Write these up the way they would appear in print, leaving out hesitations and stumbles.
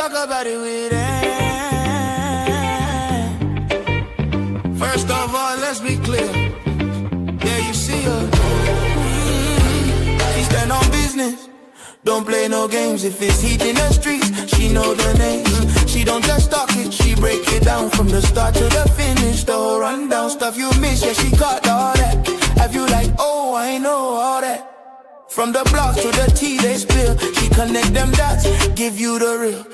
talk about it with Ann. First of all, let's be clear. Yeah, you see her. She stand on business. Don't play no games. If it's heat in the streets, she know the names. She don't just talk it, she break it down from the start to the finish. The whole rundown stuff you miss, yeah, she got all that. Have you like, oh, I know all that. From the blocks to the tea they spill, she connect them dots, give you the real.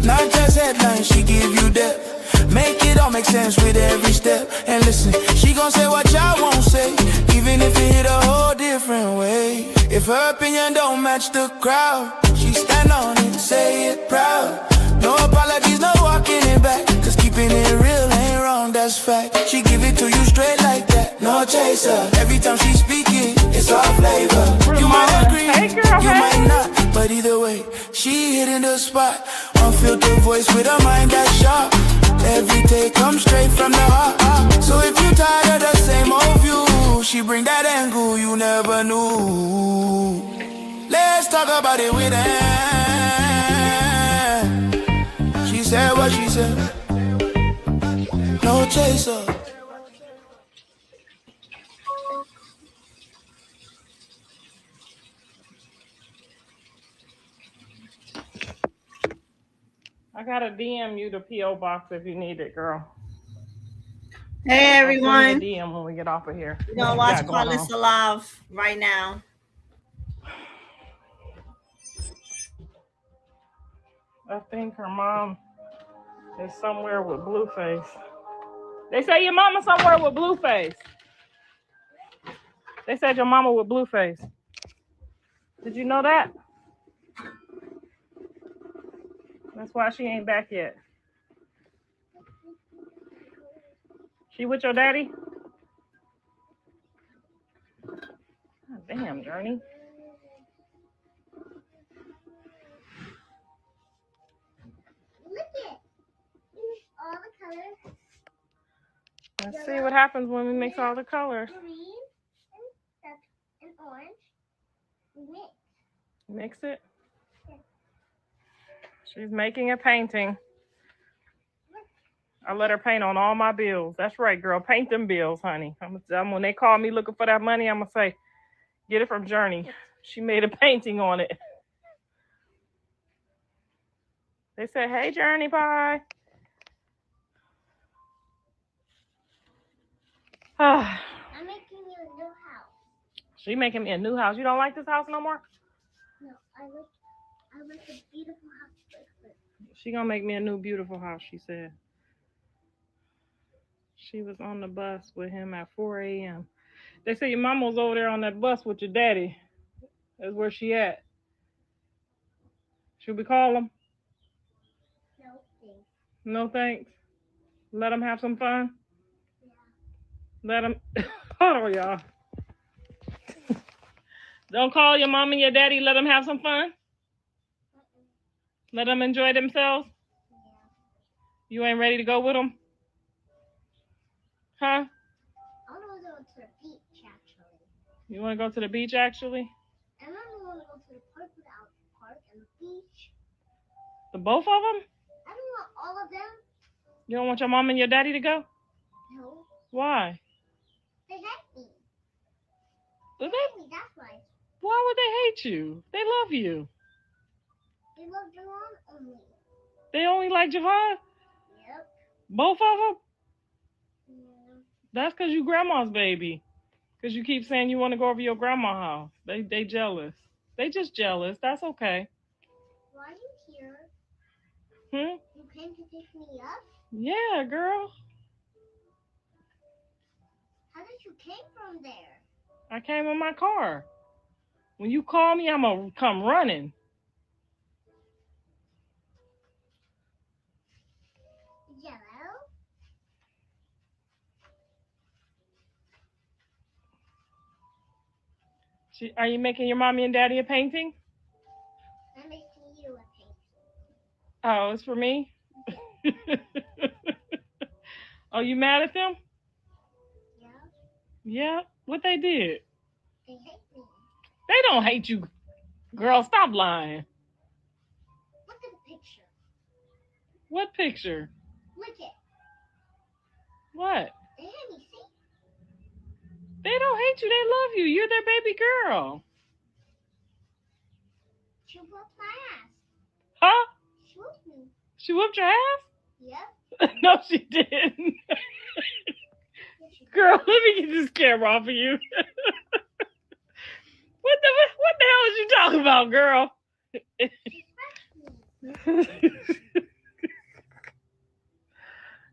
Not just headlines, she give you depth. Make it all make sense with every step. And listen, she gon' say what y'all won't say, even if it hit a whole different way. If her opinion don't match the crowd, she stand on it, say it proud. No apologies, no walking it back, cause keeping it real ain't wrong, that's fact. She give it to you straight like that, no chaser. Every time she speaking, it's all flavor. You might agree, you might not, but either way, she hitting the spot. Unfiltered voice with a mind that's sharp. Every take comes straight from the heart. So if you tired of the same old view, she bring that angle you never knew. Let's talk about it with Ann. She said what she said. No chaser. I gotta DM you the P.O. box if you need it, girl. Hey everyone. I'll send you a DM when we get off of here. We're gonna watch Karlissa live right now. I think her mom is somewhere with Blueface. They say your mama somewhere with Blueface. They said your mama with Blueface. Did you know that? That's why she ain't back yet. She with your daddy? Oh, damn, Journey. Look it. All the colors. Let's see what happens when we mix all the colors. Green and orange. Mix it. She's making a painting. I let her paint on all my bills. That's right, girl. Paint them bills, honey. When they call me looking for that money, I'm going to say, get it from Journey. She made a painting on it. They said, hey, Journey, bye. I'm making you a new house. She making me a new house. You don't like this house no more? No, I like a beautiful house. She gonna make me a new beautiful house, she said. She was on the bus with him at 4 a.m. They say your mama was over there on that bus with your daddy. That's where she at. Should we call him? No thanks. No thanks. Let him have some fun? Yeah. Let him... Hold on, y'all. Don't call your mom and your daddy. Let them have some fun? Let them enjoy themselves? Yeah. You ain't ready to go with them? Huh? I want to go to the beach, actually. You want to go to the beach, actually? And I want to go to the park without the park and the beach. The both of them? I don't want all of them. You don't want your mom and your daddy to go? No. Why? They hate me. They hate me, that's why. Why would they hate you? They love you. They love Javon only. They only like Javon? Yep. Both of them? Yeah. That's because you grandma's baby. Because you keep saying you want to go over your grandma's house. They jealous. They just jealous. That's okay. Why are you here? Hmm? You came to pick me up? Yeah, girl. How did you came from there? I came in my car. When you call me, I'm going to come running. Yellow? Are you making your mommy and daddy a painting? I'm making you a painting. Oh, it's for me? Oh, you mad at them? Yeah. Yeah? What they did? They hate me. They don't hate you. Girl, stop lying. Look at the picture. What picture? Look it. What? Danny, see? They don't hate you. They love you. You're their baby girl. She whooped my ass. Huh? She whooped me. She whooped your ass? Yep. No, she didn't. Girl, let me get this camera off of you. What the hell is you talking about, girl?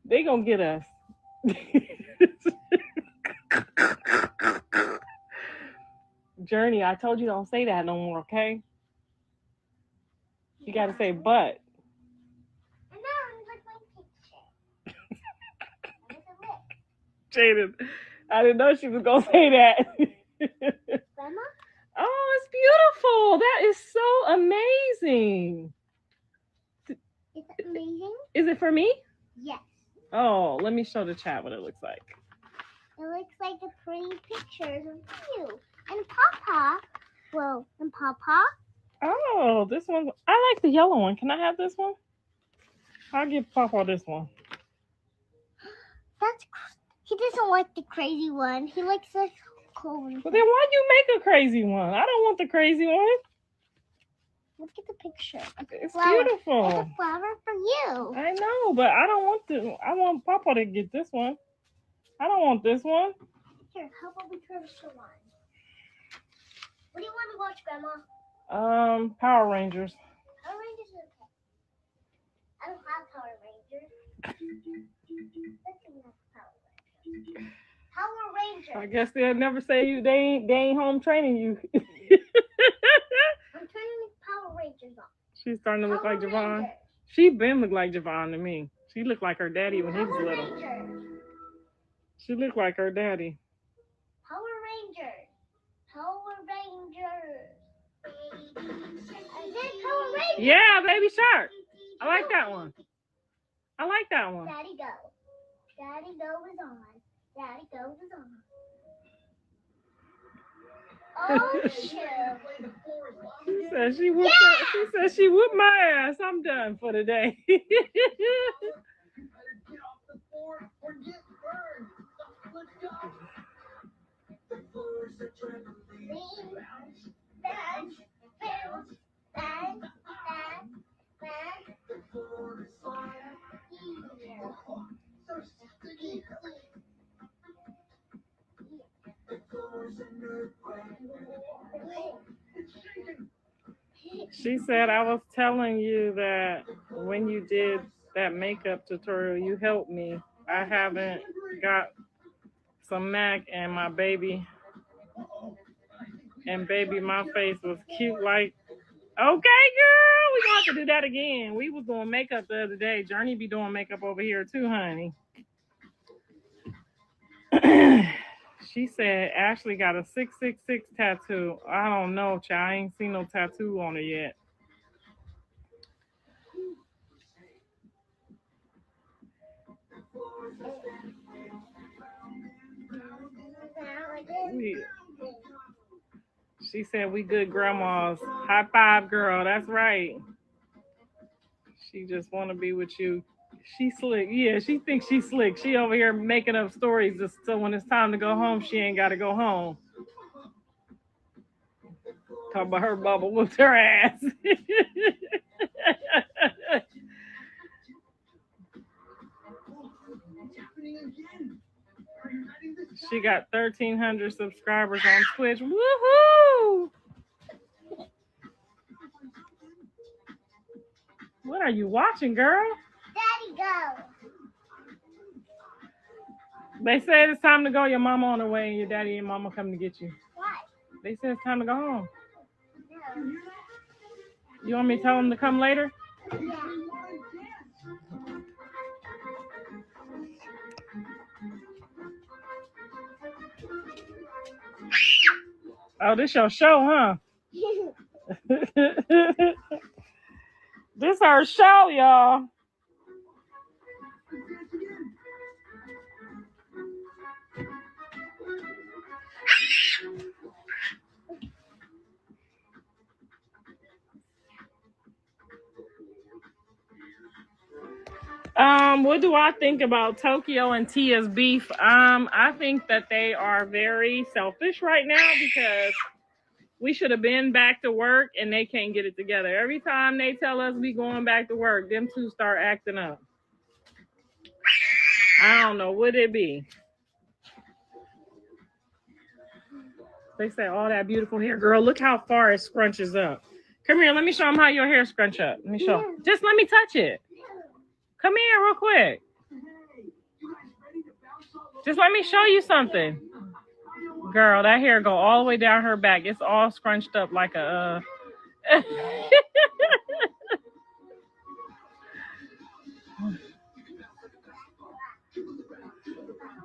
They gonna get us. Journey, I told you don't say that no more, okay? You gotta say but. And now I'm like my picture. There's a lip. Jaden, I didn't know she was gonna say that. Grandma? Oh, it's beautiful. That is so amazing. Is it amazing? Is it for me? Yes. Oh, let me show the chat what it looks like. It looks like the pretty pictures of you and Papa. Well, and Papa. Oh, this one. I like the yellow one. Can I have this one? I'll give Papa this one. He doesn't like the crazy one. He likes the cool one. Well, then why you make a crazy one? I don't want the crazy one. Look at the picture. It's Flower. beautiful. It's a flower for you. I know, but I don't want to. I want Papa to get this one. I don't want this one. Here, how about we try this one? What do you want to watch, Grandma? Power Rangers. Power Rangers is okay. I don't have Power Rangers. Listen to Power Rangers. Power Rangers. I guess they'll never say you. They ain't home training you. I'm turning the Power Rangers on. She's starting to look Power like Javon. Rangers. She been look like Javon to me. She looked like her daddy when he was Power little. Rangers. She looked like her daddy. Power Rangers. Power Rangers. I said Power Rangers. Yeah, Baby Shark. I like that one. I like that one. Daddy Go. Daddy Go is on. Daddy Go is on. Oh, shit. She said she whooped my ass. I'm done for the day. She said, I was telling you that when you did that makeup tutorial, you helped me. I haven't got some MAC and my baby, my face was cute like, okay, girl, we gonna have to do that again. We was doing makeup the other day. Journey be doing makeup over here too, honey. She said Ashley got a 666 tattoo. I don't know, child. I ain't seen no tattoo on her yet. She said we good grandmas. High five, girl. That's right. She just want to be with you. She slick. Yeah, she thinks she's slick. She over here making up stories just so when it's time to go home, she ain't got to go home. Talk about her bubble whooped her ass. She got 1,300 subscribers on Twitch. Woohoo! What are you watching, girl? Daddy Go. They said it's time to go. Your mama on the way, and your daddy and mama coming to get you. Why? They said it's time to go home. No. You want me to tell them to come later? Yeah. Oh, this your show, huh? This our show, y'all. What do I think about Tokyo and Tia's beef? I think that they are very selfish right now because we should have been back to work and they can't get it together. Every time they tell us we going back to work, them two start acting up. I don't know what it be. They say all that beautiful hair, girl. Look how far it scrunches up. Come here, let me show them how your hair scrunch up. Let me show. Just let me touch it. Come here real quick. Just let me show you something. Girl, that hair go all the way down her back. It's all scrunched up like a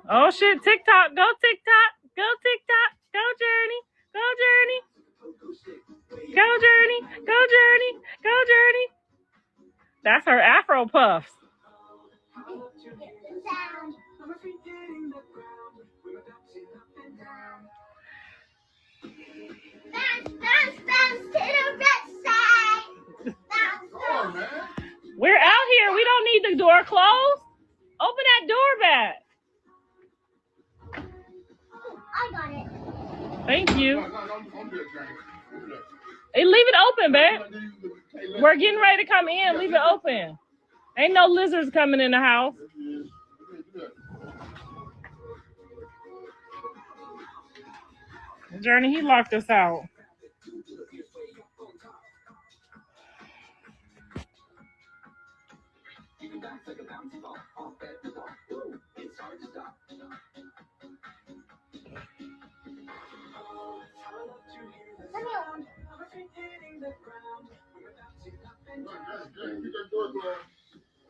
Oh shit, TikTok. Go TikTok. Go TikTok. Go Journey. Go Journey. Go Journey. Go Journey. Go Journey. That's her Afro puffs. We're out here. We don't need the door closed. Open that door back. I got it. Thank you. Hey, leave it open, babe. We're getting ready to come in. Leave it open. Ain't no lizards coming in the house. Journey, he locked us out.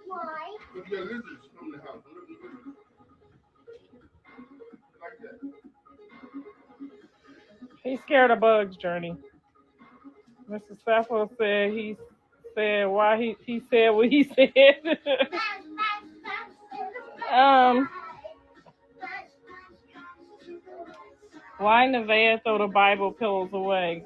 Why? He's scared of bugs, Journey. Mr. Sappho said he said why he said what he said. Why Nevaeh throw the Bible pillows away?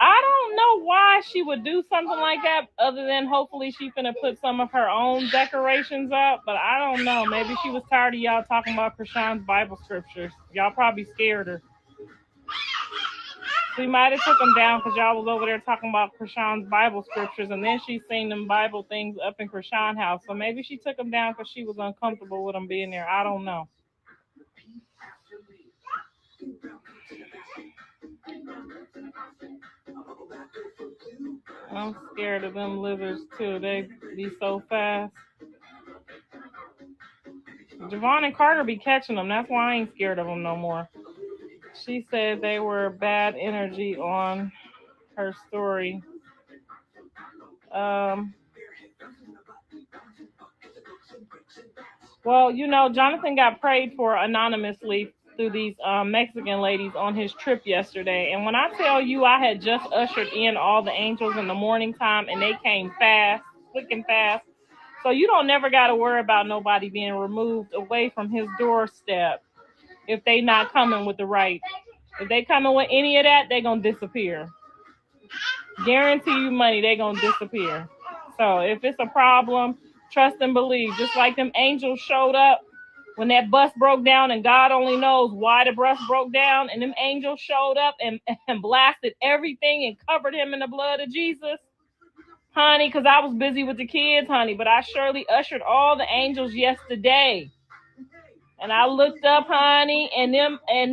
I don't know why she would do something like that other than hopefully she finna put some of her own decorations up, but I don't know. Maybe she was tired of y'all talking about Krishan's Bible scriptures. Y'all probably scared her. She might have took them down because y'all was over there talking about Krishan's Bible scriptures, and then she seen them Bible things up in Krishan's house. So maybe she took them down because she was uncomfortable with them being there. I don't know. I'm scared of them lizards too. They be so fast. Javon and Carter be catching them. That's why I ain't scared of them no more. She said they were bad energy on her story. Well, you know, Jonathan got prayed for anonymously through these Mexican ladies on his trip yesterday. And when I tell you I had just ushered in all the angels in the morning time and they came fast, quick and fast. So you don't never got to worry about nobody being removed away from his doorstep if they not coming with the right. If they coming with any of that, they going to disappear. Guarantee you money, they going to disappear. So if it's a problem, trust and believe. Just like them angels showed up when that bus broke down, and God only knows why the bus broke down, and them angels showed up and blasted everything and covered him in the blood of Jesus. Honey, because I was busy with the kids, honey, but I surely ushered all the angels yesterday. And I looked up, honey, and them they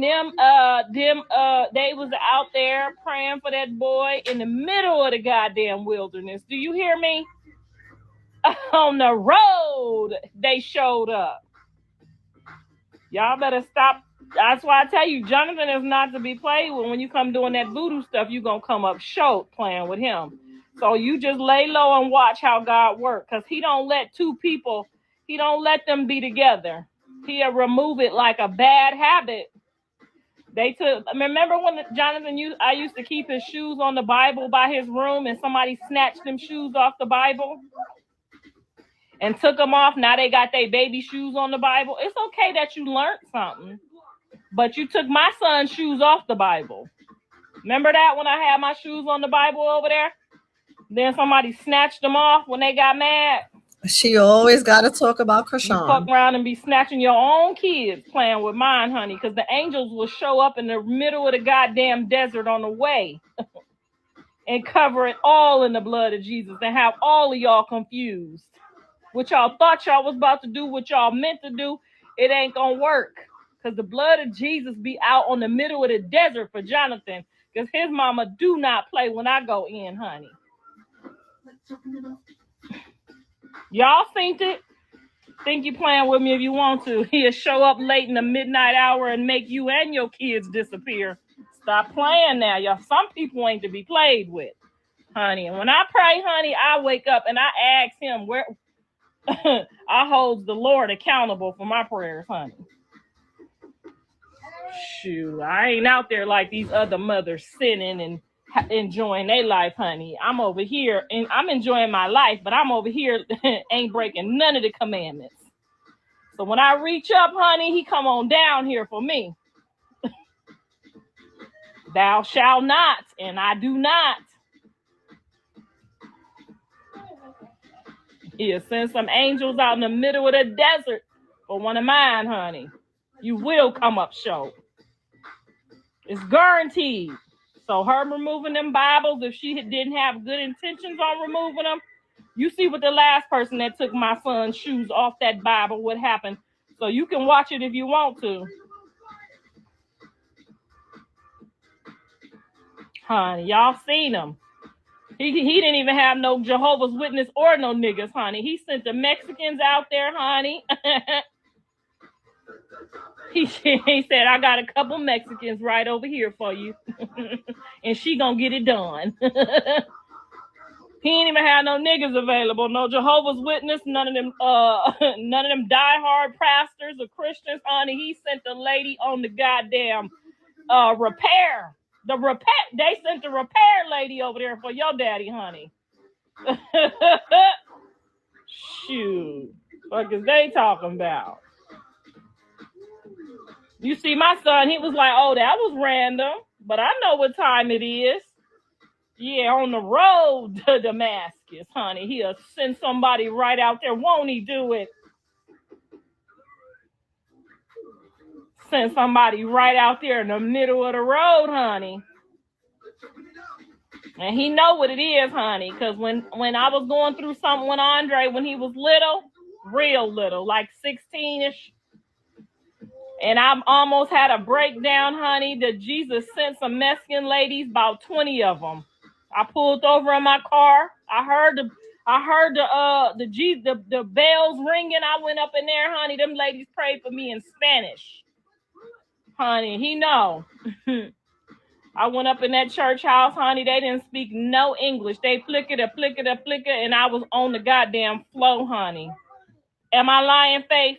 was out there praying for that boy in the middle of the goddamn wilderness. Do you hear me? On the road, they showed up. Y'all better stop. That's why I tell you, Jonathan is not to be played with. When you come doing that voodoo stuff, you gonna come up short playing with him. So you just lay low and watch how God works, because he don't let two people, he don't let them be together. He'll remove it like a bad habit. Remember when Jonathan I used to keep his shoes on the Bible by his room and somebody snatched them shoes off the Bible and took them off. Now they got their baby shoes on the Bible. It's okay that you learned something, but you took my son's shoes off the Bible. Remember that when I had my shoes on the Bible over there? Then somebody snatched them off when they got mad. She always got to talk about You fuck Krishan. around and be snatching your own kids playing with mine, honey, because the angels will show up in the middle of the goddamn desert on the way and cover it all in the blood of Jesus and have all of y'all confused. What y'all thought y'all was about to do, what y'all meant to do, it ain't gonna work. Because the blood of Jesus be out on the middle of the desert for Jonathan. Because his mama do not play when I go in, honey. Y'all think it? Think you playing with me if you want to. He'll show up late in the midnight hour and make you and your kids disappear. Stop playing now. Y'all, some people ain't to be played with, honey. And when I pray, honey, I wake up and I ask him where I hold the Lord accountable for my prayers, honey. Shoot, I ain't out there like these other mothers sinning and enjoying their life, honey. I'm over here and I'm enjoying my life, but I'm over here ain't breaking none of the commandments. So when I reach up, honey, he come on down here for me. Thou shalt not, and I do not. He'll send some angels out in the middle of the desert for one of mine, honey. You will come up short. It's guaranteed. So her removing them Bibles, if she didn't have good intentions on removing them, you see what the last person that took my son's shoes off that Bible, what happened. So you can watch it if you want to. Honey, y'all seen him. He didn't even have no Jehovah's Witness or no niggas, honey. He sent the Mexicans out there, honey. He said, I got a couple Mexicans right over here for you. And she gonna get it done. He ain't even had no niggas available, no Jehovah's Witness, none of them diehard pastors or Christians, honey. He sent the lady on the goddamn repair. They sent the repair lady over there for your daddy, honey. Shoot. What is they talking about? You see, my son, he was like, oh, that was random, but I know what time it is. Yeah, on the road to Damascus, honey. He'll send somebody right out there. Won't he do it? Send somebody right out there in the middle of the road, honey. And he know what it is, honey, because when I was going through something with Andre when he was little, real little, like 16-ish, and I almost had a breakdown, honey, that Jesus sent some Mexican ladies, about 20 of them. I pulled over in my car. I heard the bells ringing. I went up in there, honey. Them ladies prayed for me in Spanish. Honey, he know. I went up in that church house, honey. They didn't speak no English. They flickered, and I was on the goddamn floor, honey. Am I lying, Faith?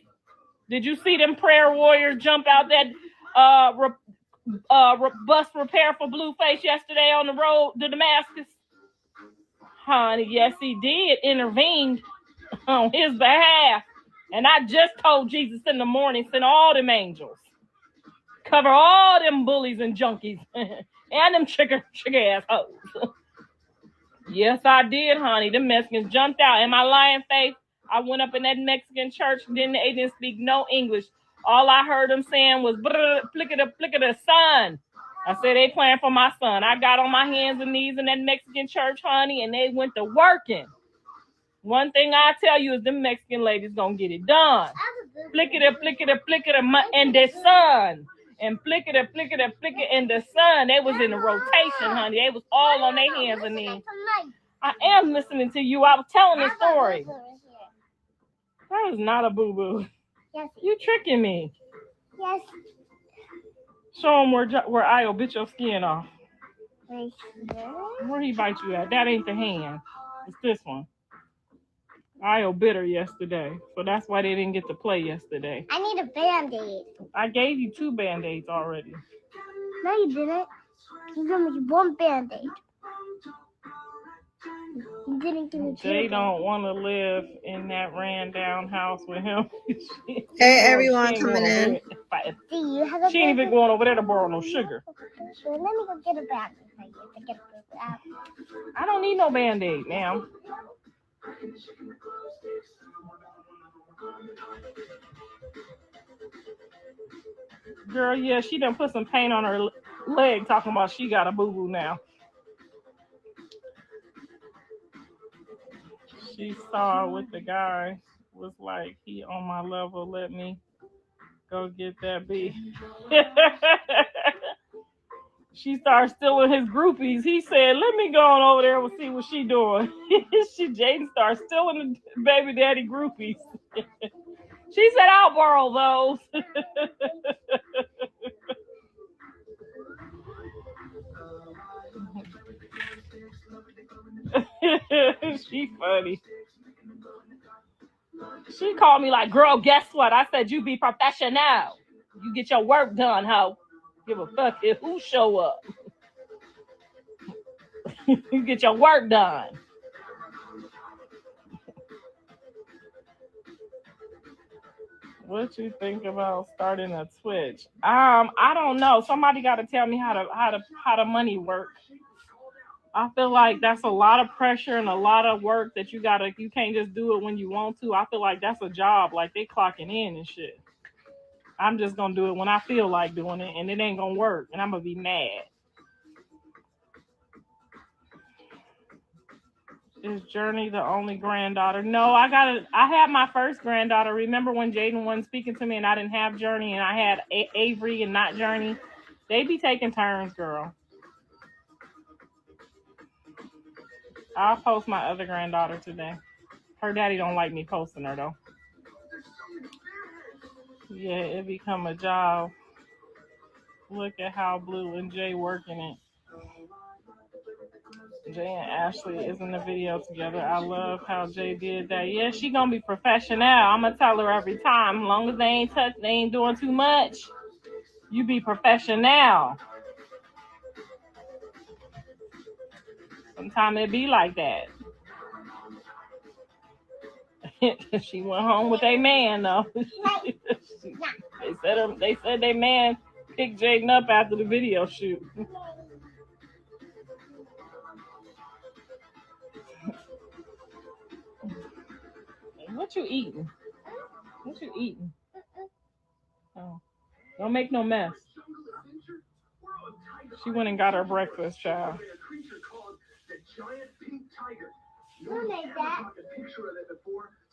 Did you see them prayer warriors jump out that bus repair for Blueface yesterday on the road to Damascus? Honey, yes, he did. Intervened on his behalf. And I just told Jesus in the morning, send all them angels. Cover all them bullies and junkies. And them chicken ass hoes. Yes, I did, honey. Them Mexicans jumped out. Am I lying, Faith? I went up in that Mexican church, they didn't speak no English. All I heard them saying was, flicker, son. I said, they playing for my son. I got on my hands and knees in that Mexican church, honey, and they went to working. One thing I tell you is them Mexican ladies gonna get it done. Flicker, and the sun. And flicker, and the sun. They was in a rotation, honey. They was all on their hands and knees. I am listening to you. I was telling the story. That is not a boo-boo. Yes. You tricking me. Yes. Show him where I'll bit your skin off. Right here. Where he bite you at? That ain't the hand. It's this one. I'll bit her yesterday. So that's why they didn't get to play yesterday. I need a Band-Aid. I gave you 2 Band-Aids already. No, you didn't. You gave me 1 Band-Aid. You didn't give me 2. They don't want to live in that ran down house with him. Hey, everyone coming in. Do you have a She ain't even going over there to borrow no sugar. So let me go get a Band-Aid for you to get it out. I don't need no Band-Aid, ma'am. Girl, yeah, she done put some paint on her leg talking about she got a boo-boo now. She saw with the guy, was like, he on my level, let me go get that B. She started stealing his groupies. He said, let me go on over there and see what she doing. Jaden started stealing the baby daddy groupies. She said, I'll borrow those. She funny. She called me like, girl, guess what? I said, you be professional. You get your work done, ho. Give a fuck if who show up. You get your work done. What you think about starting a Twitch? I don't know. Somebody got to tell me how the money work. I feel like that's a lot of pressure and a lot of work that you can't just do it when you want to. I feel like that's a job, like they clocking in and shit. I'm just gonna do it when I feel like doing it, and it ain't gonna work, and I'm gonna be mad. Is Journey the only granddaughter? No, I had my first granddaughter. Remember when Jaden wasn't speaking to me and I didn't have Journey and I had Avery and not Journey? They be taking turns, girl. I'll post my other granddaughter today. Her daddy don't like me posting her though. Yeah, it become a job. Look at how Blue and Jay working it. Jay and Ashley is in the video together. I love how Jay did that. Yeah, she gonna be professional. I'm gonna tell her every time. As long as they ain't doing too much, you be professional. Sometimes it be like that. She went home with a man though. They said they man picked Jaden up after the video shoot. What you eating? What you eating? Oh, don't make no mess. She went and got her breakfast, child. Who made that?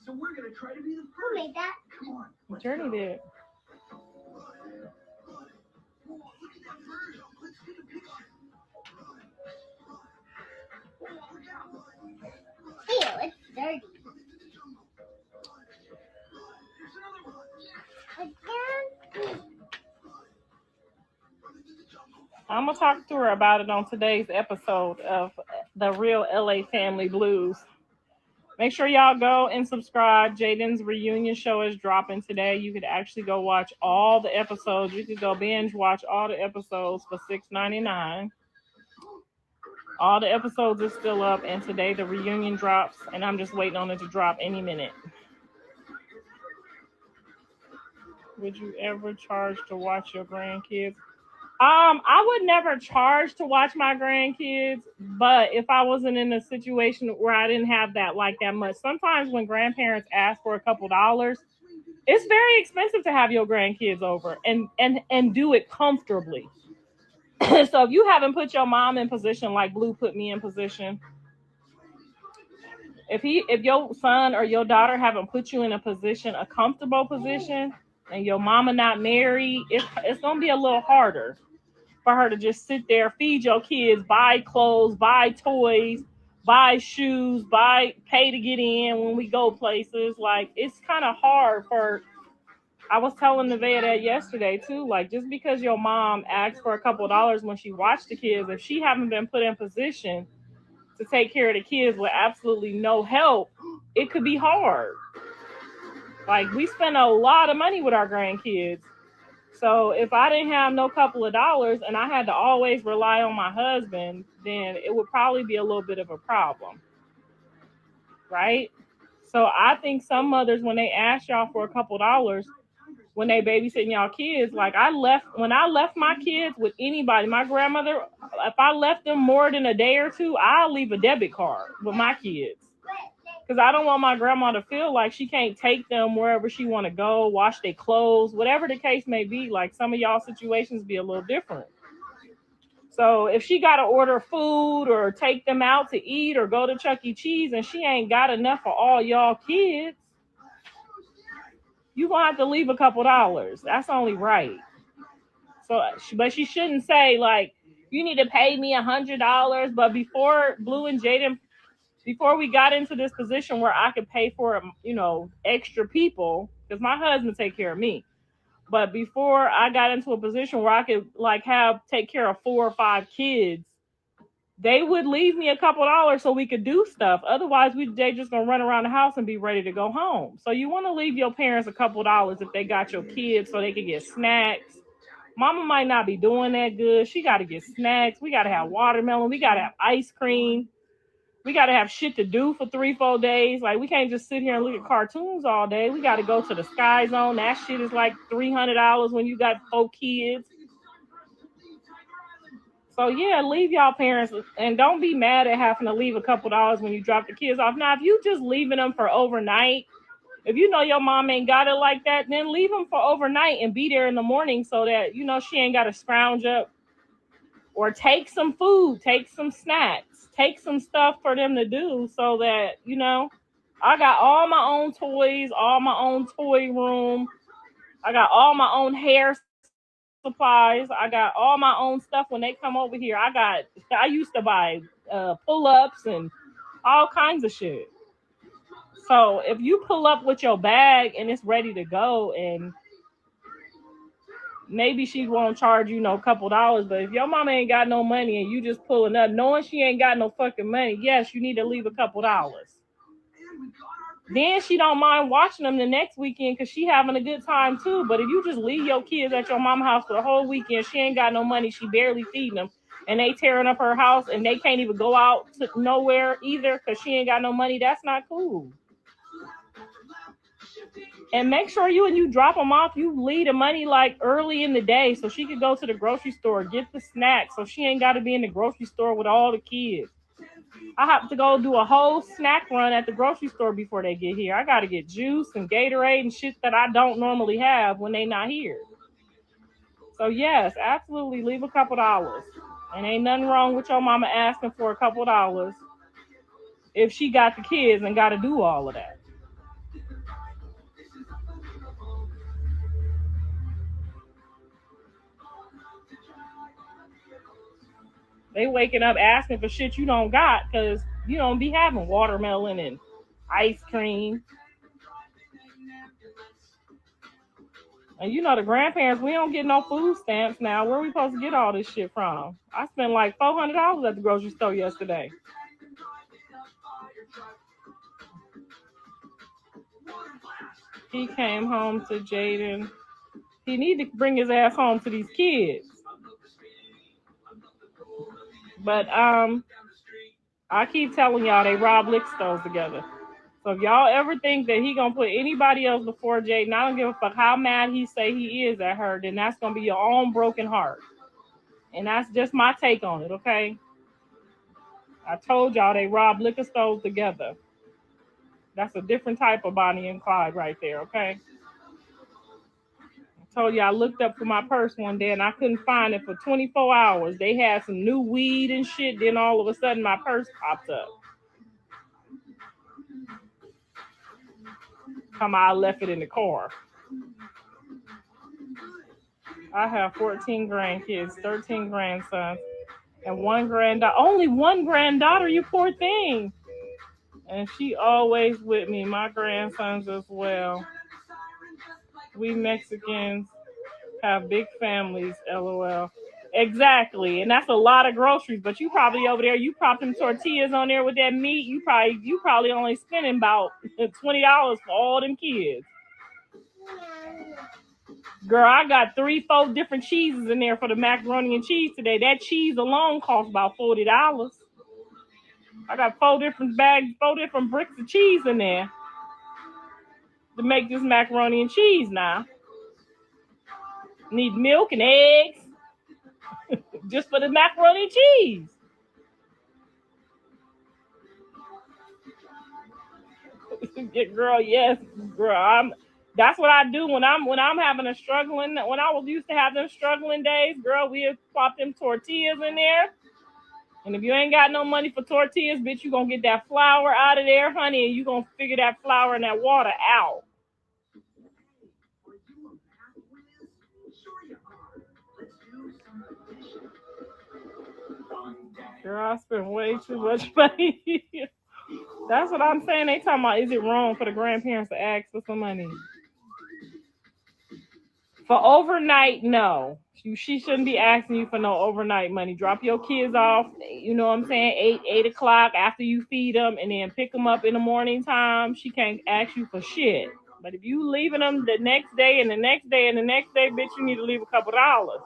Who made that? Journey did. Ew, it's dirty. Again? I'm going to talk to her about it on today's episode of The Real LA Family Blues. Make sure y'all go and subscribe. Jaden's reunion show is dropping today. You could actually go watch all the episodes. You could go binge watch all the episodes for $6.99. All the episodes are still up, and today the reunion drops, and I'm just waiting on it to drop any minute. Would you ever charge to watch your grandkids? I would never charge to watch my grandkids, but if I wasn't in a situation where I didn't have that much, sometimes when grandparents ask for a couple dollars, it's very expensive to have your grandkids over and do it comfortably. So if you haven't put your mom in position like Blue put me in position, if your son or your daughter haven't put you in a comfortable position, and your mama not married, it's gonna be a little harder for her to just sit there, feed your kids, buy clothes, buy toys, buy shoes, pay to get in when we go places. Like, it's kind of hard I was telling Nevaeh that yesterday too. Like, just because your mom asked for a couple of dollars when she watched the kids, if she haven't been put in position to take care of the kids with absolutely no help, it could be hard. Like, we spend a lot of money with our grandkids. So if I didn't have no couple of dollars and I had to always rely on my husband, then it would probably be a little bit of a problem. Right? So I think some mothers, when they ask y'all for a couple of dollars, when they babysitting y'all kids, like when I left my kids with anybody, my grandmother, if I left them more than a day or two, I'll leave a debit card with my kids. Because I don't want my grandma to feel like she can't take them wherever she want to go, wash their clothes, whatever the case may be. Like some of y'all situations be a little different. So if she got to order food or take them out to eat or go to Chuck E. Cheese and she ain't got enough for all y'all kids, you gonna have to leave a couple dollars. That's only right. So, but she shouldn't say like, you need to pay me $100. But before Blue and Jaden, before we got into this position where I could pay for, extra people, because my husband take care of me. But before I got into a position where I could like take care of 4 or 5 kids, they would leave me a couple dollars so we could do stuff. Otherwise, they just gonna run around the house and be ready to go home. So you want to leave your parents a couple dollars if they got your kids so they can get snacks. Mama might not be doing that good. She got to get snacks. We got to have watermelon. We got to have ice cream. We got to have shit to do for 3-4 days. Like, we can't just sit here and look at cartoons all day. We got to go to the Sky Zone. That shit is like $300 when you got 4 kids. So, yeah, leave y'all parents. And don't be mad at having to leave a couple dollars when you drop the kids off. Now, if you just leaving them for overnight, if you know your mom ain't got it like that, then leave them for overnight and be there in the morning so that, she ain't got to scrounge up. Or take some food, take some snacks, take some stuff for them to do so that, I got all my own toys, all my own toy room. I got all my own hair supplies. I got all my own stuff when they come over here. I used to buy pull-ups and all kinds of shit. So if you pull up with your bag and it's ready to go, and maybe she won't charge you a couple dollars, but if your mama ain't got no money and you just pulling up knowing she ain't got no fucking money, yes, you need to leave a couple dollars. Then she don't mind watching them the next weekend because she having a good time too. But if you just leave your kids at your mama's house for the whole weekend, she ain't got no money, she barely feeding them, and they tearing up her house and they can't even go out to nowhere either because she ain't got no money, that's not cool. And make sure when you drop them off, you leave the money like early in the day so she could go to the grocery store, get the snacks so she ain't got to be in the grocery store with all the kids. I have to go do a whole snack run at the grocery store before they get here. I got to get juice and Gatorade and shit that I don't normally have when they not here. So yes, absolutely leave a couple dollars. And ain't nothing wrong with your mama asking for a couple dollars if she got the kids and got to do all of that. They waking up asking for shit you don't got because you don't be having watermelon and ice cream. And the grandparents, we don't get no food stamps now. Where are we supposed to get all this shit from? I spent like $400 at the grocery store yesterday. He came home to Jaden. He need to bring his ass home to these kids. But I keep telling y'all they rob liquor stores together. So if y'all ever think that he gonna put anybody else before Jaden, I don't give a fuck how mad he say he is at her, then that's gonna be your own broken heart. And that's just my take on it, okay? I told y'all they rob liquor stores together. That's a different type of Bonnie and Clyde right there, okay? I told you I looked up for my purse one day and I couldn't find it for 24 hours. They had some new weed and shit, then all of a sudden my purse popped up. I left it in the car. I have 14 grandkids, 13 grandsons, and one granddaughter. Only one granddaughter, you poor thing. And she always with me, my grandsons as well. We Mexicans have big families, LOL. Exactly, and that's a lot of groceries. But you probably over there, you prop them tortillas on there with that meat. You probably only spending about $20 for all them kids. Girl, I got 3-4 different cheeses in there for the macaroni and cheese today. That cheese alone costs about $40. I got 4 different bags, 4 different bricks of cheese in there to make this macaroni and cheese now. Need milk and eggs just for the macaroni and cheese. Yeah, girl, yes, girl. That's what I do when I'm having a struggling. When I was used to have them struggling days, girl, we pop them tortillas in there. And if you ain't got no money for tortillas, bitch, you gonna get that flour out of there, honey, and you gonna figure that flour and that water out. Girl, I spend way too much money. That's what I'm saying. They talking about, is it wrong for the grandparents to ask for some money? For overnight, no. She shouldn't be asking you for no overnight money. Drop your kids off, you know what I'm saying, 8 o'clock after you feed them, and then pick them up in the morning time. She can't ask you for shit. But if you leaving them the next day and the next day and the next day, bitch, you need to leave a couple dollars.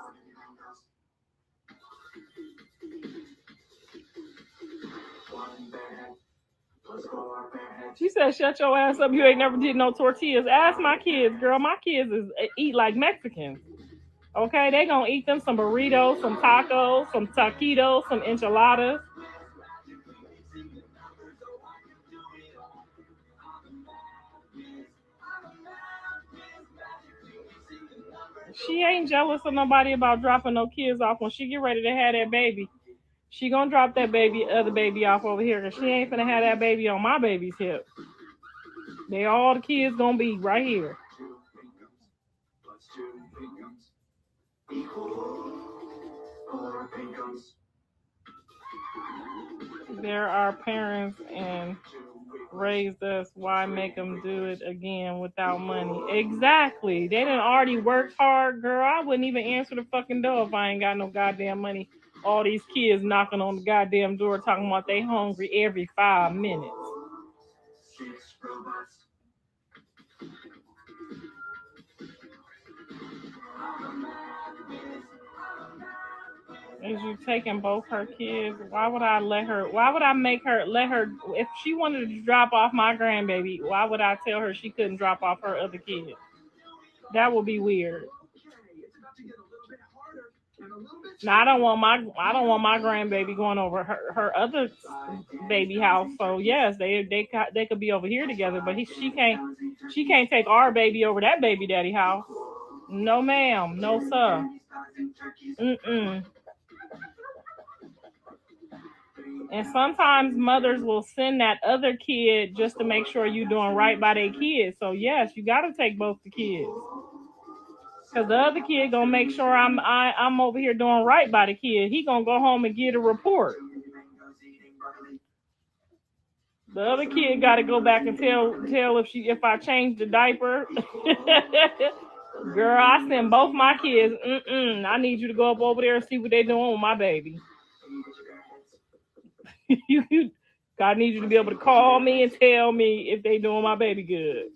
She said, shut your ass up. You ain't never did no tortillas. Ask my kids, girl. My kids eat like Mexicans. Okay, they gonna eat them some burritos, some tacos, some taquitos, some enchiladas. She ain't jealous of nobody about dropping no kids off. When she get ready to have that baby, she gonna drop that other baby off over here, cause she ain't finna have that baby on my baby's hip. They all the kids gonna be right here. There are parents and raised us. Why make them do it again without money? Exactly. They done already worked hard, girl. I wouldn't even answer the fucking door if I ain't got no goddamn money. All these kids knocking on the goddamn door talking about they hungry every 5 minutes. Is you taking both her kids? Why would I let her? Why would I make her let her? If she wanted to drop off my grandbaby, why would I tell her she couldn't drop off her other kids? That would be weird. Now I don't want my grandbaby going over her other baby house. So yes, they could be over here together, but she can't take our baby over that baby daddy house. No ma'am, no sir. Mm-mm. And sometimes mothers will send that other kid just to make sure you're doing right by their kids. So yes, you got to take both the kids. Cause the other kid gonna make sure I'm over here doing right by the kid. He gonna go home and get a report. The other kid got to go back and tell if I changed the diaper. Girl, I send both my kids. I need you to go up over there and see what they doing with my baby. I need you to be able to call me and tell me if they doing my baby good.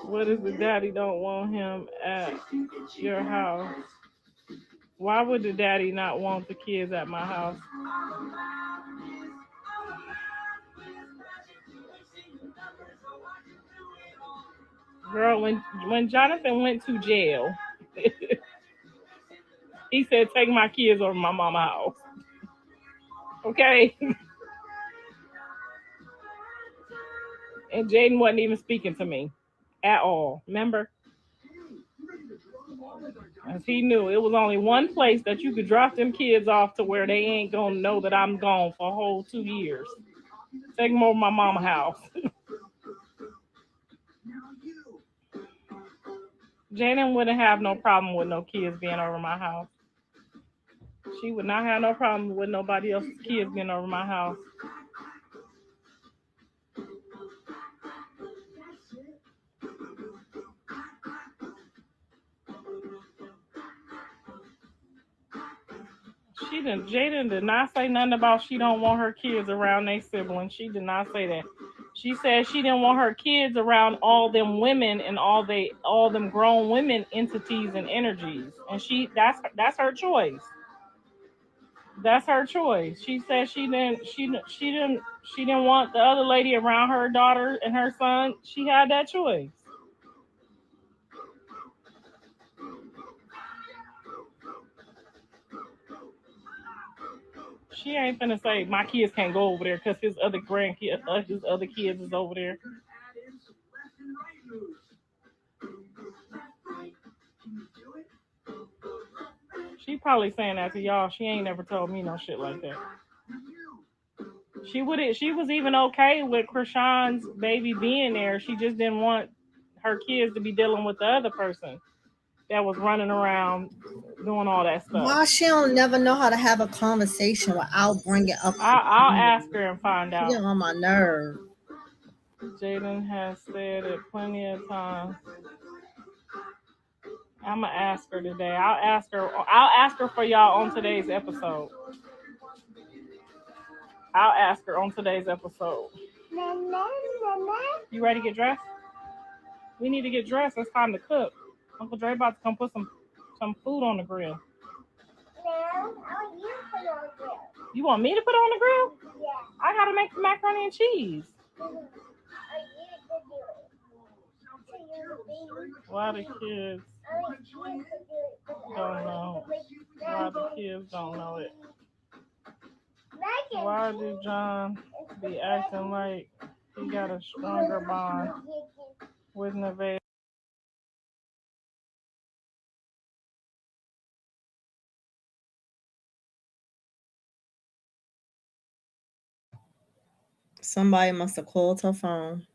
What if the daddy don't want him at your house? Why would the daddy not want the kids at my house? Girl, when Jonathan went to jail, he said, take my kids over my mama's house. Okay? And Jaden wasn't even speaking to me at all. Remember? As he knew it was only one place that you could drop them kids off to where they ain't gonna know that I'm gone for a whole 2 years. Take them over my mama's house. Jaden wouldn't have no problem with no kids being over my house. She would not have no problem with nobody else's kids being over my house. Jaden did not say nothing about she don't want her kids around their siblings. She did not say that. She said she didn't want her kids around all them women and all them grown women entities and energies. And that's her choice. That's her choice. She said she didn't want the other lady around her daughter and her son. She had that choice. She ain't finna say my kids can't go over there because his other grandkids, his other kids is over there. She probably saying that to y'all. She ain't never told me no shit like that. She was even okay with Krishan's baby being there. She just didn't want her kids to be dealing with the other person that was running around doing all that stuff. Why she don't never know how to have a conversation without bringing up? I'll ask her and find out. She on my nerve. Jaden has said it plenty of times. I'm gonna ask her today. I'll ask her for y'all on today's episode. I'll ask her on today's episode. You ready to get dressed? We need to get dressed. It's time to cook. Uncle Dre about to come put some food on the grill. No, I want you to put it on the grill. You want me to put it on the grill? Yeah. I gotta make some macaroni and cheese. Why the kids don't know? Why the kids don't know it? Why do John be acting like he got a stronger bond with Nevaeh? Somebody must have called her phone.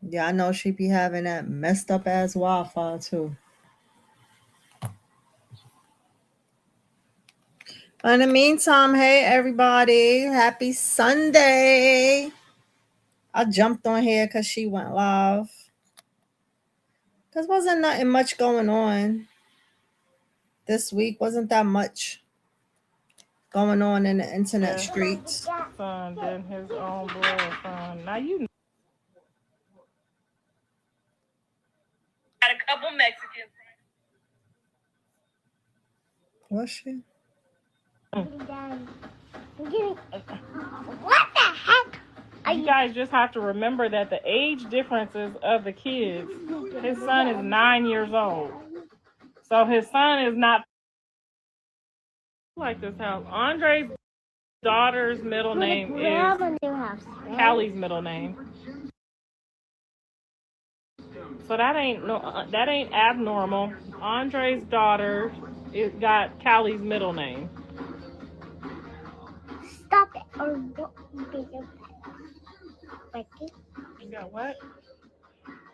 Yeah, I know she be having that messed up ass Wi-Fi too. In the meantime, hey everybody, happy Sunday. I jumped on here because she went live. Because wasn't nothing much going on this week. Wasn't that much going on in the internet streets. Son, then his own blood son. Now you know. Got a couple Mexicans. Was she? What the heck? You guys just have to remember that the age differences of the kids. His son is 9 years old. So his son is not like this house. Andre's daughter's middle name is Callie's middle name. So that ain't abnormal. Andre's daughter got Callie's middle name. Stop it or Becky. You got what?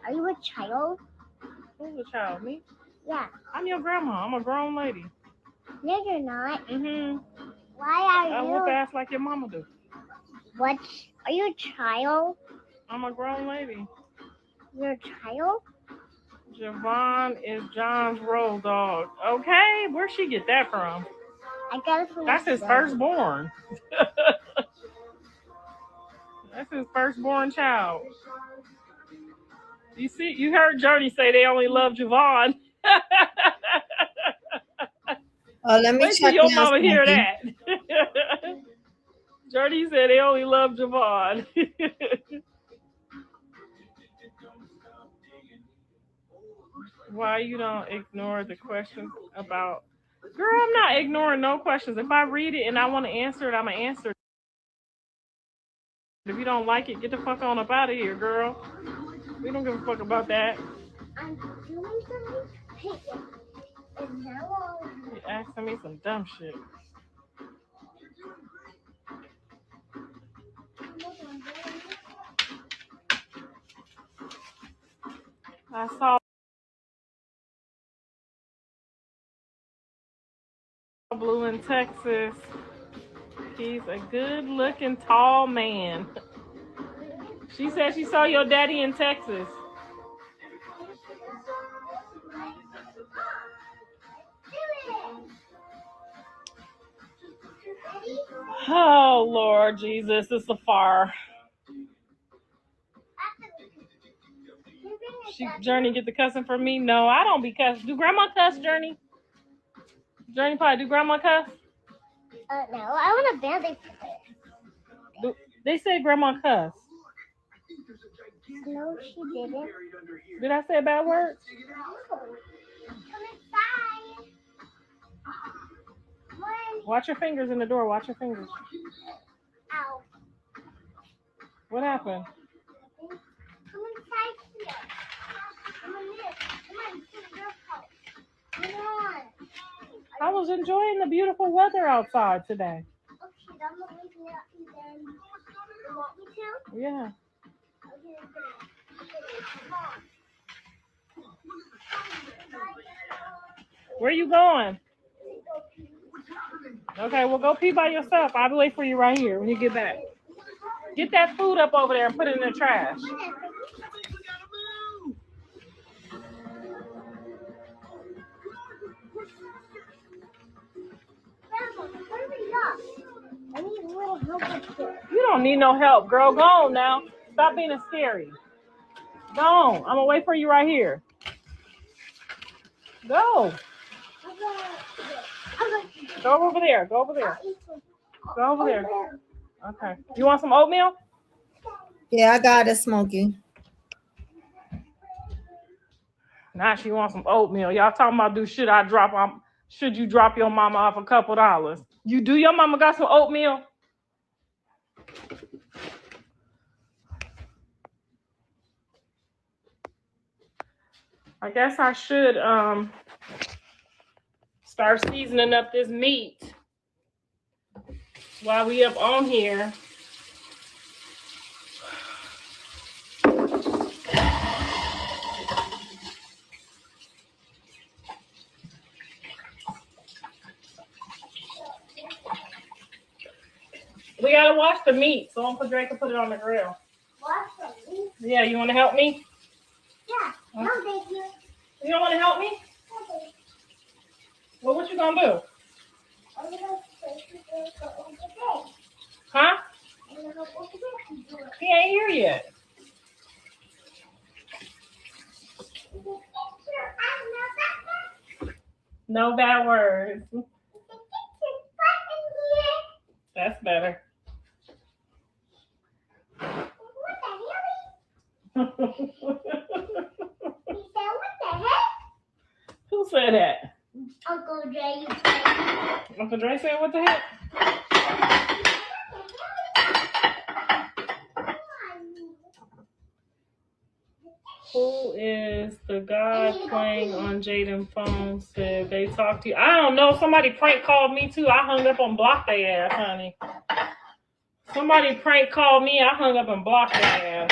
Are you a child? Who's a child? Me? Yeah. I'm your grandma. I'm a grown lady. No, you're not. Mm-hmm. Why are I you? whoop ass like your mama do. What? Are you a child? I'm a grown lady. You're a child? Javon is John's road dog. Okay, where'd she get that from? I got it from That's his firstborn. That's his firstborn child. You see, you heard Journey say they only love Javon. Let me Wait check till your now, mama hear Smoky. that. Journey said they only love Javon. Why you don't ignore the questions about? Girl, I'm not ignoring no questions. If I read it and I want to answer it, I'm going to answer it. If you don't like it, get the fuck on up out of here, girl. We don't give a fuck about that. I'm doing something. And now You're asking me some dumb shit. I saw Blue in Texas. He's a good-looking, tall man. She said she saw your daddy in Texas. Oh, Lord Jesus, it's a fire. Journey get the cussing from me? No, I don't be cussing. Do grandma cuss, Journey? Journey probably do grandma cuss? no, I want a band-aid. They say grandma cuss. No, she didn't. Did I say a bad word? No. Come inside. Watch your fingers in the door. Watch your fingers. Ow. What happened? Come inside here. Come on this. Come on, to the girl's house. Come on. I was enjoying the beautiful weather outside today. Okay, I'm not looking at you then. You want me to? Yeah. Okay, come on. Where you going? Okay, well, go pee by yourself. I'll wait for you right here when you get back. Get that food up over there and put it in the trash. Hurry up. I need a little help with this. You don't need no help, girl. Go on now. Stop being a scary. Go on. I'm gonna wait for you right here. Go. Go over there. Go over there. Go over there. Okay. You want some oatmeal? Yeah, I got it, Smokey. Now she wants some oatmeal. Y'all talking about should you drop your mama off a couple dollars? You do your mama got some oatmeal? I guess I should start seasoning up this meat while we up on here. We gotta wash the meat, so Uncle Drake can put it on the grill. Wash the meat? Yeah, you wanna help me? Yeah. No, thank you. You don't wanna help me? Okay. Well, what you gonna do? I'm gonna take you to Uncle Drake. Huh? I'm gonna help Uncle Drake do it. He ain't here yet. No bad words. That's better. Who said that? Uncle Dre, you say. Uncle Dre said what the heck? Who is the guy playing on Jaden's phone said they talked to you? I don't know. Somebody prank called me too. I hung up and blocked their ass, honey. Somebody prank called me. I hung up and blocked their ass.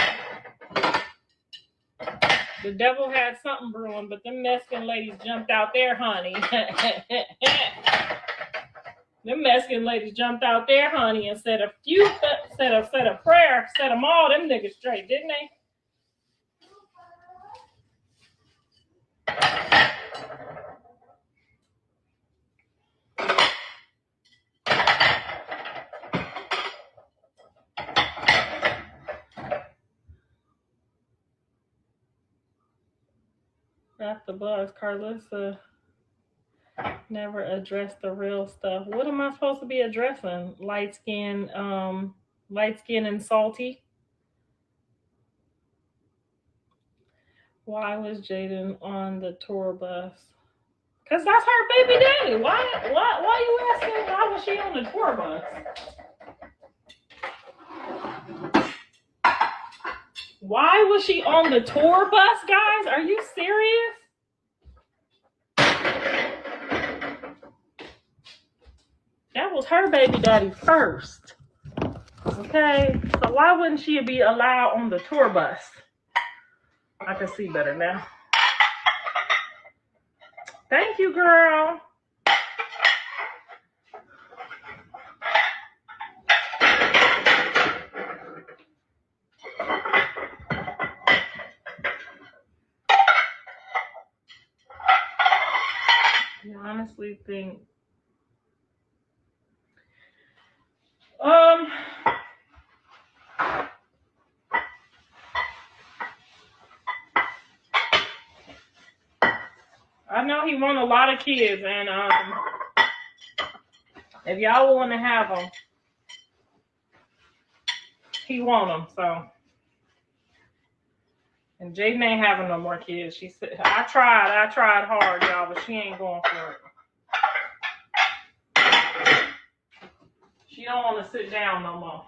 The devil had something brewing, but them Mexican ladies jumped out there, honey. Them Mexican ladies jumped out there, honey, and said a prayer, set them all them niggas straight, didn't they? Got the buzz. Karlissa never addressed the real stuff. What am I supposed to be addressing? Light skin and salty. Why was Jaden on the tour bus? Cause that's her baby daddy. Why you asking why was she on the tour bus? Why was she on the tour bus, guys? Are you serious? That was her baby daddy first. Okay, so why wouldn't she be allowed on the tour bus? I can see better now. Thank you, girl. I honestly think I know he won a lot of kids, and if y'all want to have them, he won them. So, and Jaden ain't having no more kids. She said, I tried hard, y'all, but she ain't going for it. don't want to sit down no more.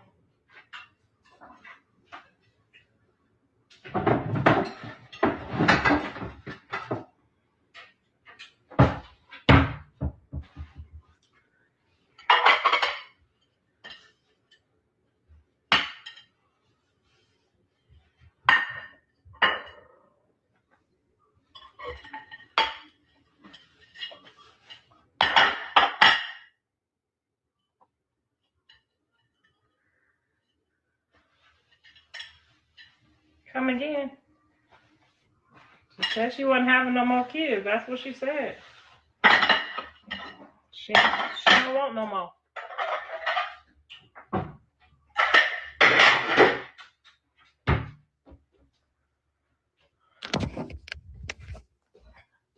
Come again. She said she wasn't having no more kids. That's what she said. She don't want no more.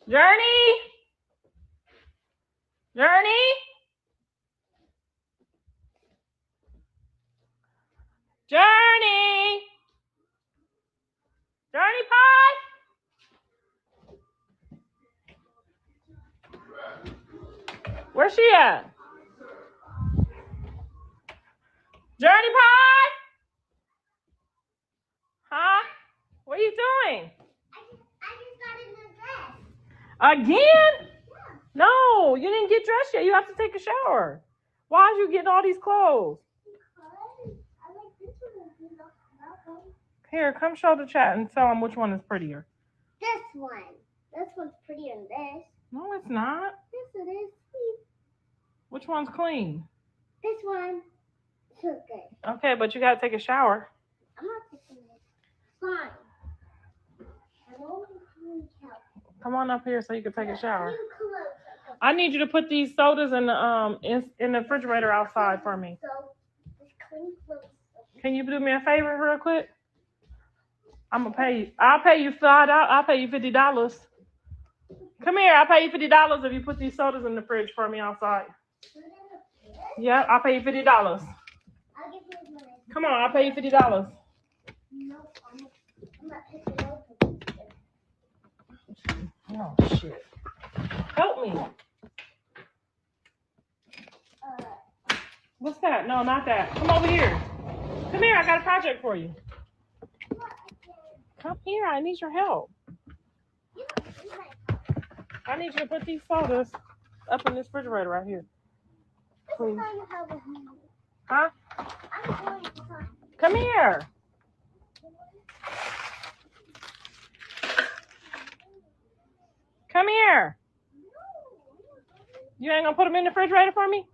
Journey? Journey? Journey? Journey Pie? Where's she at? Journey Pie? Huh? What are you doing? I just got in the dress. Again? No, you didn't get dressed yet. You have to take a shower. Why are you getting all these clothes? Because I like this one. Here, come show the chat and tell them which one is prettier. This one. This one's prettier than this. No, it's not. Yes, it is. Which one's clean? This one. So good. Okay, but you got to take a shower. I'm not taking it. Fine. I won't need help. Come on up here so you can take a shower. You close. I need you to put these sodas in the refrigerator outside for me. So, just clean clothes. Can you do me a favor real quick? I'm gonna pay you. I'll pay you $5. I'll pay you $50. Come here. I'll pay you $50 if you put these sodas in the fridge for me outside. Yeah, I'll pay you $50. I'll give you money. Come on, I'll pay you $50. No, I'm not picking it open. Oh shit! Help me. What's that? No, not that. Come over here. Come here. I got a project for you. Come here. I need your help. I need you to put these sodas up in this refrigerator right here. Please. Huh? Come here. Come here. You ain't gonna put them in the refrigerator for me?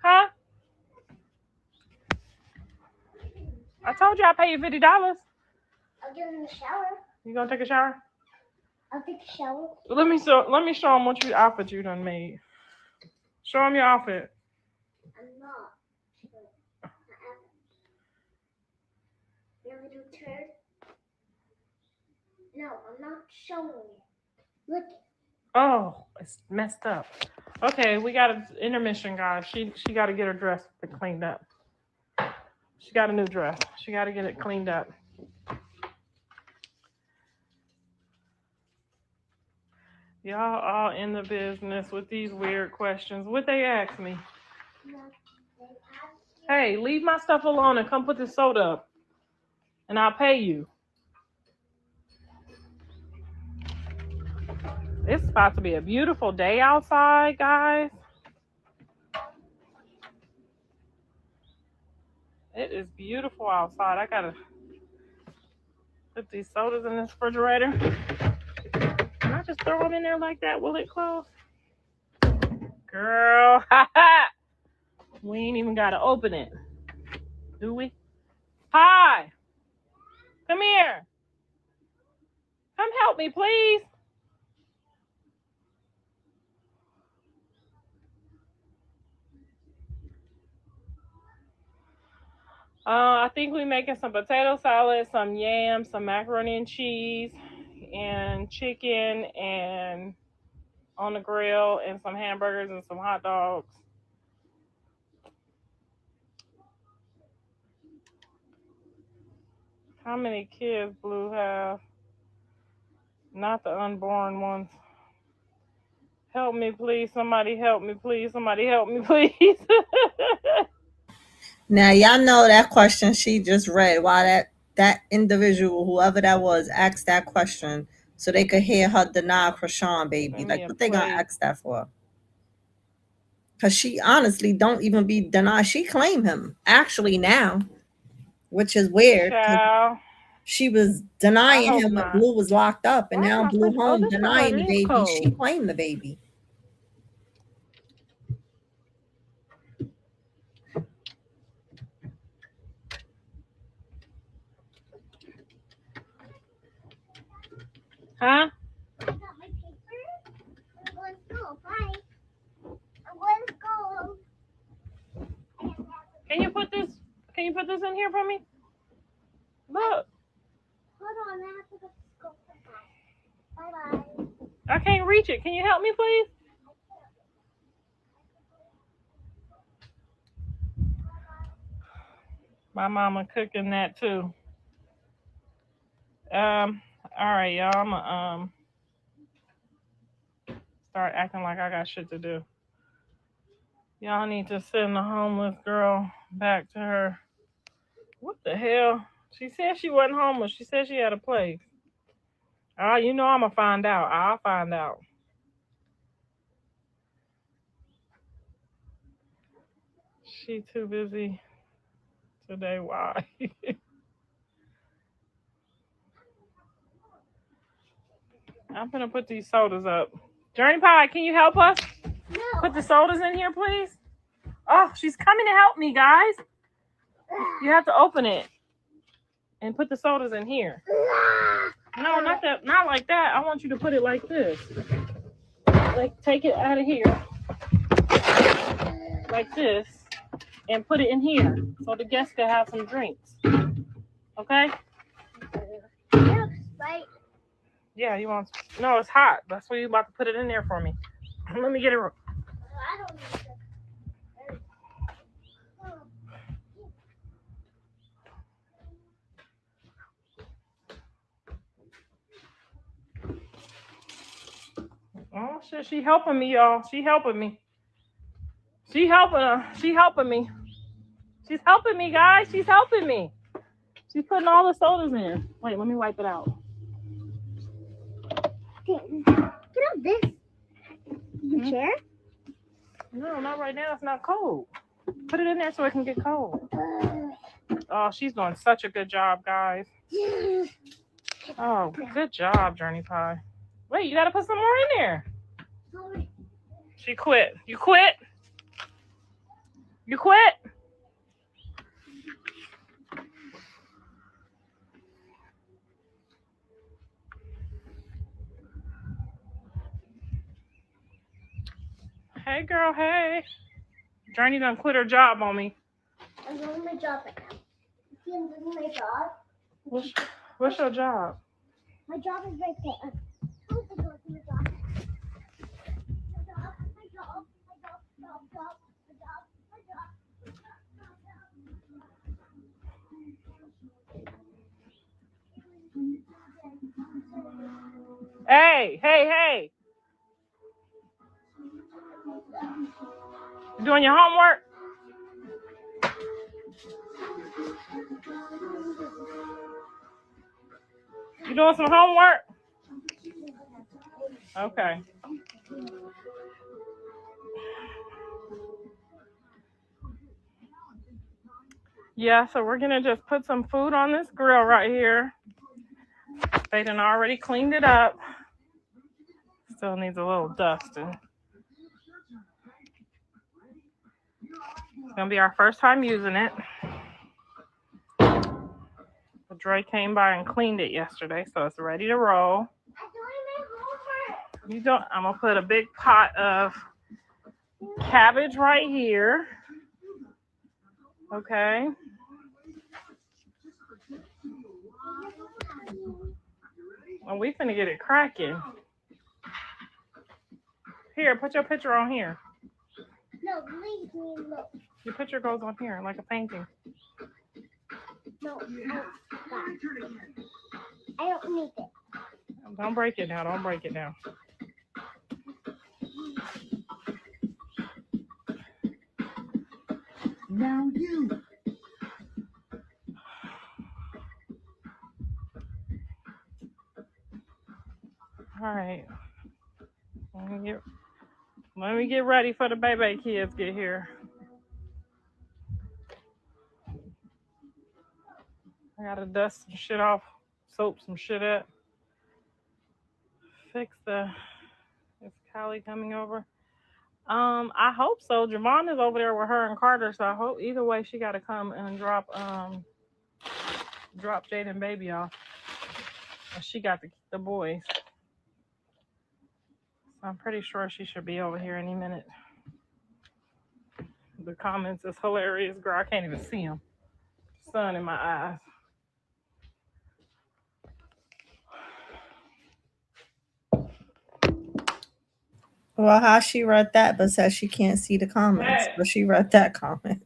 Huh? I told you I'll pay you $50. I'll get in the shower. You gonna take a shower? I'll take a shower. Let me show them what outfit you done made. Show them your outfit. I'm not. You want me to turn? No, I'm not showing you. Look. Oh, it's messed up. Okay, we got an intermission, guys. She got to get her dress cleaned up. She got a new dress. She got to get it cleaned up. Y'all all in the business with these weird questions. What they ask me? Hey, leave my stuff alone and come put this soda up. And I'll pay you. It's about to be a beautiful day outside, guys. It is beautiful outside. I gotta put these sodas in this refrigerator. Can I just throw them in there like that? Will it close? Girl, we ain't even gotta open it. Do we? Hi. Come here. Come help me, please. I think we're making some potato salad, some yams, some macaroni and cheese, and chicken, and on the grill, and some hamburgers and some hot dogs. How many kids Blue have? Not the unborn ones. Help me, please. Somebody help me, please. Somebody help me, please. Now y'all know that question she just read. Why that individual, whoever that was, asked that question so they could hear her deny Krishan, baby. Send me Like a what they gonna plate. ask that for? Cause she honestly don't even be denied. She claim him actually now, which is weird. Cause Child. she was I denying hope him when not. Blue was locked up, and Why is now my Blue fridge? Oh, home this denying refrigerator the is baby. She cold. claimed the baby. Huh? I got my paper. I'm going to school. Bye. I'm going to school. Can you put this? Can you put this in here for me? Look, Hold on. I have to go to school. Bye-bye. I can't reach it. Can you help me, please? My mama cooking that too. All right, y'all. I'ma start acting like I got shit to do. Y'all need to send the homeless girl back to her. What the hell? She said she wasn't homeless. She said she had a place. You know I'ma find out. I'll find out. She too busy today. Why? I'm gonna put these sodas up. Journey Pie, can you help us? No. Put the sodas in here, please. Oh, she's coming to help me, guys. You have to open it and put the sodas in here. No, not that. Not like that. I want you to put it like this. Like take it out of here, like this, and put it in here so the guests can have some drinks. Okay? Right. Yeah, you want? No, it's hot. That's why you about to put it in there for me. Let me get it. I don't need to. Oh shit, she helping me, y'all. She helping me. She helping her. She helping me. She's helping me, guys. She's helping me. She's putting all the sodas in. Wait, let me wipe it out. Get up this. The chair? No, not right now. It's not cold. Put it in there so it can get cold. Oh, she's doing such a good job, guys. Oh, good job, Journey Pie. Wait, you gotta put some more in there. Sorry. She quit. You quit? You quit? Hey, girl, hey. Journey done quit her job on me. I'm doing my job right now. See, I'm doing my job. What's your job? My job is right there. I'm going to go to my job. My job. Hey. You doing your homework? You doing some homework? Okay. Yeah, so we're gonna just put some food on this grill right here. They done already cleaned it up. Still needs a little dusting. It's gonna be our first time using it. Dre came by and cleaned it yesterday, so it's ready to roll. I'm doing my homework. You don't. I'm gonna put a big pot of cabbage right here. Okay. And we finna get it cracking. Here, put your picture on here. No, leave me alone. Your picture goes on here like a painting. No, I don't need it. Don't break it now. Now you. All right. Let me get ready for the baby kids get here. I gotta dust some shit off, soap some shit up, fix the. Is Callie coming over? I hope so. Javon is over there with her and Carter, so I hope either way she got to come and drop Jaden baby off. And she got the boys. So I'm pretty sure she should be over here any minute. The comments is hilarious, girl. I can't even see them. Sun in my eyes. Well, how she read that, but says she can't see the comments. Hey. But she read that comment.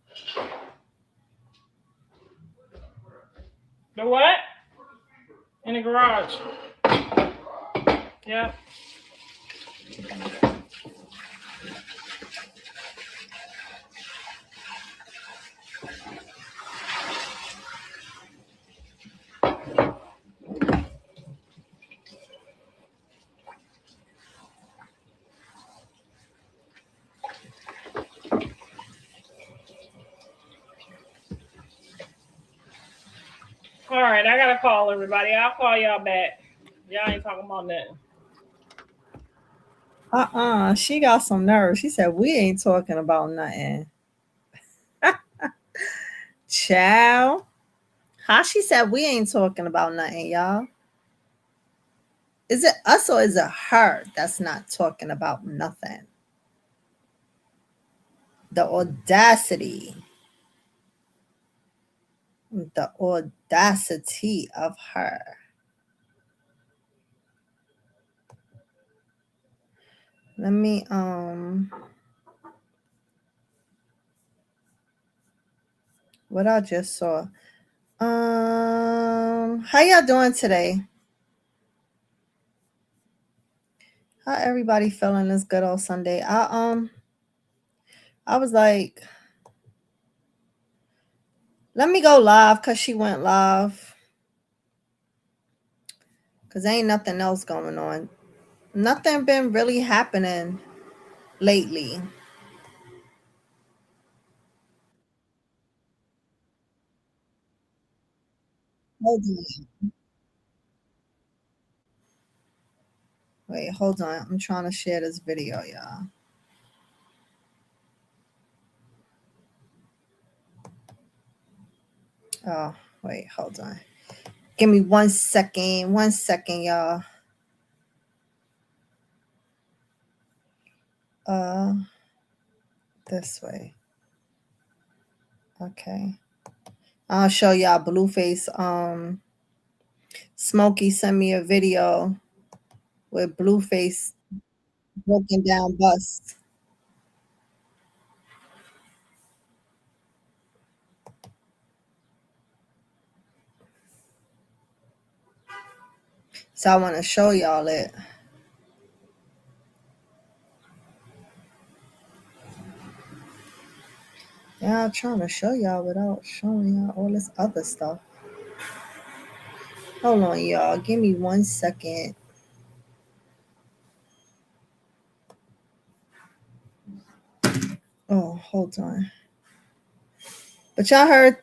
The what? In the garage. Yep. All right, I gotta call everybody. I'll call y'all back. Y'all ain't talking about nothing. She got some nerve. She said, we ain't talking about nothing. Chow. How she said we ain't talking about nothing, y'all? Is it us or is it her that's not talking about nothing? The audacity. The audacity of her. Let me what I just saw. How y'all doing today? How everybody feeling this good old Sunday? I was like, let me go live because she went live. Because ain't nothing else going on. Nothing been really happening lately. Hold on. Wait, hold on. I'm trying to share this video, y'all. Oh, wait, hold on. Give me 1 second. 1 second, y'all. This way. Okay. I'll show y'all Blueface. Smokey sent me a video with Blueface broken down bus. So I want to show y'all it. Yeah, I'm trying to show y'all without showing y'all all this other stuff. Hold on, y'all. Give me 1 second. Oh, hold on. But y'all heard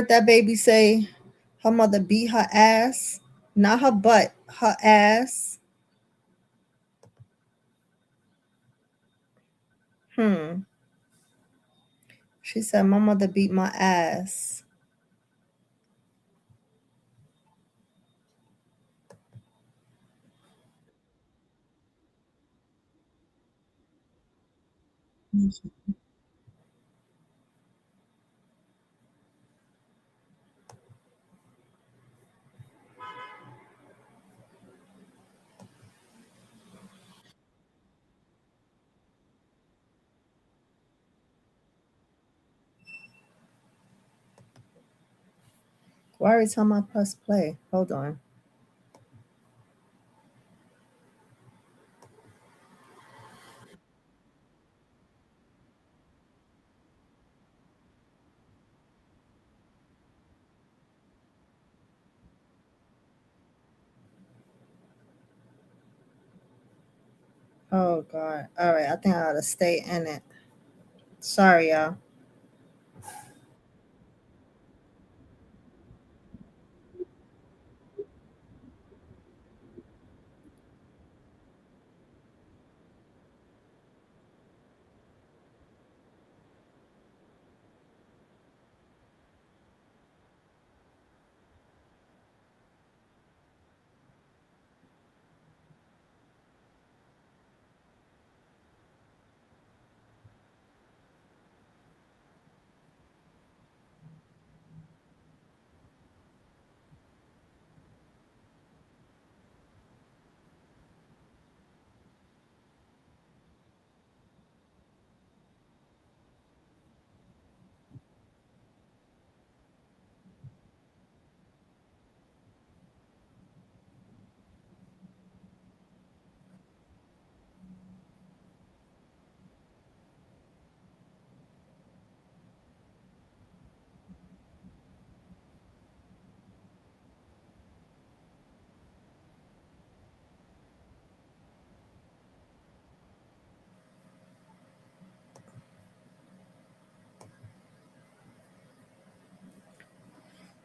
that baby say her mother beat her ass. Not her butt, her ass. She said, my mother beat my ass. Why every time I press play? Hold on. Oh God. All right. I think I gotta stay in it. Sorry, y'all.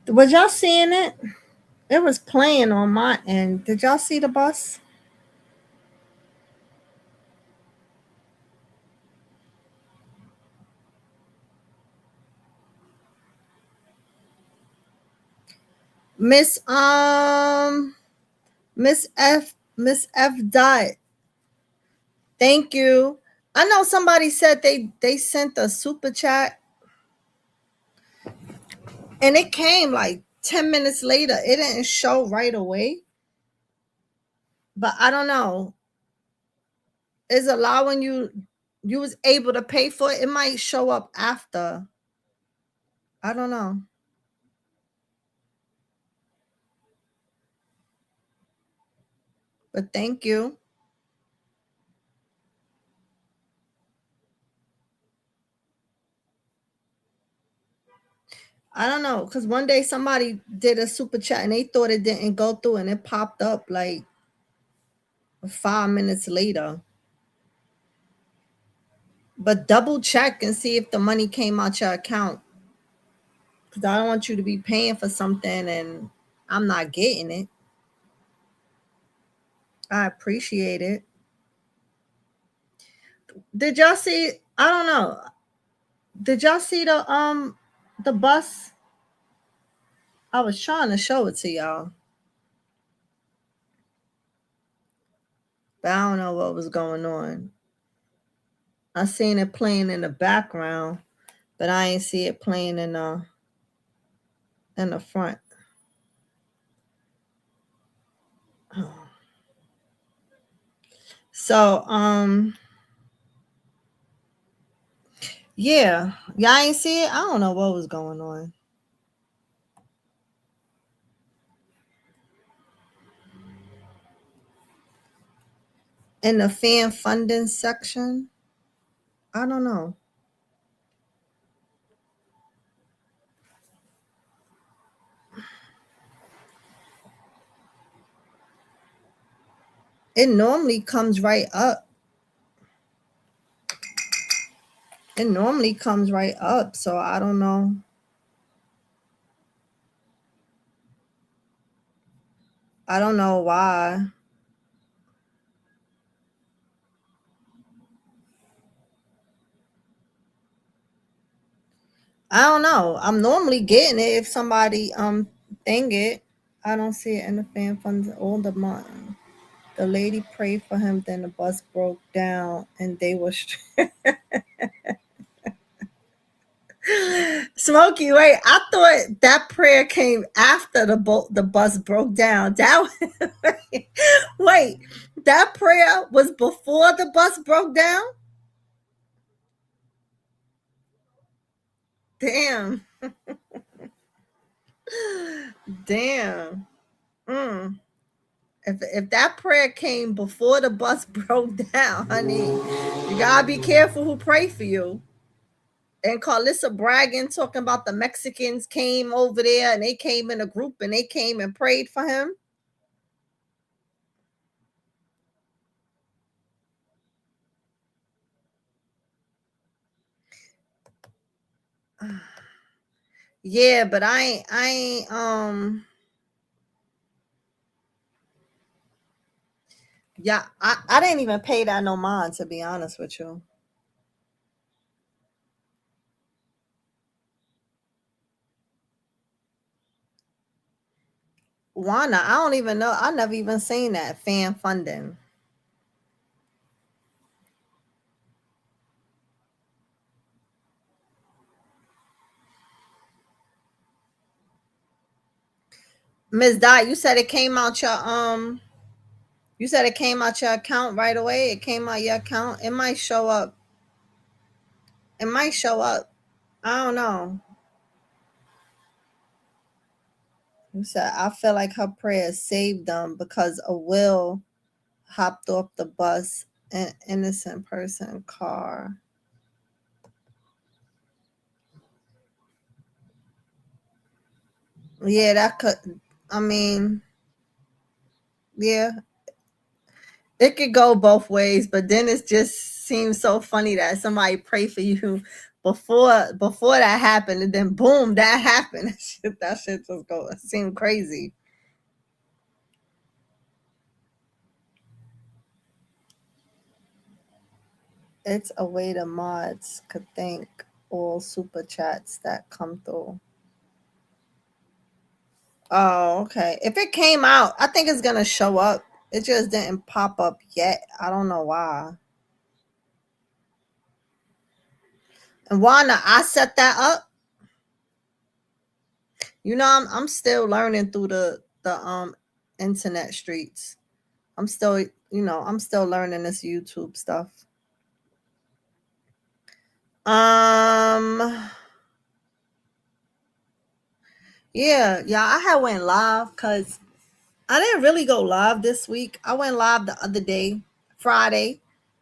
Was y'all seeing it? It was playing on my end. Did y'all see the bus? Miss Miss F dot. Thank you. I know somebody said they sent a super chat and it came like 10 minutes later. It didn't show right away. But I don't know. Is allowing you was able to pay for it. It might show up after. I don't know. But thank you. I don't know. Cause one day somebody did a super chat and they thought it didn't go through and it popped up like 5 minutes later. But double check and see if the money came out your account. Cause I don't want you to be paying for something and I'm not getting it. I appreciate it. Did y'all see? I don't know. Did y'all see the bus? I was trying to show it to y'all, but I don't know what was going on. I seen it playing in the background, but I ain't see it playing in the front. So yeah, y'all ain't see it. I don't know what was going on in the fan funding section. I don't know. It normally comes right up. It normally comes right up. So I don't know. I don't know why. I don't know. I'm normally getting it if somebody thing it. I don't see it in the fan funds all the month. The lady prayed for him, then the bus broke down and they were Smokey, wait, I thought that prayer came after the bus broke down. That wait, that prayer was before the bus broke down? Damn. Damn. Mm. If that prayer came before the bus broke down, honey, you gotta be careful who pray for you. And Karlissa bragging, talking about the Mexicans came over there and they came in a group and they came and prayed for him. Yeah, but I ain't yeah, I didn't even pay that no mind, to be honest with you. Wanna, I don't even know. I never even seen that fan funding. Miss Dot, you said it came out your account right away. It came out your account. It might show up. It might show up. I don't know. You said I feel like her prayers saved them because a Will hopped off the bus in innocent person car. Yeah, that could. I mean, yeah, it could go both ways, but then it just seems so funny that somebody pray for you before that happened, and then boom, that happened. That shit just go seem crazy. It's a way the mods could thank all super chats that come through. Oh, okay. If it came out, I think it's gonna show up. It just didn't pop up yet. I don't know why. And why not? I set that up. You know, I'm still learning through the internet streets. I'm still, I'm still learning this YouTube stuff. Um, yeah, I had went live because I didn't really go live this week. I went live the other day, Friday,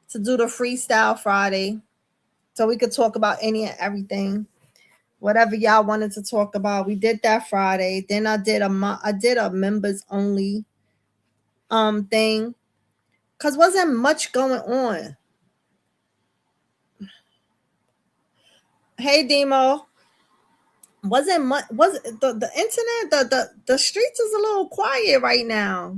to do the freestyle Friday, so we could talk about any and everything, whatever y'all wanted to talk about. We did that Friday. Then I did a members only thing because wasn't much going on. Hey Demo, wasn't much. Was the internet the streets is a little quiet right now.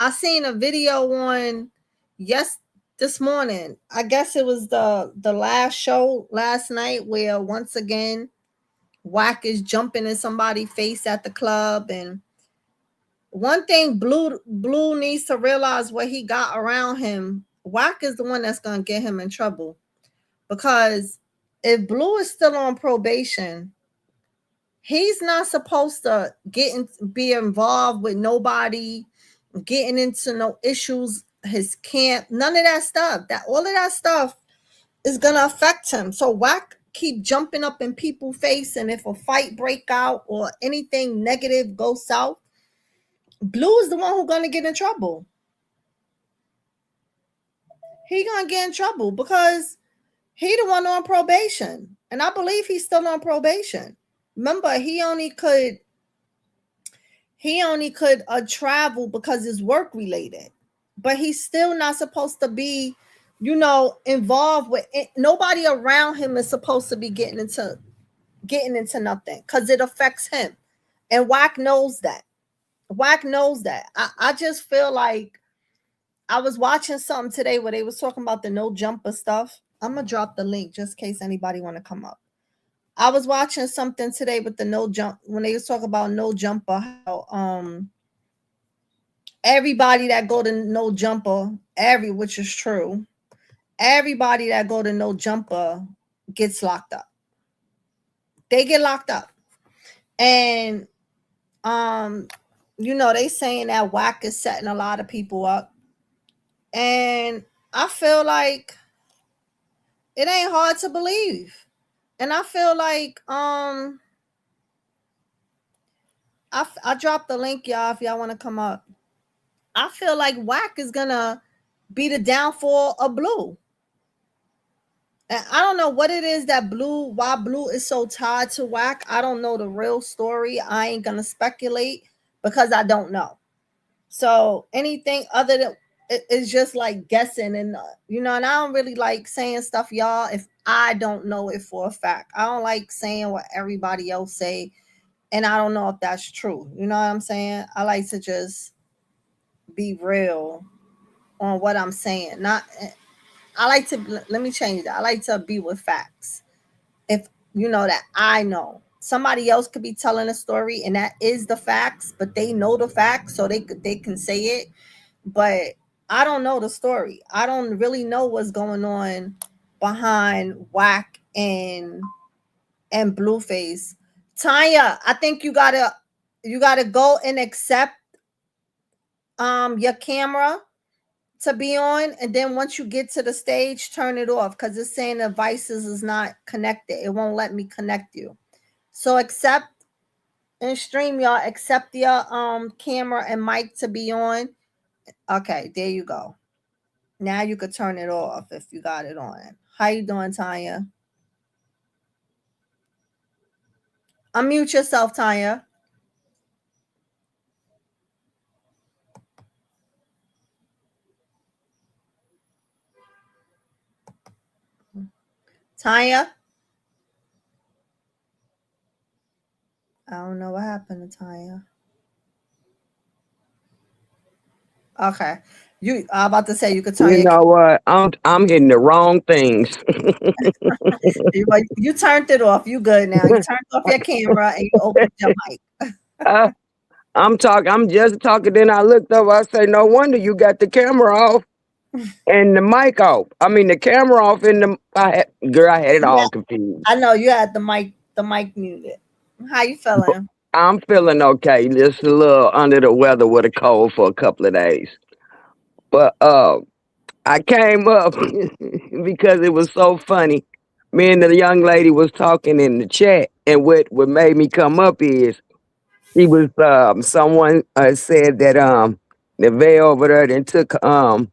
I seen a video on yes this morning. I guess it was the last show last night where once again Whack is jumping in somebody's face at the club. And one thing Blue needs to realize what he got around him. Whack is the one that's gonna get him in trouble. Because if Blue is still on probation, he's not supposed to be involved with nobody, getting into no issues, his camp, none of that stuff. That all of that stuff is gonna affect him. So Whack keep jumping up in people's face, and if a fight break out or anything negative goes south, Blue is the one who's gonna get in trouble. He gonna get in trouble because he the one on probation, and I believe he's still on probation. Remember, he only could travel because it's work related, but he's still not supposed to be, involved with it. Nobody around him is supposed to be getting into nothing because it affects him, and Wack knows that. Wack knows that. I just feel like I was watching something today where they was talking about the no jumper stuff. I'm gonna drop the link just in case anybody want to come up. I was watching something today with the no jump when they was talking about no jumper. How everybody that go to no jumper, which is true, everybody that go to no jumper gets locked up. They get locked up, and they saying that Whack is setting a lot of people up, and I feel like it ain't hard to believe, and I feel like I dropped the link, y'all, if y'all want to come up. I feel like Whack is gonna be the downfall of Blue. And I don't know what it is that why Blue is so tied to Whack. I don't know the real story. I ain't gonna speculate because I don't know. So anything other than it's just like guessing, and you know, and I don't really like saying stuff, y'all, if I don't know it for a fact. I don't like saying what everybody else say, and I don't know if that's true. You know what I'm saying? I like to just be real on what I'm saying. Not I like to let me change that. I like to be with facts. If you know that I know. Somebody else could be telling a story and that is the facts, but they know the facts so they can say it, but I don't know the story. I don't really know what's going on behind Whack and Blueface. Tanya, I think you gotta go and accept your camera to be on, and then once you get to the stage, turn it off because it's saying the devices is not connected. It won't let me connect you. So accept and stream, y'all. Accept your camera and mic to be on. Okay, there you go. Now you could turn it off if you got it on. How you doing, Tanya? Unmute yourself, Tanya. Tanya? I don't know what happened to Tanya. Okay. I'm about to say you could turn You your know what? I'm hitting the wrong things. you turned it off. You good now. You turned off your camera and you opened your mic. Uh, I'm just talking. Then I looked up. I say, no wonder you got the camera off and the mic off. I mean, the camera off and girl, I had it Yeah, all confused. I know you had the mic muted. How you feeling? I'm feeling okay. Just a little under the weather with a cold for a couple of days. But I came up because it was so funny. Me and the young lady was talking in the chat, and what made me come up is he was someone said that the veil over there then took them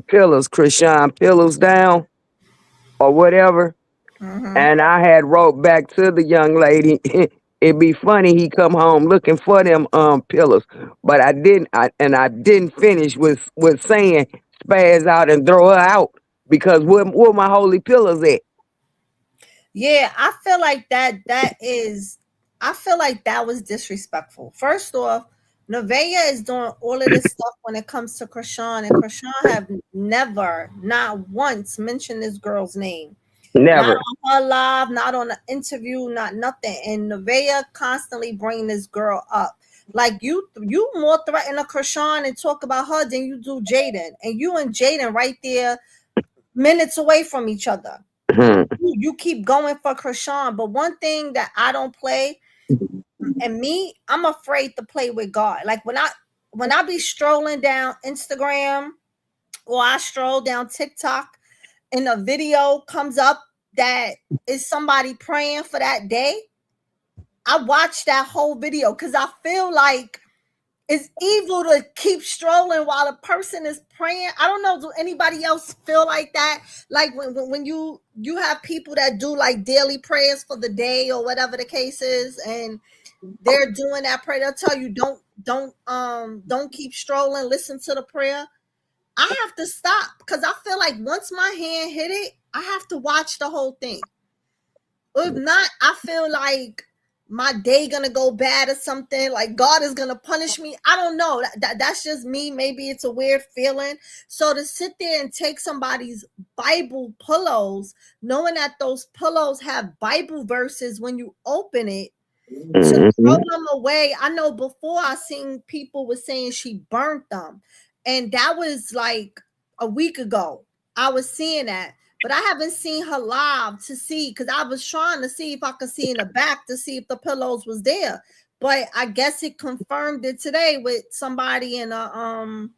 pillows, Krishan pillows down or whatever. Mm-hmm. And I had wrote back to the young lady, it'd be funny he come home looking for them pillows. But I didn't finish with saying spaz out and throw her out because where my holy pillows at? Yeah, I feel like that was disrespectful. First off, Nevaeh is doing all of this stuff when it comes to Krishan, and Krishan have never, not once, mentioned this girl's name. Not Never. on her live, not on an interview, not nothing. And Nevaeh constantly bring this girl up. Like you more threaten a Krishan and talk about her than you do Jaden. And you and Jaden right there, minutes away from each other. You keep going for Krishan. But one thing that I don't play, and me, I'm afraid to play with God. Like when I be strolling down Instagram or I stroll down TikTok and a video comes up that is somebody praying for that day, I watch that whole video because I feel like it's evil to keep strolling while a person is praying. I don't know. Do anybody else feel like that? Like when you have people that do like daily prayers for the day or whatever the case is, and they're doing that prayer, they'll tell you don't keep strolling. Listen to the prayer. I have to stop because I feel like once my hand hit it, I have to watch the whole thing. If not, I feel like my day gonna go bad or something. Like God is gonna punish me. I don't know. That's just me. Maybe it's a weird feeling. So to sit there and take somebody's Bible pillows, knowing that those pillows have Bible verses when you open it, to throw Mhm. them away. I know before I seen people was saying she burnt them, and that was like a week ago. I was seeing that, but I haven't seen her live to see because I was trying to see if I could see in the back to see if the pillows was there. But I guess it confirmed it today with somebody in a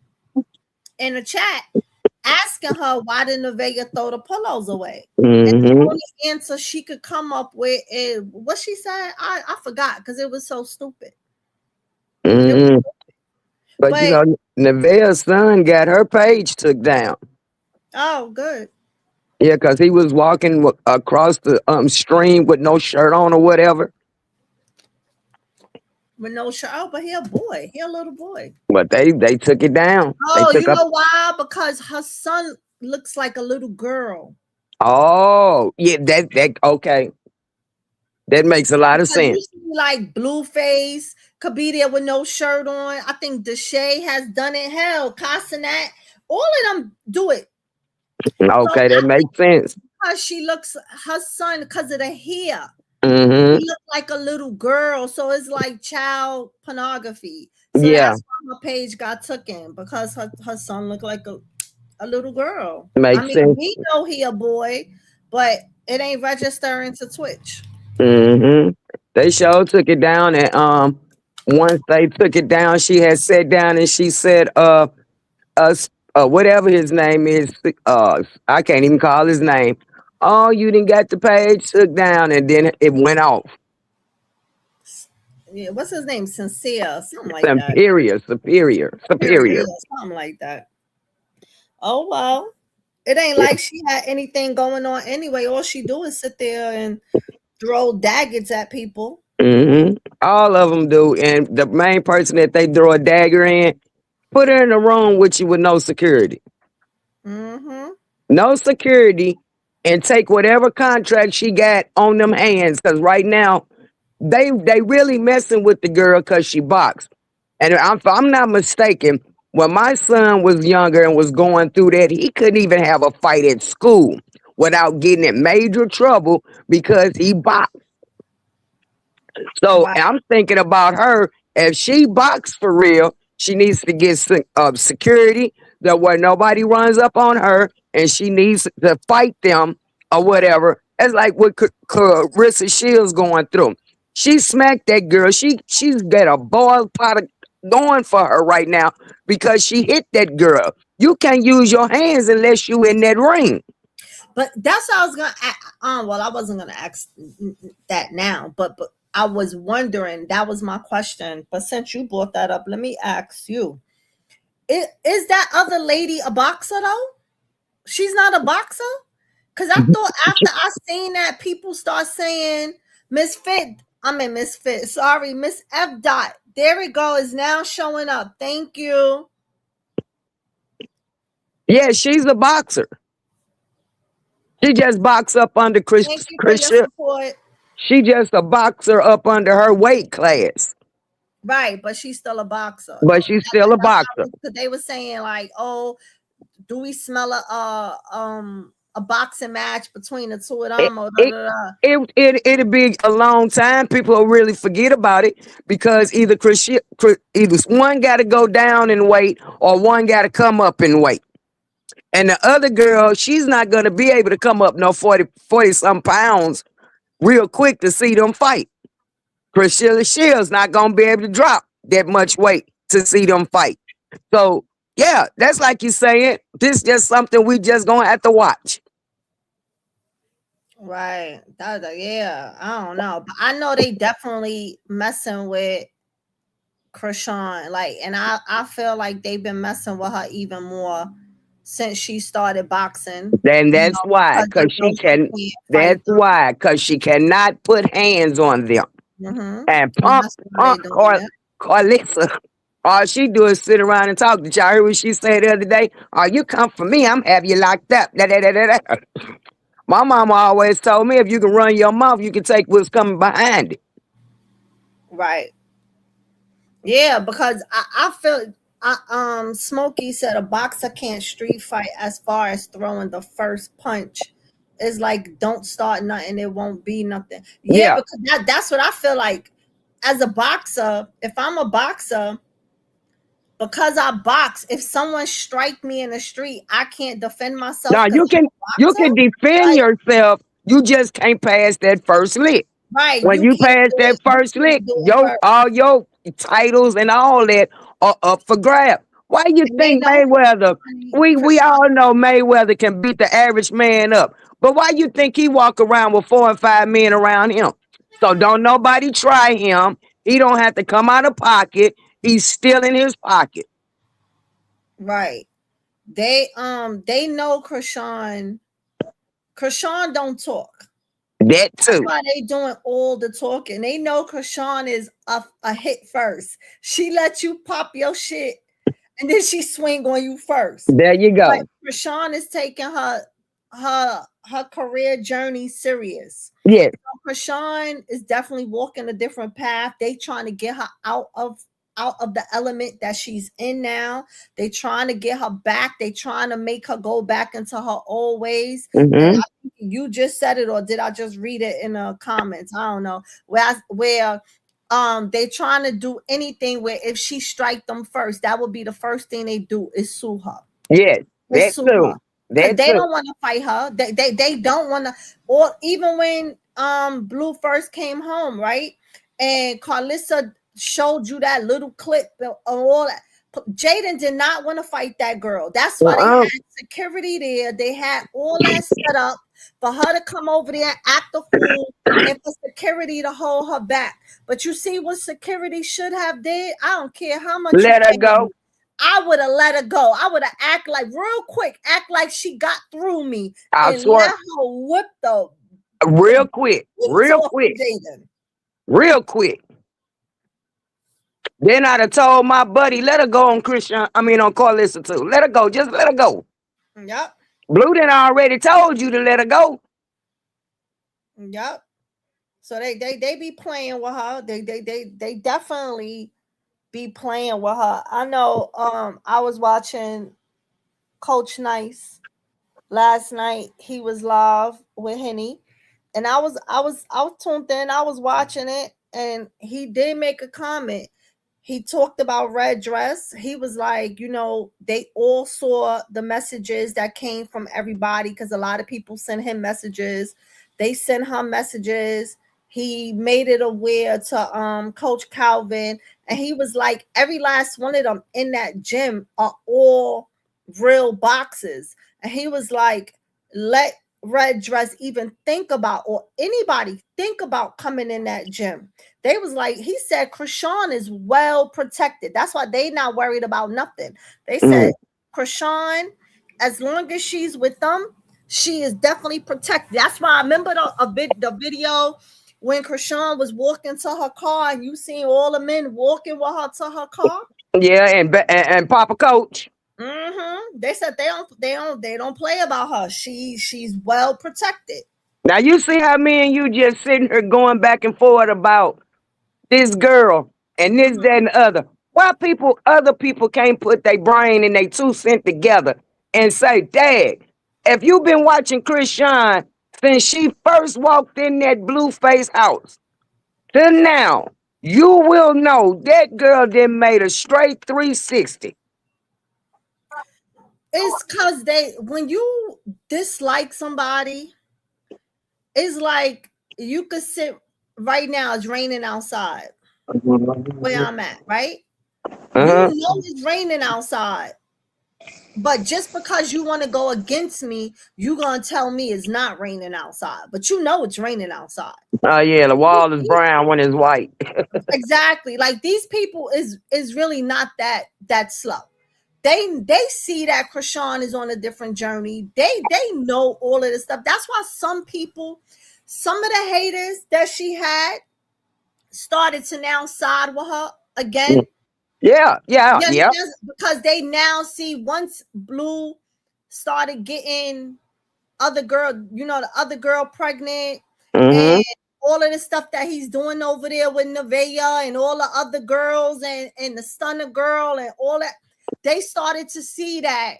chat asking her why didn't Nevaeh throw the pillows away. And the Mhm. only answer she could come up with is what she said. I forgot because it was so stupid. It was, Mhm. But you but know, Nevaeh's son got her page took down. oh, good. Yeah, because he was walking across the stream with no shirt on or whatever. with no shirt. Oh, but he a boy. He a little boy. But they took it down. They Oh, took you up. know why? Because her son looks like a little girl. Oh, yeah, that okay. That makes a lot of Because you sense. see like Blueface could be there with no shirt on. I think Deshae has done it. Hell, Casanat, all of them do it. So Okay, that I think makes sense. because she looks her son because of the hair. Mm-hmm. He looked like a little girl, so it's like child pornography. So Yeah, that's why her page got taken because her son looked like a little girl. I makes mean, sense. we know he a boy, but it ain't registering to Twitch. Mm-hmm. They sure took it down, and once they took it down, she had sat down and she said, us, whatever his name is, I can't even call his name. Oh, you didn't get the page took down, and then it went off. Yeah, what's his name? Sincere, something like that. Superior, superior, Yeah, superior. something like that. Oh well. It ain't like she had anything going on anyway. All she do is sit there and throw daggers at people. Hmm. All of them do, and the main person that they throw a dagger in, put her in a room with you with no security, Mm-hmm. no security, and take whatever contract she got on them hands. Because right now, they really messing with the girl because she boxed. And if I'm not mistaken, when my son was younger and was going through that, he couldn't even have a fight at school without getting in major trouble because he boxed. So Right. I'm thinking about her. If she boxed for real, she needs to get security that where nobody runs up on her, and she needs to fight them or whatever. It's like what Karlissa Shields going through. She smacked that girl. She's got a boiled pot of going for her right now because she hit that girl. You can't use your hands unless you in that ring. But that's what I was gonna well, I wasn't gonna ask that now, but I was wondering, that was my question. But since you brought that up, let me ask you. Is that other lady a boxer though? She's not a boxer? Because I thought after I seen that, people start saying Misfit. Sorry, Miss F dot. There we go. Is now showing up. Thank you. Yeah, she's a boxer. She just box up under Thank you for Chris. your support. She just a boxer up under her weight class, Right, but she's still a boxer. but she's still a boxer. Because they were saying like, oh, do we smell a boxing match between the two of It them? Or da, it da, da. it'll be a long time. People will really forget about it because either one got to go down in weight or one got to come up in weight. And the other girl, she's not going to be able to come up no 40 some pounds real quick to see them fight. Priscilla Shields not gonna be able to drop that much weight to see them fight. So yeah, that's like you saying. This just something we just gonna have to watch. Right. Yeah, I don't know. But I know they definitely messing with Krishan. Like, and I feel like they've been messing with her even more since she started boxing. And You that's know, why, because they cause know she she can. can't fight That's why, cause she cannot put hands on them. them. Mm-hmm. And And that's why they doing it. Karlissa, all she do is sit around and talk. Did y'all hear what she said the other day? Oh, you come for me, I'm have you locked up. Da, da, da, da, da. My mama always told me if you can run your mouth, you can take what's coming behind it. Right. Yeah, because I feel Smokey said a boxer can't street fight as far as throwing the first punch. It's like don't start nothing, it won't be nothing. Yeah, Yeah. because that's what I feel like. As a boxer, if I'm a boxer, because I box, if someone strike me in the street, I can't defend myself Now because I'm a you can boxer. defend Like, yourself. You just can't pass that first lick. right, When you you can't pass do that it. You first can't lick, do it first. all your titles and all that are up for grab. Why you And they think know Mayweather? We Krishan. all know Mayweather can beat the average man up. But why you think he walk around with 4 and 5 men around him? So don't nobody try him. He don't have to come out of pocket. He's still in his pocket. Right. They know Krishan. Krishan don't talk. That That's too. why they doing all the talking. They know Krishan is a hit first. She let you pop your shit, and then she swing on you first. There you But go. Krishan is taking her career journey serious. Yes. Krishan is definitely walking a different path. They trying to get her out of the element that she's in now. They trying to get her back. They trying to make her go back into her old ways. And Mm-hmm. I think you just said it, or did I just read it in the comments? I don't know. Where they trying to do anything where if she strike them first, that would be the first thing they do is sue her. Yes. Is That sue her. too. Because That they too. don't want to fight her. They don't want to, or even when Blue first came home, right? And Karlissa showed you that little clip of all that. Jaden did not want to fight that girl. That's why they Uh-uh. had security there. They had all that set up for her to come over there, act a fool, and for security to hold her back. But you see what security should have did? I don't care how much you Let her pay me. go. I would have let her go. I would have act like real quick, act like she got through me I and let swear. her whip the Real quick. boots Real off of quick. Jaden. Real quick. Then I'd have told my buddy, let her go on Christian. I mean on Karlissa too. Let her go. Just let her go. Yep. Blue done already told you to let her go. Yep. So they be playing with her. They definitely be playing with her. I know I was watching Coach Nice last night. He was live with Henny. And I was tuned in, I was watching it, and he did make a comment. He talked about red dress. He was like, they all saw the messages that came from everybody because a lot of people sent him messages. They sent her messages. He made it aware to Coach Calvin, and he was like, every last one of them in that gym are all real boxes. And he was like, let red dress even think about, or anybody think about coming in that gym. They was like, he said Krishan is well protected. That's why they not worried about nothing. They said Krishan, as long as she's with them, she is definitely protected. That's why I remember the video when Krishan was walking to her car, and you seen all the men walking with her to her car. Yeah, and Papa Coach. They said they don't play about her. She's well protected. Now you see how me and you just sitting here going back and forth about this girl and this, that, and the other. Why other people can't put their brain and their 2 cents together and say, Dad, if you've been watching Krishan since she first walked in that Blueface house to now, you will know that girl then made a straight 360. It's because when you dislike somebody, it's like you could sit right now, it's raining outside where I'm at, right? You Uh-huh. know it's raining outside. But just because you want to go against me, you gonna tell me it's not raining outside. But you know it's raining outside. Oh yeah, the wall is brown when it's white. Exactly. Like these people is really not that slow. They see that Krishan is on a different journey. They know all of this stuff. That's why some of the haters that she had started to now side with her again. Yeah, yeah, Yeah, yeah. because they now see once Blue started getting the other girl pregnant, Mm-hmm. and all of the stuff that he's doing over there with Nevaeh and all the other girls and the stunner girl and all that, they started to see that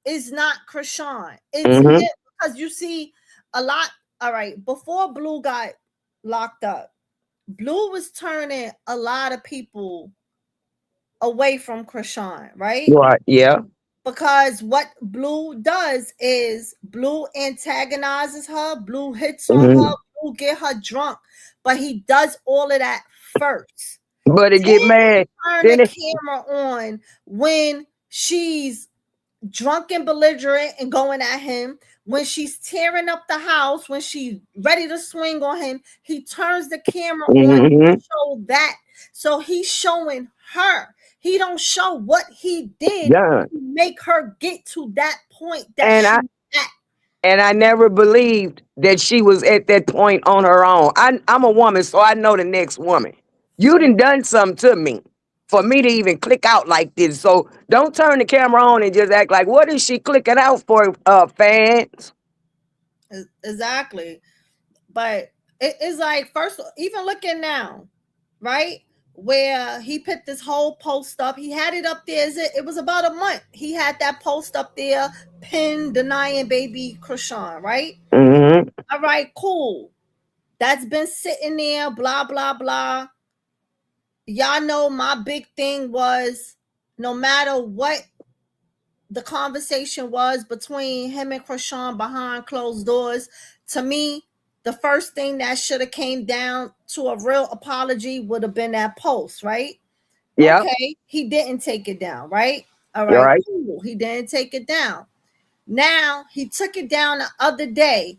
it's not Krishan. It's Mm-hmm. him, because you see a lot. All right, before Blue got locked up, Blue was turning a lot of people away from Krishan, right? Right, yeah. Because what Blue does is Blue antagonizes her, Blue hits on her, Mm-hmm. Blue get her drunk, but he does all of that first. But it get Then mad. turn Then the it, camera on when she's drunk and belligerent and going at him. When she's tearing up the house, when she's ready to swing on him, he turns the camera on to mm-hmm. show that. So he's showing her. He don't show what he did Yeah. to make her get to that point that And she I at. And I never believed that she was at that point on her own. I'm a woman, so I know the next woman. You done something to me for me to even click out like this. So don't turn the camera on and just act like, what is she clicking out for, fans? Exactly. But it's like, first, even looking now, right? Where he put this whole post up. He had it up there. It was about a month. He had that post up there, pin denying baby Krishan, right? Mm-hmm. All right, cool. That's been sitting there, blah, blah, blah. Y'all know my big thing was, no matter what the conversation was between him and Krishan behind closed doors, to me, the first thing that should have came down to a real apology would have been that post, right? Yep. Okay, he didn't take it down, right? All You're right, right. cool. He didn't take it down. Now he took it down the other day,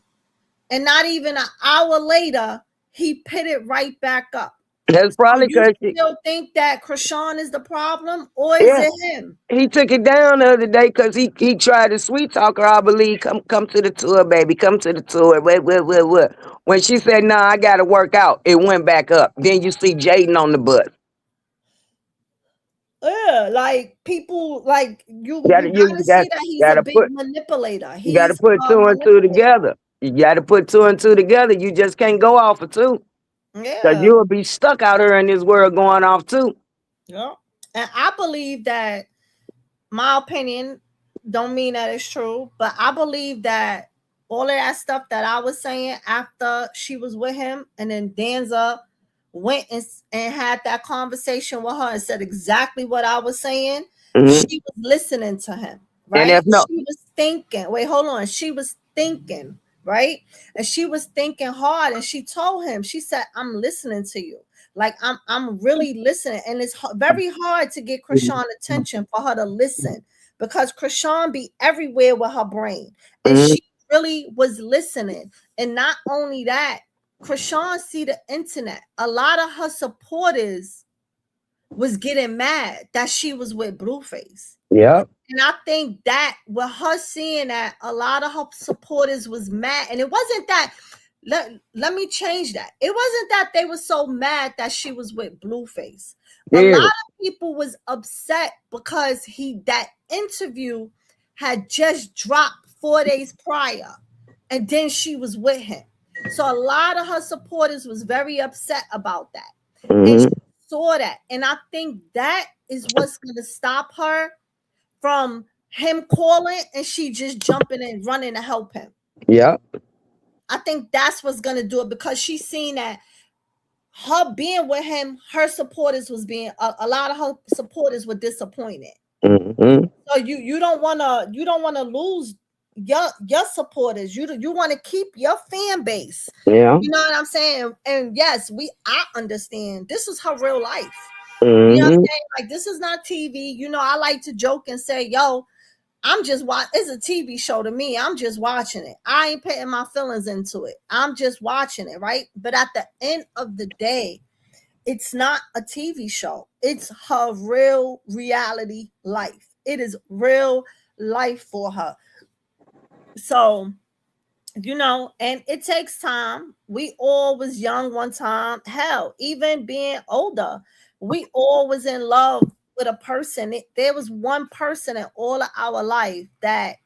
and not even an hour later, he put it right back up. That's So probably you because still think that Krishan is the problem, or is yeah, it him? he took it down the other day because he tried to sweet talk her. I believe, come to the tour, baby, come to the tour. What? When she said, "No, I got to work out," it went back up. Then you see Jaden on the bus. Yeah, like people, like you You gotta got see that he's a gotta big put manipulator. you got to He's put a two and two manipulator. together. You got to put two and two together. You just can't go off of two because Yeah, you will be stuck out here in this world going off two. yeah. And I believe that, my opinion, don't mean that it's true, but I believe that all of that stuff that I was saying after she was with him, and then Danza went and had that conversation with her and said exactly what I was saying. Hmm. She was listening to him, And right? if no, She was thinking. Wait, hold on. She was thinking, right? And she was thinking hard, and she told him, she said, "I'm listening to you. Like I'm really listening." And it's very hard to get Krishan attention for her to listen, because Krishan be everywhere with her brain, and mhm, she really was listening. And not only that, Krishan see the internet. A lot of her supporters was getting mad that she was with Blueface. yep, And I think that with her seeing that, a lot of her supporters was mad. And it wasn't that, let me change that. It wasn't that they were so mad that she was with Blueface. A lot yeah, of people was upset because that interview had just dropped 4 days prior, and then she was with him. So a lot of her supporters was very upset about that. And she hmm, saw that. And I think that is what's gonna stop her from him calling and she just jumping and running to help him. yep, I think that's what's gonna do it, because she's seen that her being with him, her supporters was being a lot of her supporters were disappointed. hmm, So you don't wanna lose your supporters. You want to keep your fan base. yeah, You know what I'm saying? And yes, I understand. This is her real life. You know what I'm hmm, saying? Like, this is not TV. I like to joke and say, yo, I'm just watching. It's a TV show to me. I'm just watching it. I ain't putting my feelings into it. I'm just watching it, right? But at the end of the day, it's not a TV show. It's her real reality life. It is real life for her. So, and it takes time. We all was young one time. Hell, even being older, we all was in love with a person. There was one person in all of our life that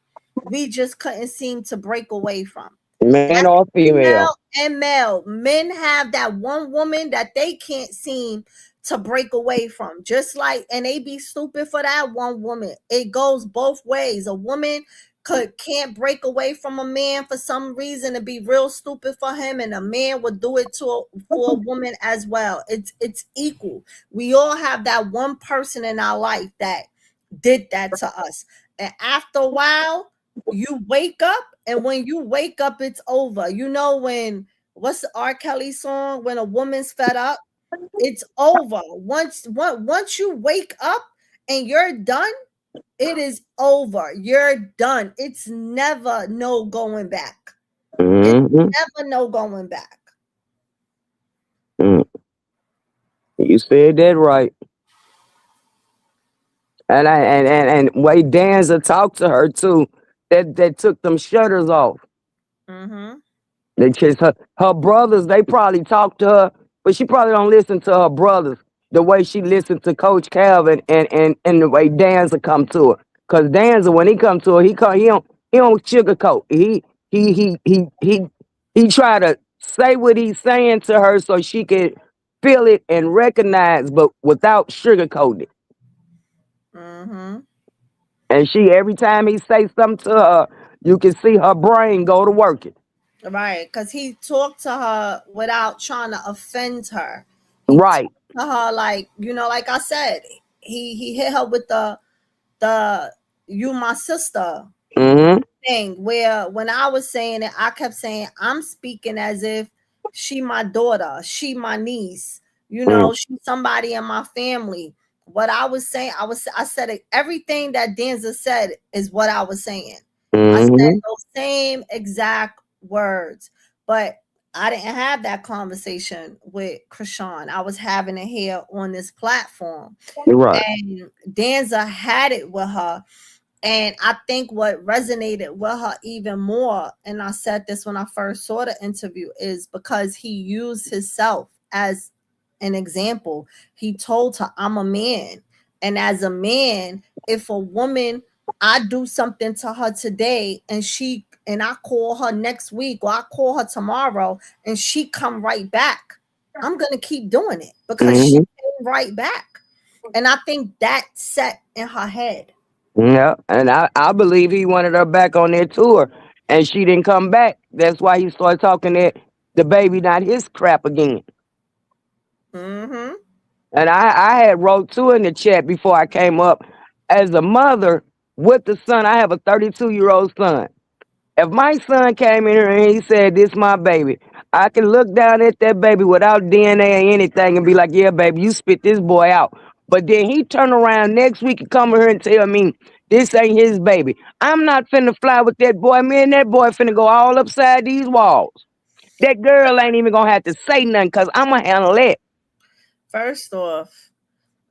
we just couldn't seem to break away from. man That's or female. female and male. Men have that one woman that they can't seem to break away from. Just like, and they be stupid for that one woman. It goes both ways. A woman can't break away from a man for some reason and be real stupid for him, and a man would do it for a woman as well. It's equal. We all have that one person in our life that did that to us. And after a while, you wake up, and when you wake up, it's over. When, what's the R. Kelly song? When a woman's fed up, it's over. Once you wake up and you're done, it is over. You're done. It's never no going back. It's Hmm. never no going back. You said that right. And way Danza talked to her too. That took them shutters off. Mm-hmm. They just her brothers. They probably talk to her, but she probably don't listen to her brothers the way she listened to Coach Calvin and the way Danza come to her. Cause Danza, when he come to her, he don't sugarcoat. He try to say what he's saying to her so she can feel it and recognize, but without sugarcoating it. Mm-hmm. And she every time he say something to her, you can see her brain go to working. Right, because he talked to her without trying to offend her. He Right. talked to her like, like I said, he hit her with the you my sister Mm-hmm. thing, where when I was saying it, I kept saying I'm speaking as if she my daughter, she my niece, she's somebody in my family. What I was saying, I said it, everything that Danza said is what I was saying. I said Mm-hmm. those same exact words, but I didn't have that conversation with Krishan. I was having it here on this platform, Right. and Danza had it with her. And I think what resonated with her even more, and I said this when I first saw the interview, is because he used himself as an example. He told her, I'm a man. And as a man, if a woman, I do something to her today and I call her next week or I call her tomorrow and she come right back, I'm going to keep doing it because she Mm-hmm. came right back. And I think that set in her head. Yeah. And I believe he wanted her back on their tour and she didn't come back. That's why he started talking that the baby not his crap again. Mm-hmm. And I had wrote two in the chat before I came up. As a mother with the son, I have a 32-year-old son. If my son came in here and he said, "This my baby," I can look down at that baby without DNA or anything and be like, "Yeah, baby, you spit this boy out." But then he turn around next week and come here and tell me this ain't his baby. I'm not finna fly with that boy. Me and that boy finna go all upside these walls. That girl ain't even gonna have to say nothing because I'm gonna handle it. First off,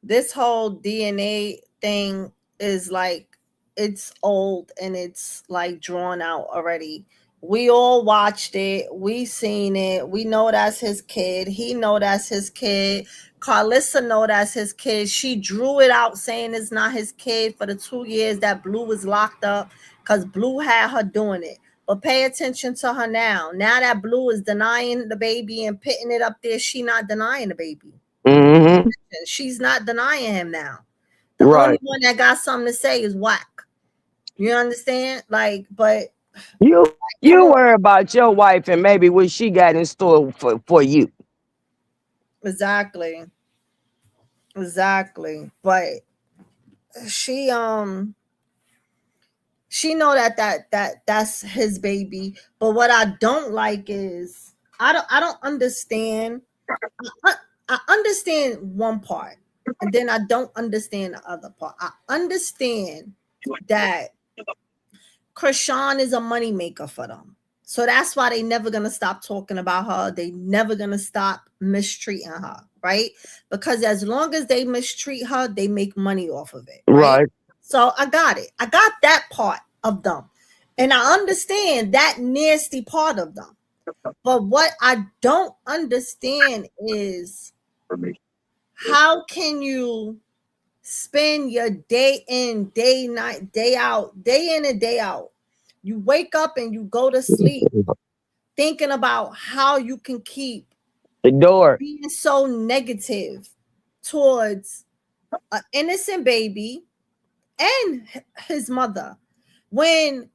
this whole DNA thing is like, it's old and it's like drawn out already. We all watched it, we seen it, we know that's his kid, he know that's his kid, Karlissa know that's his kid. She drew it out saying it's not his kid for the 2 years that Blue was locked up because Blue had her doing it. But pay attention to her now. Now that Blue is denying the baby and putting it up there, she not denying the baby. Mm-hmm. She's not denying him now. The only Right. one that got something to say is Whack. You understand? Like, but You come you on. worry about your wife and maybe what she got in store for you. Exactly. Exactly. But she she know that's his baby. But what I don't like is I don't understand. I, I understand one part, and then I don't understand the other part. I understand that Krishan is a moneymaker for them. So that's why they never gonna stop talking about her. They never gonna stop mistreating her, right? Because as long as they mistreat her, they make money off of it, right? Right. So I got it. I got that part of them. And I understand that nasty part of them. But what I don't understand is, how can you spend your day in, day night, day out, day in and day out? You wake up and you go to sleep thinking about how you can keep The door. being so negative towards an innocent baby and his mother, when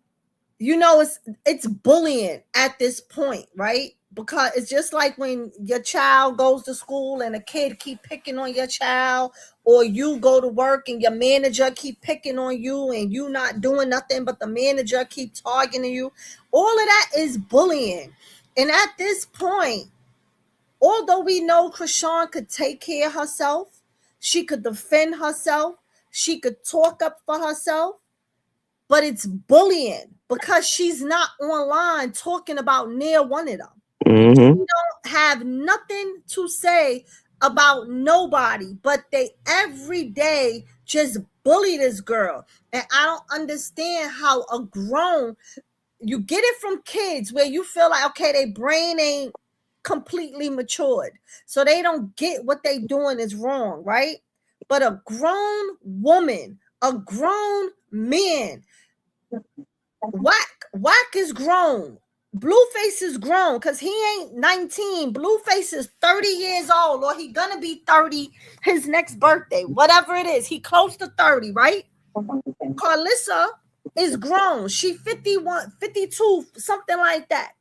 it's bullying at this point, right? Because it's just like when your child goes to school and a kid keep picking on your child, or you go to work and your manager keep picking on you and you not doing nothing but the manager keep targeting you. All of that is bullying. And at this point, although we know Krishan could take care of herself, she could defend herself, she could talk up for herself, but it's bullying because she's not online talking about near one of them. She Mm-hmm. don't have nothing to say about nobody, but they every day just bully this girl. And I don't understand how a grown you get it from kids where you feel like, okay, their brain ain't completely matured, so they don't get what they doing is wrong, right? But a grown woman, a grown man, Whack is grown. Blueface is grown because he ain't 19. Blueface is 30 years old, or he gonna be 30 his next birthday, whatever it is. He close to 30, right? Karlissa is grown. She 51, 52, something like that.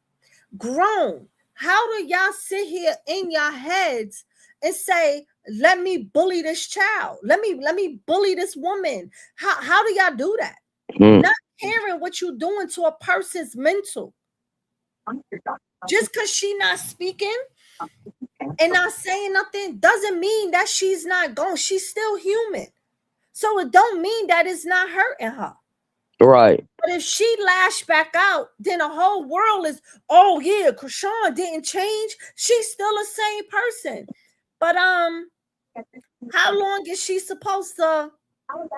Grown. How do y'all sit here in your heads and say, let me bully this child? Let me bully this woman. How do y'all do that? Not caring what you're doing to a person's mental. Just because she not speaking and not saying nothing doesn't mean that she's not going. She's still human. So it don't mean that it's not hurting her. Right. But if she lash back out, then the whole world is, oh yeah, Krishan didn't change. She's still the same person. But how long is she supposed to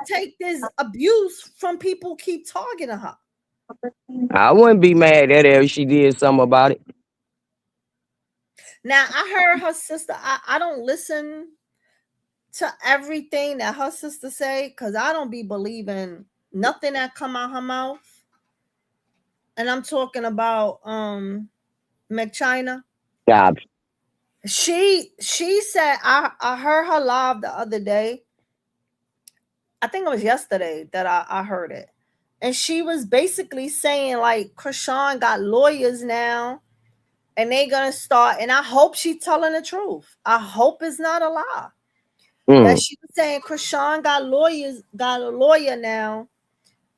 take this abuse from people keep talking to her? I wouldn't be mad at her if she did something about it. Now, I heard her sister, I don't listen to everything that her sister say because I don't be believing nothing that come out her mouth. And I'm talking about McChina. Yeah. She said, I heard her live the other day. I think it was yesterday that I heard it. And she was basically saying, like, Krishan got lawyers now, and they gonna start. And I hope she's telling the truth. I hope it's not a lie. That she was saying Krishan got a lawyer now,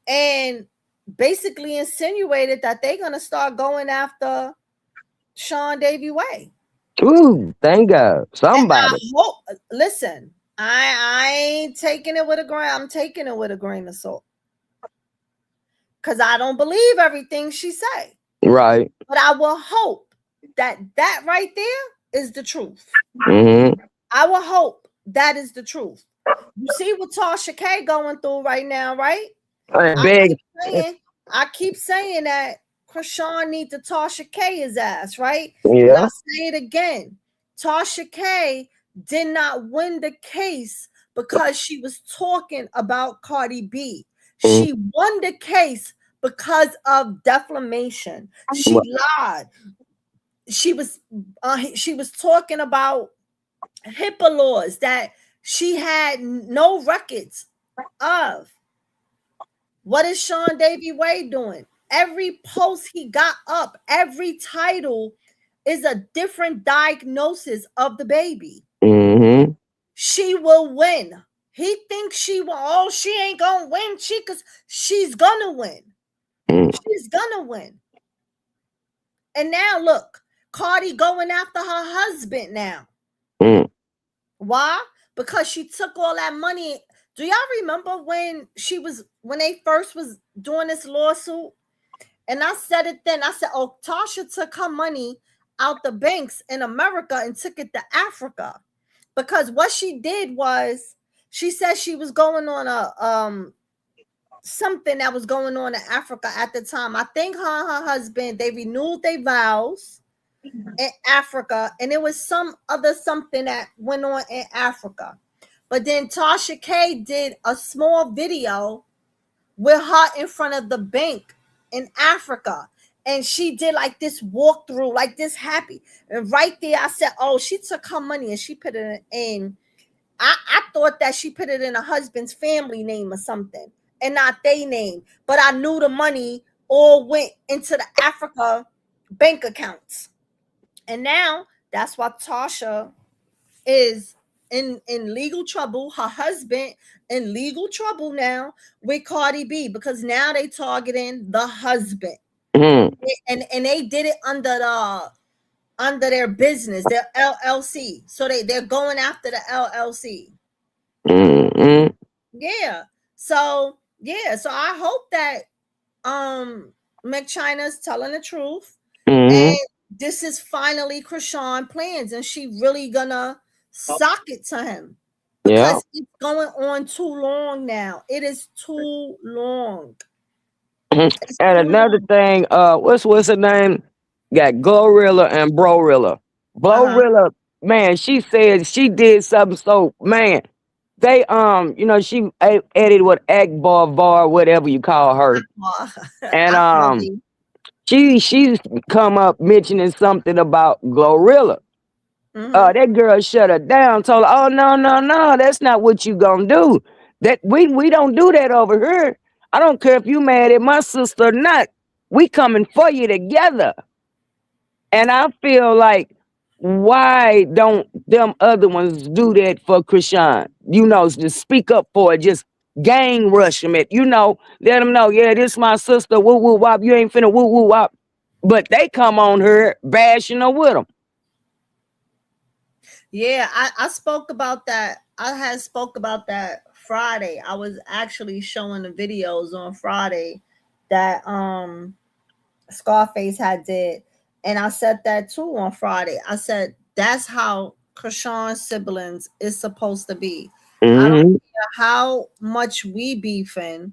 and basically insinuated that they're gonna start going after Sean Davy Way. Ooh, thank God. Somebody. Listen, I ain't taking it with a grain. I'm taking it with a grain of salt. Because I don't believe everything she say. Right. But I will hope that right there is the truth. I will hope that is the truth. You see what Tasha K going through right now, right? I keep saying that Krishan need to Tasha K his ass, right? Yeah. I'll say it again. Tasha K did not win the case because she was talking about Cardi B. She won the case because of defamation. She lied. She was talking about HIPAA laws that she had no records of. What is Sean Davy Way doing? Every post he got up, every title is a different diagnosis of the baby. She will win. He thinks she will. Oh, she ain't gonna win. She's gonna win. She's gonna win. And now look, Cardi going after her husband now. Why? Because she took all that money. Do y'all remember when they first was doing this lawsuit? And I said it then. I said, oh, Tasha took her money out the banks in America and took it to Africa. Because what she did was she said she was going on a something that was going on in Africa at the time. I think her and her husband, they renewed their vows in Africa, and it was some other something that went on in Africa. But then Tasha K did a small video with her in front of the bank in Africa. And she did like this walkthrough, like this happy. And right there, I said, oh, she took her money and she put it in. I thought that she put it in her husband's family name or something and not their name. But I knew the money all went into the Africa bank accounts. And now that's why Tasha is in legal trouble. Her husband in legal trouble now with Cardi B because now they targeting the husband. And they did it under their business, their LLC. So they're going after the LLC. Yeah. So I hope that McChina's telling the truth. And this is finally Krishan plans, and she really gonna sock it to him because it's going on too long now. It is too long. It's And too another long. thing, what's her name? Got Glorilla and Brorilla. Uh-huh. Glorilla, man, she said she did something so man. They she edited what Akbar Var, whatever you call her. And Aqua. she's come up mentioning something about Glorilla. Mm-hmm. That girl shut her down, told her, oh no, that's not what you gonna do. That we don't do that over here. I don't care if you mad at my sister or not. We coming for you together. And I feel like why don't them other ones do that for Krishan? Just speak up for it, just gang rush him it, let them know, yeah, this my sister, woo woo wop, you ain't finna woo woo wop. But they come on her bashing her with them. Yeah, I spoke about that. I had spoke about that Friday. I was actually showing the videos on Friday that Scarface had did. And I said that too on Friday. I said that's how Krishan's siblings is supposed to be. I don't Hmm. care how much we beefing.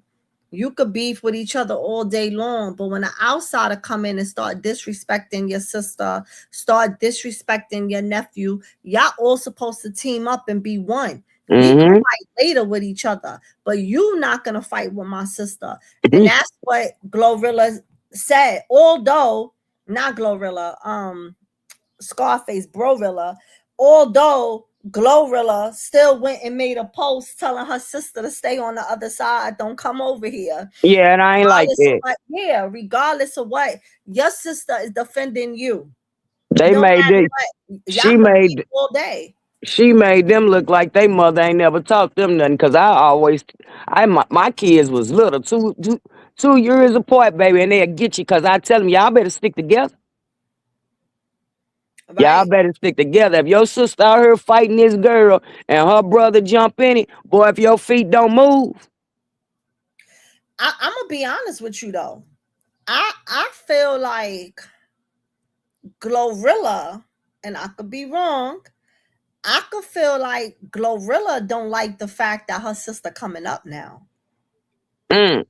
You could beef with each other all day long, but when an outsider come in and start disrespecting your sister, start disrespecting your nephew, y'all all supposed to team up and be one. We can Hmm. fight later with each other, but you not gonna fight with my sister. And that's what Glorilla said. Although not Glorilla, Scarface, Brorilla, although Glorilla still went and made a post telling her sister to stay on the other side, don't come over here. Yeah, and I ain't like Regardless of that. what, yeah, regardless of what, your sister is defending you. They No made matter it. what, y'all She could beat made all day. she made them look like they mother ain't never taught them nothing. Cause my kids was little, 2 years apart, baby, and they'll get you. Cause I tell them, y'all better stick together. Y'all Right. better stick together. If your sister out here fighting this girl and her brother jump in it, boy, if your feet don't move, I'm gonna be honest with you though. I feel like Glorilla, and I could be wrong. I could feel like Glorilla don't like the fact that her sister coming up now. mm,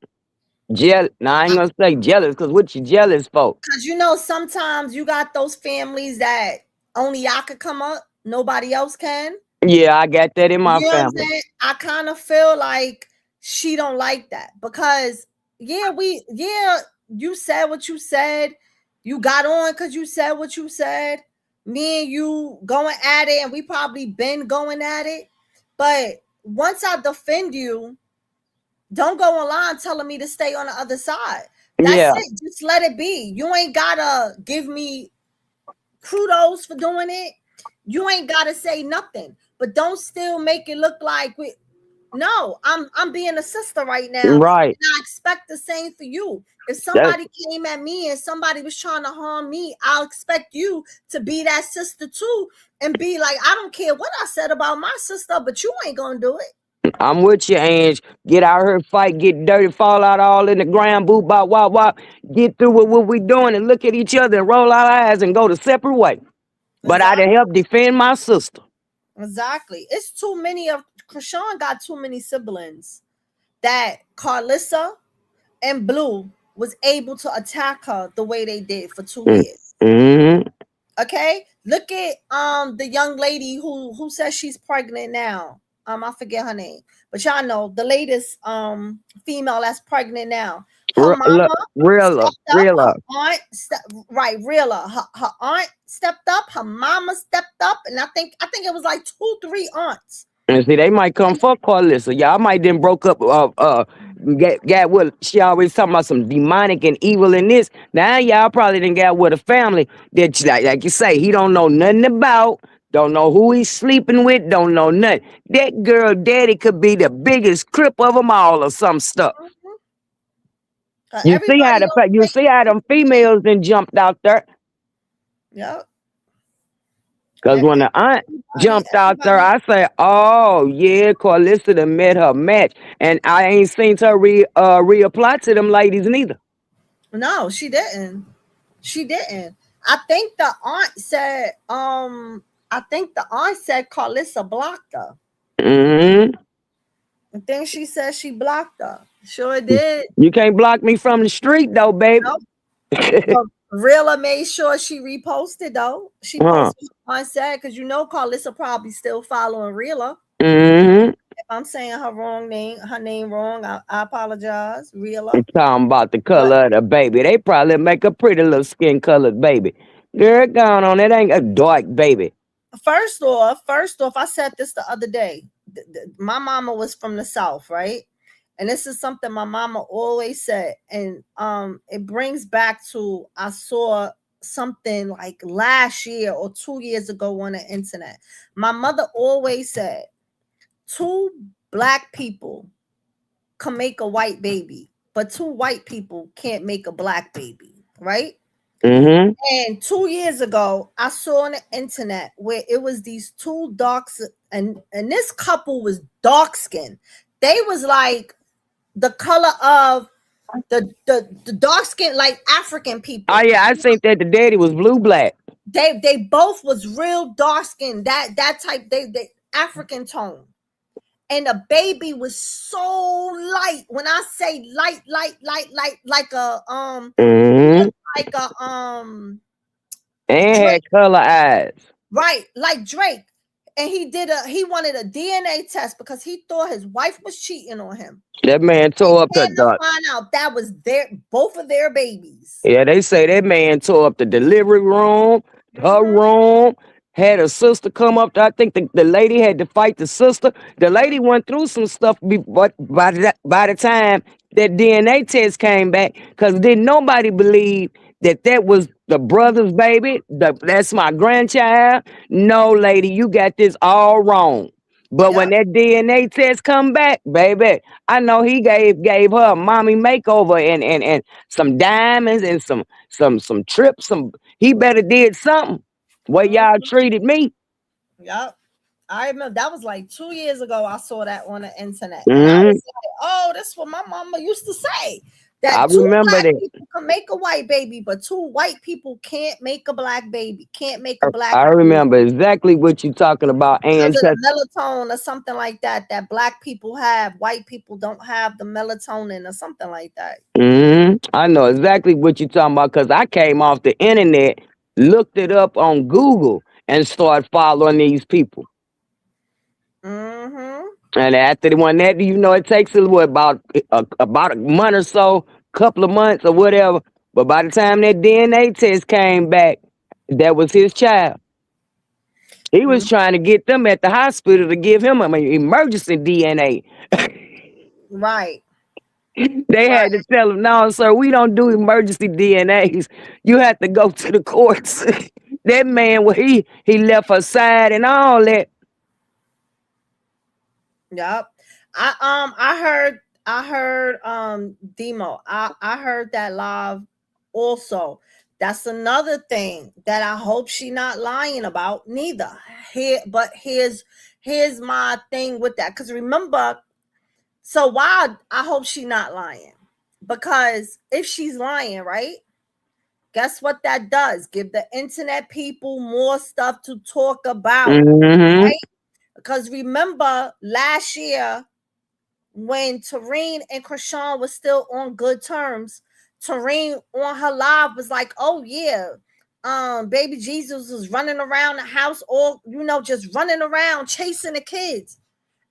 jealous. Now I ain't gonna say jealous, cause what you jealous for? Cause sometimes you got those families that only y'all could come up, nobody else can. Yeah, I got that in my You know what I'm family. saying? I kind of feel like she don't like that because you said what you said. You got on because you said what you said. Me and you going at it, and we probably been going at it. But once I defend you, don't go online telling me to stay on the other side. That's Yeah, it. Just let it be. You ain't gotta give me kudos for doing it. You ain't gotta say nothing, but don't still make it look like we. No, I'm being a sister right now, and right. I expect the same for you. If That's somebody came at me and somebody was trying to harm me, I'll expect you to be that sister too, and be like, I don't care what I said about my sister, but you ain't gonna do it. I'm with you, Ange. Get out here, fight, get dirty, fall out all in the ground, boot, bop, wop, wop. Get through with what we doing and look at each other and roll our eyes and go the separate way. But I'd Exactly. help defend my sister. Exactly. It's too many of Krishan got too many siblings that Karlissa and Blue was able to attack her the way they did for 2 years. Mm-hmm. Okay? Look at the young lady who says she's pregnant now. I forget her name. But y'all know the latest female that's pregnant now. Her Look, mama realer, stepped up, her realer. aunt right, realer. Her aunt stepped up, her mama stepped up, and I think it was like 2, 3 aunts. And see, they might come fuck Karlissa. Y'all might then broke up. Got what she always talking about some demonic and evil in this. Now y'all probably didn't got with a family that, like you say, he don't know nothing about. Don't know who he's sleeping with. Don't know nothing. That girl daddy could be the biggest crip of them all or some stuff. Mhm. You Everybody don't see how them think. females then jumped out there. Yep. Cause when the aunt jumped out there, Everybody. I say, "Oh yeah, Karlissa done met her match," and I ain't seen her reapply to them ladies neither. No, she didn't. She didn't. I think the aunt said, I think the aunt said Carlissa blocked her. Hmm. I think she said she blocked her. Sure did. You can't block me from the street though, baby. Nope. But Rilla made sure she reposted though. She Huh. posted on said because you know Karlissa probably still following Rilla. Mm-hmm. If I'm saying her name wrong, I apologize, I'm Rilla. talking about the But color of the baby. They probably make a pretty little skin colored baby. Girl, going on. It ain't a dark baby. first off, I said this the other day. My mama was from the South, right? And this is something my mama always said. And it brings back to I saw something like last year or 2 years ago on the internet. My mother always said two black people can make a white baby, but two white people can't make a black baby, right? Mm-hmm. And 2 years ago, I saw on the internet where it was these two darks, and this couple was dark skinned. They was like the color of the dark skin, like African Oh people. yeah, I think that the daddy was blue black. They both was real dark skin, that type, they African tone. And the baby was so light. When I say light, like a Mm-hmm. like a And Drake, had color eyes. right, like Drake. And he wanted a DNA test because he thought his wife was cheating on him. That man And tore up the came to dark. find out that was both of their babies. Yeah, they say that man tore up the delivery room, her Mm-hmm, room, had a sister come up. I think the lady had to fight the sister. The mm-hmm, lady went through some stuff, but by the time that DNA test came back, because didn't nobody believe that was the brother's baby. That's my grandchild. No, lady, you got this all wrong. But when yep, that DNA test come back, baby, I know he gave her a mommy makeover and some diamonds and some trips. He better did something. What y'all mm-hmm, treated me. yep. I remember that was like 2 years ago. I saw that on the internet, and I Hmm. was like, "Oh, that's what my mama used to say. I That two remember black that. people can make a white baby, but two white people can't make a black baby. Can't make a black I baby remember exactly what you talking about. because And of the melatonin or something like that. That black people have, white people don't have the melatonin or something like that. I know exactly what you talking about because I came off the internet, looked it up on Google, and started following these people. Mm-hmm. And after the one that it takes about a month or so, couple of months or whatever. But by the time that DNA test came back, that was his child. He was Mm-hmm. trying to get them at the hospital to give him an emergency DNA. Right. They Right. had to tell him, "No, sir, we don't do emergency DNAs. You have to go to the courts." That man, he left her side and all that. Yep. I heard Demo. I heard that live also. That's another thing that I hope she not lying about neither. Here's my thing with that. Cause remember, so why I hope she not lying. Because if she's lying, right? Guess what that does? Give the internet people more stuff to talk about, Hmm. right? Because remember last year when Tareen and Krishan was still on good terms, Tareen on her live was like, "Oh yeah, baby Jesus was running around the house, all just running around chasing the kids,"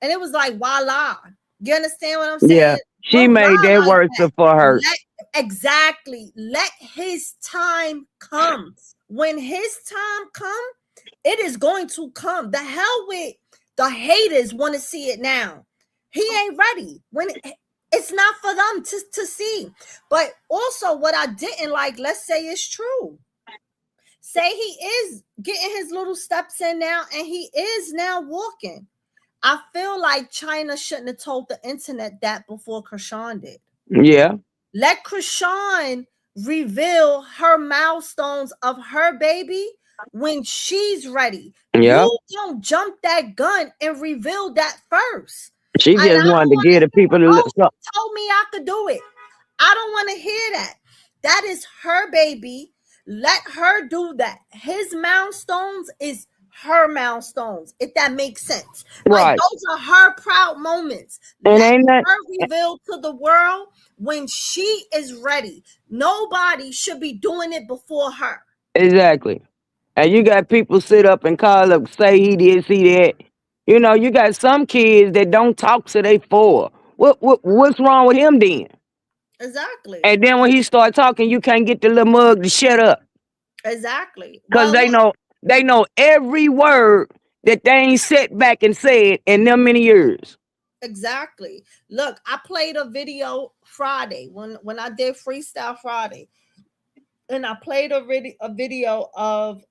and it was like, voila. You understand what I'm Yeah, saying? she Don't made lie that like worse that. for her. Let his time come. When his time come, it is going to come. The hell with the haters want to see it now. He ain't ready. It's not for them to see. But also what I didn't like, let's say it's true. Say he is getting his little steps in now and he is now walking. I feel like China shouldn't have told the internet that before Krishan did. Yeah, Let Krishan reveal her milestones of her baby when she's ready. yeah. You don't jump that gun and reveal that first. She And I just wanted don't to want give to the hear, people to oh, look. So, you told me I could do it. I don't want to hear that. That is her baby. Let her do that. His milestones is her milestones, if that makes sense. Like right. those are her proud moments. And Let ain't that her reveal to the world when she is ready. Nobody should be doing it before her. exactly? And you got people sit up and call up, say he did, see that. You know, you got some kids that don't talk to they four. What's wrong with him then? Exactly. And then when he start talking, you can't get the little mug to shut up. Exactly. Cause Well, look, they know every word that they ain't sat back and said in them many years. exactly. Look, I played a video Friday when I did Freestyle Friday, and I played a video of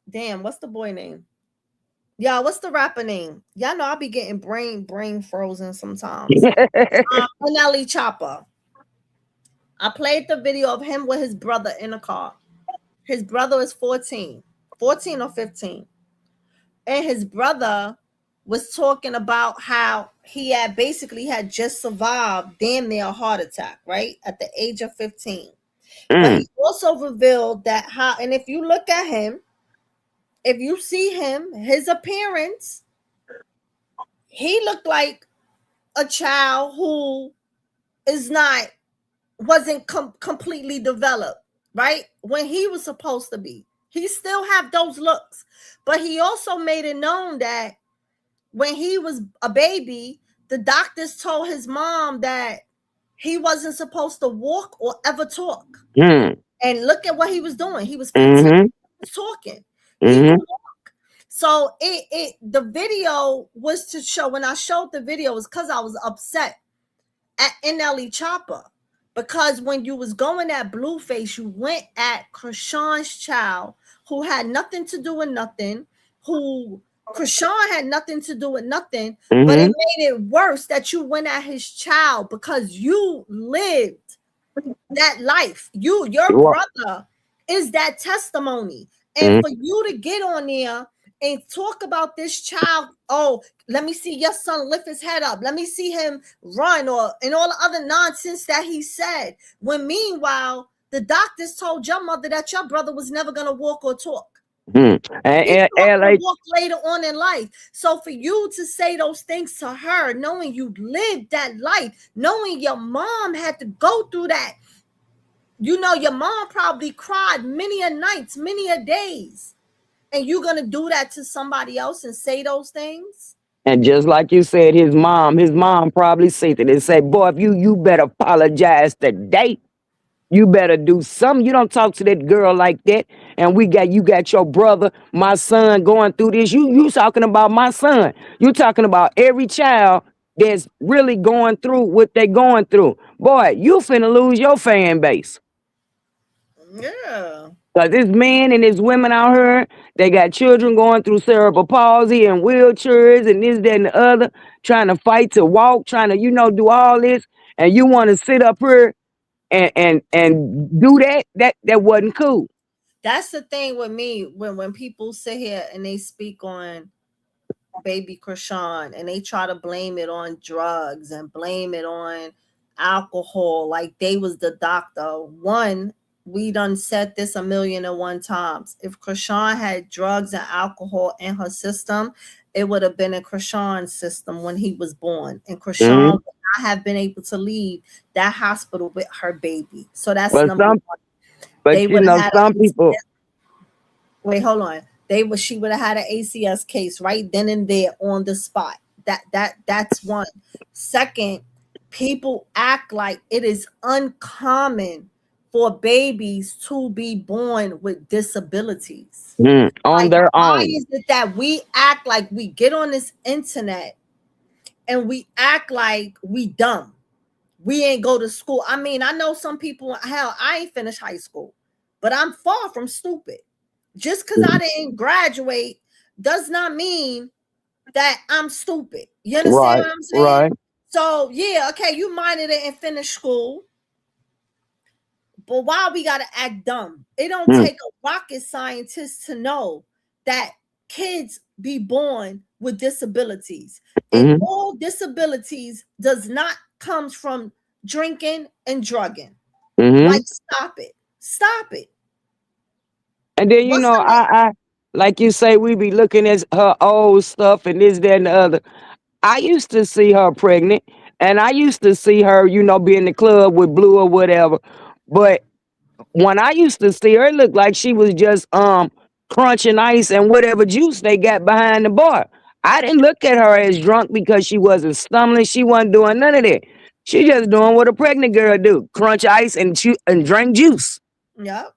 damn, what's the boy name? Yeah, what's the rapper name? Y'all know I'll be getting brain frozen sometimes. Nelly Chopper. I played the video of him with his brother in a car. His brother is 14 or 15. And his brother was talking about how he had basically had just survived damn near a heart attack, right? At the age of 15. But Mm, he also revealed that how, and if you look at him, if you see him, his appearance, he looked like a child who is not wasn't completely developed, right? When he was supposed to be. He still have those looks. But he also made it known that when he was a baby, the doctors told his mom that he wasn't supposed to walk or ever talk. mm, And look at what he was doing. He was 15, mm-hmm, he was talking. He could mm-hmm. walk. So the video was to show, when I showed the video, was because I was upset at NLE Chopper. Because when you was going at Blueface, you went at Krishan's child, who had nothing to do with nothing, who Krishan had nothing to do with nothing, but it Mm-hmm. made it worse that you went at his child because you lived that life. Your brother is that testimony. And Mm-hmm. for you to get on there and talk about this child, oh, let me see your son lift his head up. Let me see him run, or and all the other nonsense that he said. When meanwhile, the doctors told your mother that your brother was never gonna walk or talk. Mm-hmm. He talked and Like, walked later on in life. So for you to say those things to her, knowing you lived that life, knowing your mom had to go through that, you know, your mom probably cried many a nights, many a days. And you're going to do that to somebody else and say those things? and just like you said, his mom probably said it and said, "Boy, if you better apologize today. You better do something. You don't talk to that girl like that." And you got your brother, my son, going through this. You talking about my son. You talking about every child that's really going through what they going through. Boy, you finna lose your fan base. Yeah. Cause there's men and there's women out here. They got children going through cerebral palsy and wheelchairs and this, that, and the other, trying to fight to walk, trying to, do all this. And you want to sit up here and do that. That wasn't cool. That's the thing with me when people sit here and they speak on baby Krishan and they try to blame it on drugs and blame it on alcohol like they was the doctor. One, we done said this 1,000,001 times. If Krishan had drugs and alcohol in her system, it would have been in Krishan's system when he was born. And Krishan Hmm. would not have been able to leave that hospital with her baby. So that's But number some, one. but They would have had some a people. wait, hold on. She would have had an ACS case right then and there on the spot. That's one. Second, people act like it is uncommon for babies to be born with disabilities. On Like, their why own. is it that we act like we get on this internet and we act like we dumb? We ain't go to school. I mean, I know some people, hell, I ain't finished high school, but I'm far from stupid. Just because I didn't graduate does not mean that I'm stupid. You understand Right, what I'm saying? right. So yeah, okay, you minded it and finished school, but why we gotta act dumb? It don't Mm, take a rocket scientist to know that kids be born with disabilities, and mm-hmm, all disabilities does not comes from drinking and drugging. mm-hmm. Like, stop it, stop it. And then What's the name? like you say, we be looking at her old stuff and this, that, and the other. I used to see her pregnant, and I used to see her, be in the club with Blue or whatever. But when I used to see her, it looked like she was just crunching ice and whatever juice they got behind the bar. I didn't look at her as drunk because she wasn't stumbling. She wasn't doing none of that. She just doing what a pregnant girl do: crunch ice and drink juice. Yep.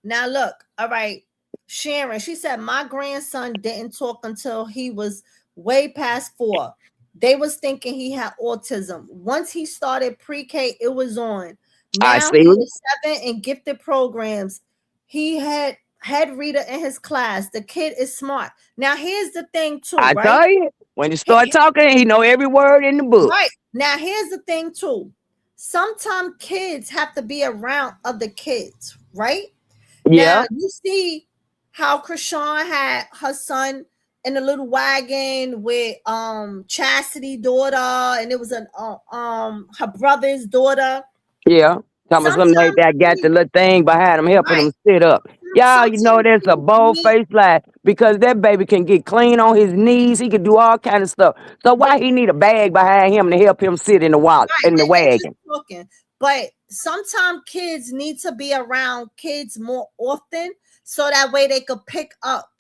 Now look, all right. Sharon, she said my grandson didn't talk until he was way past 4. They was thinking he had autism. Once he started pre-K, it was on. I Now he see. is 7 in gifted programs. He had head reader in his class. The kid is smart. Now here's the thing too, I right? tell you, when you start talking, he know every word in the book. Right. Now here's the thing too. Sometimes kids have to be around other kids, right? Yeah, Now you see how Krishan had her son in a little wagon with Chastity daughter, and it was an her brother's daughter. yeah. Talking about something like Sometimes that. Got the little thing behind him, helping right. him sit up. Y'all, Sometimes that's a kids bold need faced lie because that baby can get clean on his knees. He can do all kind of stuff. So but why he need a bag behind him to help him sit in the right, in the and just wagon? talking. But sometimes kids need to be around kids more often so that way they could pick up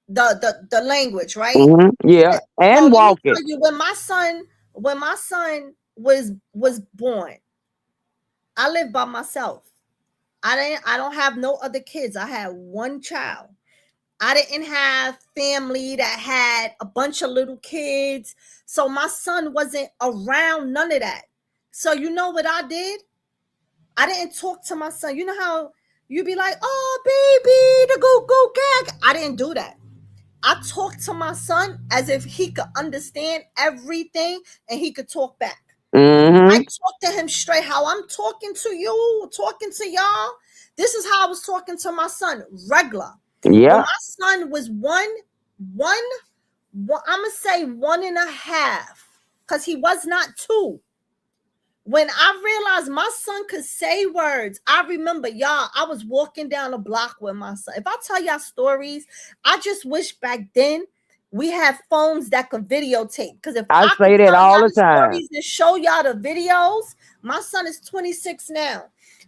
the language, right? Yeah, So and let me walking. tell you, when my son was born, I lived by myself. I don't have no other kids. I had one child. I didn't have family that had a bunch of little kids. So my son wasn't around none of that. So you know what I did? I didn't talk to my son. You know how you be like, "Oh, baby, the go gag." I didn't do that. I talked to my son as if he could understand everything and he could talk back. I Mm-hmm. talked to him straight how I'm talking to you, talking to y'all. This is how I was talking to my son, regular. When Yeah. my son was one, I'm gonna say 1.5, because he was not 2. When I realized my son could say words, I remember, y'all, I was walking down the block with my son. If I tell y'all stories, I just wish back then we had phones that could videotape. Because if I I could say that tell all y'all the the time. stories and show y'all the videos, my son is 26 now.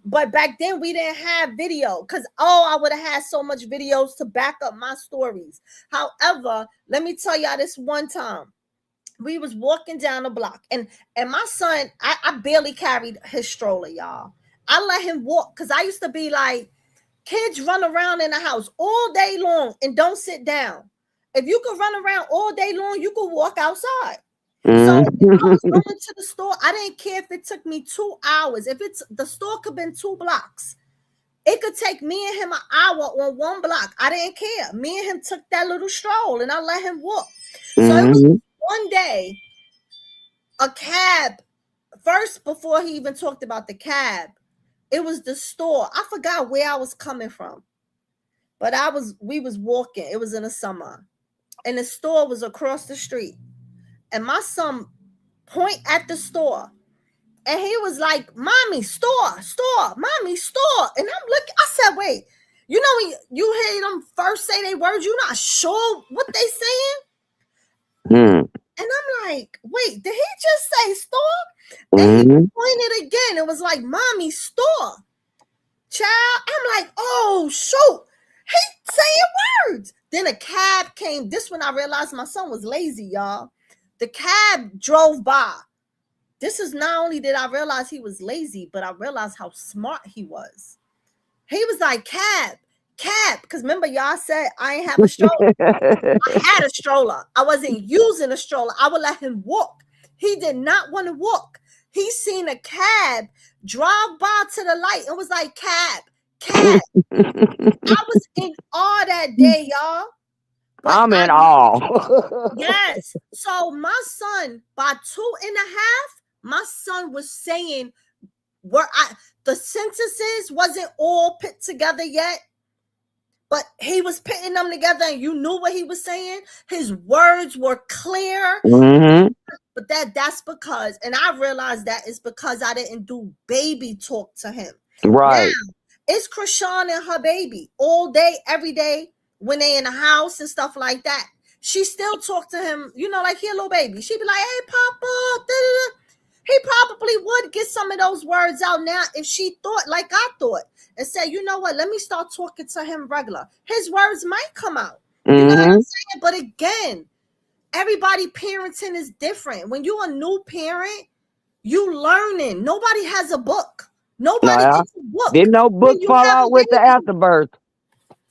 But back then we didn't have video because I would have had so much videos to back up my stories. However, let me tell y'all this one time we was walking down the block and my son, I barely carried his stroller, y'all. I let him walk because I used to be like, kids run around in the house all day long and don't sit down. If you could run around all day long, you could walk outside. So if I was Mm-hmm. going to the store, I didn't care if it took me 2 hours. If it's the store could have been 2 blocks, it could take me and him an hour on one block. I didn't care. Me and him took that little stroll and I let him walk. So it was Mm-hmm. one day a cab first before he even talked about the cab. It was the store. I forgot where I was coming from, but we was walking. It was in the summer, and the store was across the street. And my son point at the store, and he was like, "Mommy, store, store, mommy, store." And I'm looking. I said, "Wait, you know when you hear them first say they words, you're not sure what they saying." And I'm like, "Wait, did he just say store?" Then he Mm-hmm. pointed again. It was like, "Mommy, store." Child, I'm like, "Oh, shoot. He saying words." Then a cab came. This when I realized my son was lazy, y'all. The cab drove by. This is not only did I realize he was lazy, but I realized how smart he was. He was like, "Cab, cab." Because remember, y'all said I ain't have a stroller. I had a stroller. I wasn't using a stroller. I would let him walk. He did not want to walk. He seen a cab drive by to the light and was like, "Cab, cab." I was in awe that day, y'all. But I'm I in awe. yes. So my son, by 2.5, my son was saying where the sentences wasn't all put together yet. But he was putting them together and you knew what he was saying. His words were clear. Mm-hmm. But that's because, and I realized that is because I didn't do baby talk to him. Now, Right. it's Krishan and her baby all day, every day when they in the house and stuff like that, she still talk to him, like he a little baby. She'd be like, hey, Papa. Da-da-da. He probably would get some of those words out now if she thought like I thought and said, you know what, let me start talking to him regular. His words might come out. You know what I'm saying? But again, everybody parenting is different. When you're a new parent, you learning. Nobody has a book. Nobody gets a book. Didn't no book fall out with the afterbirth.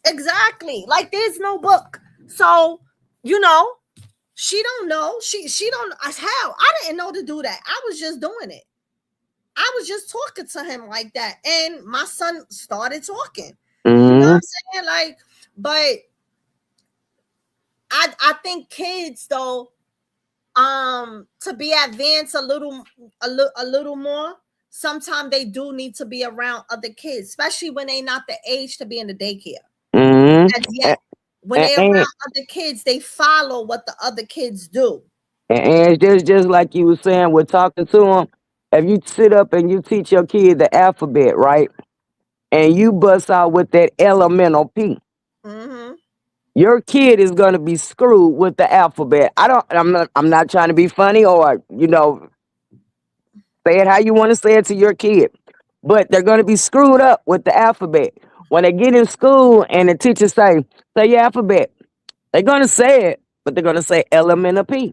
Exactly. Like there's no book. So, she don't know. She don't. Hell, I didn't know to do that. I was just doing it. I was just talking to him like that, and my son started talking. You know what I'm saying? Like, but I think kids though, to be advanced a little more. Sometimes they do need to be around other kids, especially when they not the age to be in the daycare. As yet. When they're around other kids, they follow what the other kids do. And it's just like you were saying, we're talking to them. If you sit up and you teach your kid the alphabet, right? And you bust out with that elemental P, your kid is gonna be screwed with the alphabet. I'm not trying to be funny or say it how you want to say it to your kid, but they're gonna be screwed up with the alphabet. When they get in school and the teacher say your alphabet, they're gonna say it, but they're gonna say elemental P.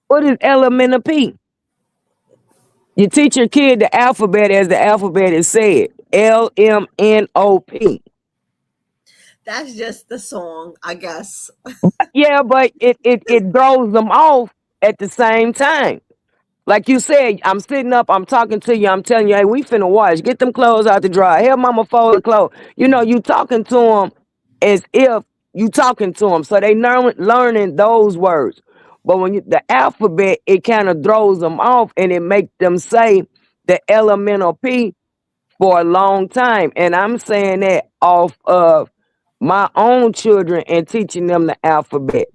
What is elemental P? You teach your kid the alphabet as the alphabet is said. LMNOP. That's just the song, I guess. Yeah, but it throws them off at the same time. Like you said, I'm sitting up, I'm talking to you, I'm telling you, hey, we finna wash. Get them clothes out the dryer. Help mama fold the clothes. You talking to them as if you talking to them. So they learning those words. But when the alphabet, it kind of throws them off and it makes them say the elemental P for a long time. And I'm saying that off of my own children and teaching them the alphabet.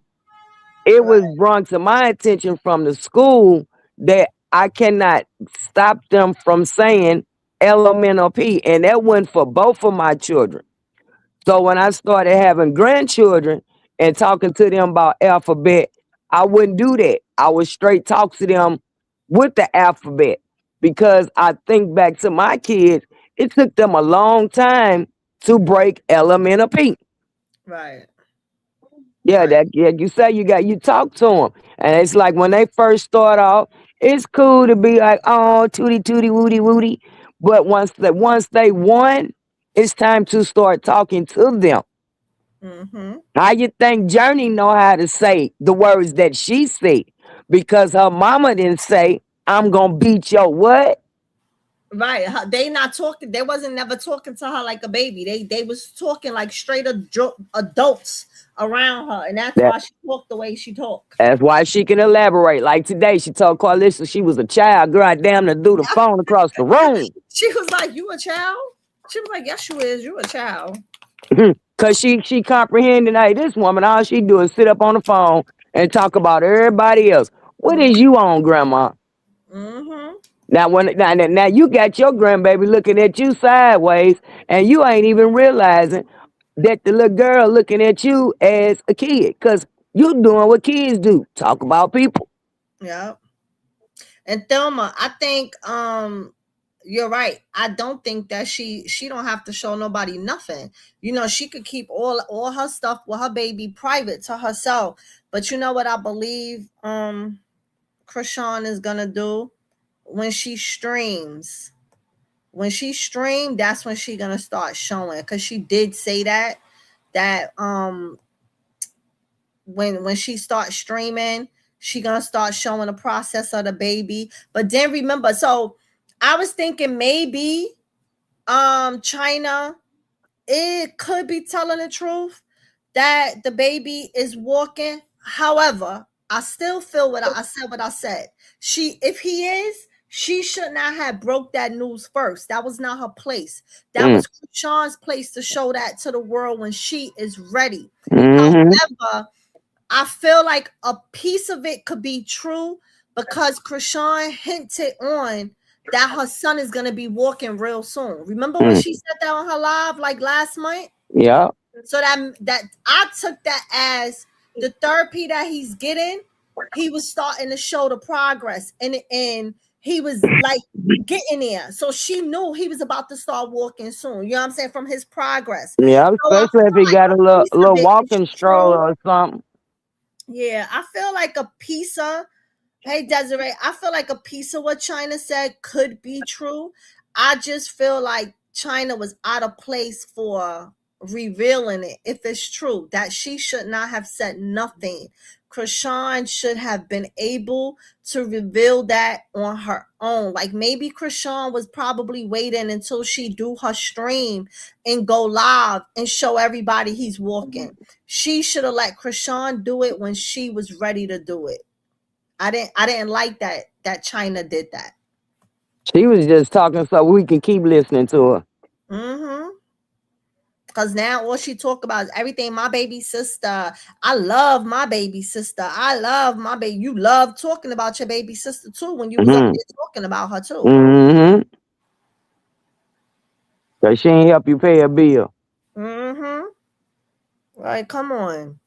It was brought to my attention from the school that I cannot stop them from saying elemental P. And that went for both of my children. So when I started having grandchildren and talking to them about alphabet, I wouldn't do that. I would straight talk to them with the alphabet because I think back to my kids, it took them a long time to break elemental P. Right. Yeah, you say you talk to them, and it's like when they first start off, it's cool to be like, oh, tootie tootie woody woody, but once they won, it's time to start talking to them. How you think Journey know how to say the words that she said because her mama didn't say, "I'm gonna beat your what." Right. They not talking. They wasn't never talking to her like a baby. They was talking like straight adults around her, and that's why she talked the way she talked. That's why she can elaborate. Like today, she told Karlissa she was a child. Girl, damn to do the phone across the room. She was like, "You a child?" She was like, "Yes, you is. You a child." Cause she comprehended. Hey, this woman, all she do is sit up on the phone and talk about everybody else. What is you on, Grandma? Now you got your grandbaby looking at you sideways, and you ain't even realizing that the little girl looking at you as a kid, cause you doing what kids do, talk about people. Yeah. And Thelma, I think you're right. I don't think that she don't have to show nobody nothing. She could keep all her stuff with her baby private to herself. But you know what I believe Krishan is gonna do when she streams. When she streamed, that's when she gonna start showing. Cause she did say that when she starts streaming, she gonna start showing the process of the baby. But then remember, so I was thinking maybe China, it could be telling the truth that the baby is walking. However, I still feel what I said. If he is, she should not have broke that news first. That was not her place. That was Krishan's place to show that to the world when she is ready. However, I feel like a piece of it could be true because Krishan hinted on that her son is going to be walking real soon. Remember when she said that on her live like last month? Yeah. So that I took that as the therapy that he's getting. He was starting to show the progress, and he was like getting there. So she knew he was about to start walking soon. You know what I'm saying? From his progress. Yeah, So I especially if feel he like got a a piece of little it is walking stroller true. or something. Yeah, I feel like a piece of Hey Desiree, I feel like a piece of what China said could be true. I just feel like China was out of place for revealing it. If it's true that she should not have said nothing, Krishan should have been able to reveal that on her own. Like maybe Krishan was probably waiting until she do her stream and go live and show everybody he's walking. She should have let Krishan do it when she was ready to do it. I didn't like that China did that. She was just talking so we can keep listening to her. Mm-hmm. Cause now all she talk about is everything. My baby sister. I love my baby sister. I love my baby. You love talking about your baby sister too when you was up Mm-hmm. there talking about her too. Mm-hmm. Cause she ain't help you pay a bill. Mm-hmm. Right, come on.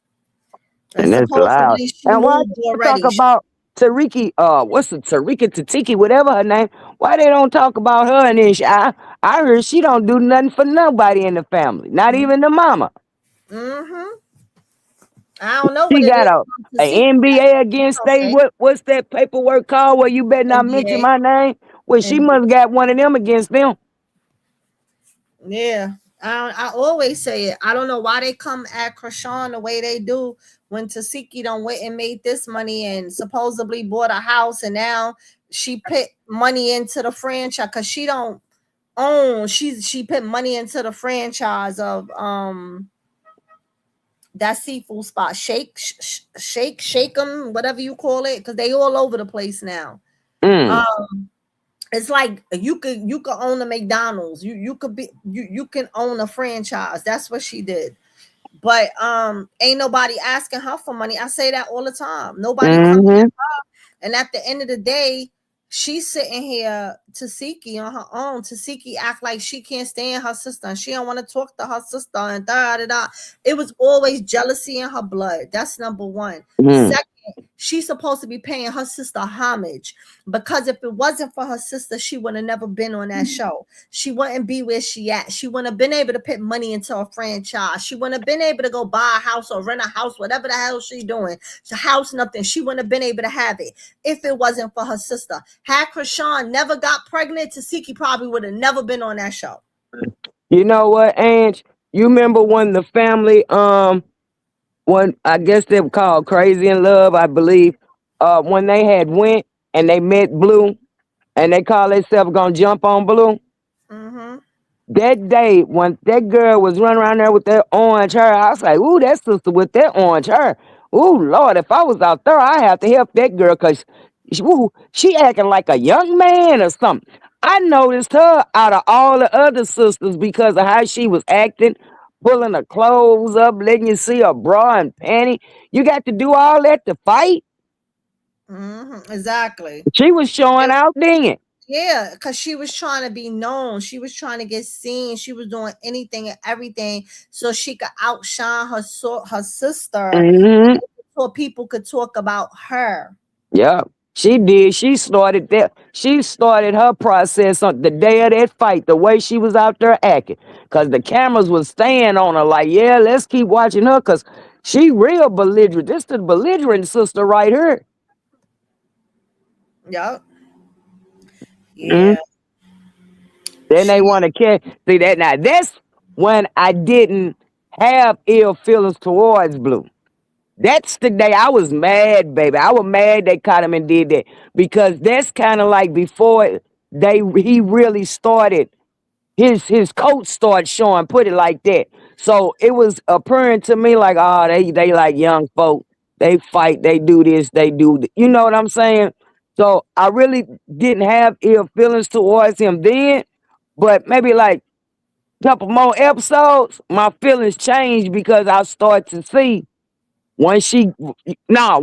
And And that's loud. supposedly she And why moved they don't talk already. about Tariki, what's it, Tarika Tatiki, whatever her name? Why they don't talk about her? And then I heard she don't do nothing for nobody in the family, not even the mama. Mm-hmm. I don't know what She it got is a to see NBA against don't they say what's that paperwork called where you better not mention NBA. my name? Well, she must got one of them against them. Yeah, I always say it. I don't know why they come at Krishan the way they do when Tasiki done went and made this money and supposedly bought a house and now she put money into the franchise because she don't own. She put money into the franchise of that seafood spot, shake them, whatever you call it, because they all over the place now. Mm. Um, it's like you could own a McDonald's. You could be you can own a franchise. That's what she did. But ain't nobody asking her for money. I say that all the time. Nobody coming Mm-hmm. and at the end of the day, she's sitting here Tasiki on her own. Tasiki act like she can't stand her sister and she don't want to talk to her sister and da da da. It was always jealousy in her blood. That's number one. Mm. Second, she's supposed to be paying her sister homage because if it wasn't for her sister, she would have never been on that show. She wouldn't be where she at. She wouldn't have been able to put money into a franchise. She wouldn't have been able to go buy a house or rent a house, whatever the hell she's doing. The house, nothing. She wouldn't have been able to have it if it wasn't for her sister. Had Krishan never got pregnant, Tasiki probably would have never been on that show. You know what, Ange? You remember when the family when I guess they were called Crazy in Love, I believe, when they had went and they met Blue and they called themselves gonna jump on Blue. Mm-hmm. That day when that girl was running around there with that orange hair, I was like, ooh, that sister with that orange hair. Ooh, Lord, if I was out there, I have to help that girl because she acting like a young man or something. I noticed her out of all the other sisters because of how she was acting, pulling her clothes up, letting you see her bra and panty. You got to do all that to fight. Mm-hmm. Exactly. She was showing out then. Yeah, because she was trying to be known. She was trying to get seen. She was doing anything and everything so she could outshine her sister, Hmm. so people could talk about her. Yeah, she did. She started that. She started her process on the day of that fight. The way she was out there acting, cause the cameras was staying on her. Like, yeah, let's keep watching her, cause she real belligerent. This the belligerent sister right here. Yep. Mhm. Yeah. Then they She. want to catch. See that now? That's when I didn't have ill feelings towards Blue. That's the day I was mad, baby. I was mad they caught him and did that because that's kind of like before he really started his coat started showing. Put it like that. So it was apparent to me like, oh, they like young folk. They fight. They do this. They do. You know what I'm saying? So I really didn't have ill feelings towards him then, but maybe like a couple more episodes, my feelings changed because I started to see when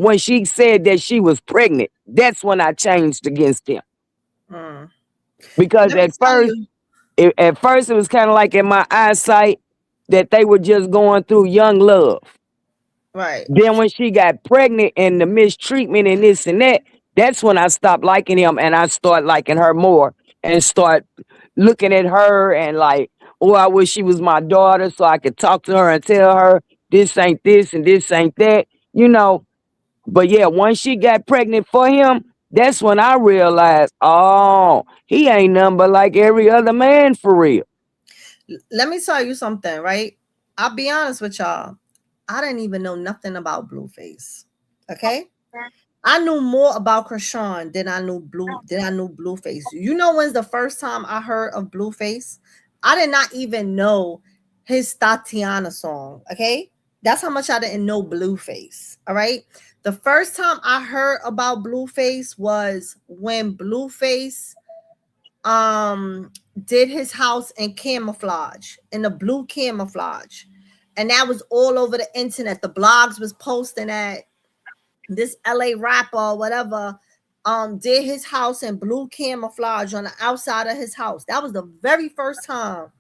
when she said that she was pregnant, that's when I changed against him. Because Let me tell you. at first it was kind of like in my eyesight, that they were just going through young love. Right. Then when she got pregnant and the mistreatment and this and that, that's when I stopped liking him and I start liking her more and start looking at her and like, oh, I wish she was my daughter so I could talk to her and tell her this ain't this and this ain't that, you know. But yeah, once she got pregnant for him, that's when I realized, oh, he ain't nothing but like every other man for real. Let me tell you something, right? I'll be honest with y'all. I didn't even know nothing about Blueface. Okay? I knew more about Krishan than I knew Blueface. You know when's the first time I heard of Blueface? I did not even know his Tatiana song. Okay, that's how much I didn't know Blueface. All right, the first time I heard about Blueface was when Blueface did his house in camouflage, in the blue camouflage, and that was all over the internet. The blogs was posting that this LA rapper or whatever did his house in blue camouflage on the outside of his house. That was the very first time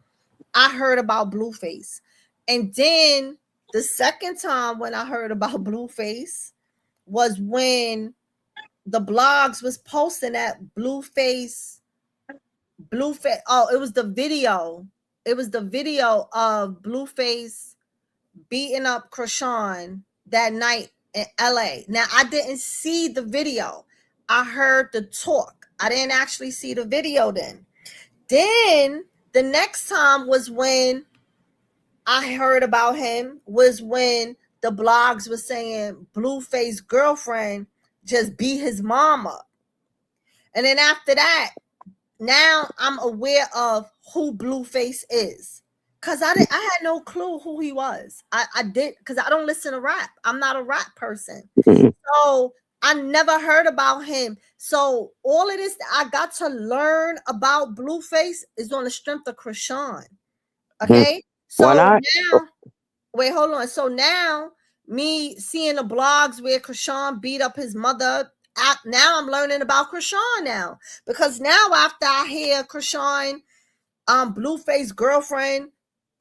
I heard about Blueface. And then the second time when I heard about Blueface was when the blogs was posting that Blueface. Oh, it was the video. It was the video of Blueface beating up Krishan that night in LA. Now, I didn't see the video. I heard the talk. I didn't actually see the video then. Then the next time was when I heard about him was when the blogs was saying Blueface girlfriend just beat his mom up. And then after that, now I'm aware of who Blueface is. Cause I had no clue who he was. I did because I don't listen to rap. I'm not a rap person. So I never heard about him. So all of this that I got to learn about Blueface is on the strength of Krishan. Okay. So now, wait, hold on. So now me seeing the blogs where Krishan beat up his mother. Now I'm learning about Krishan now. Because now after I hear Krishan Blueface girlfriend,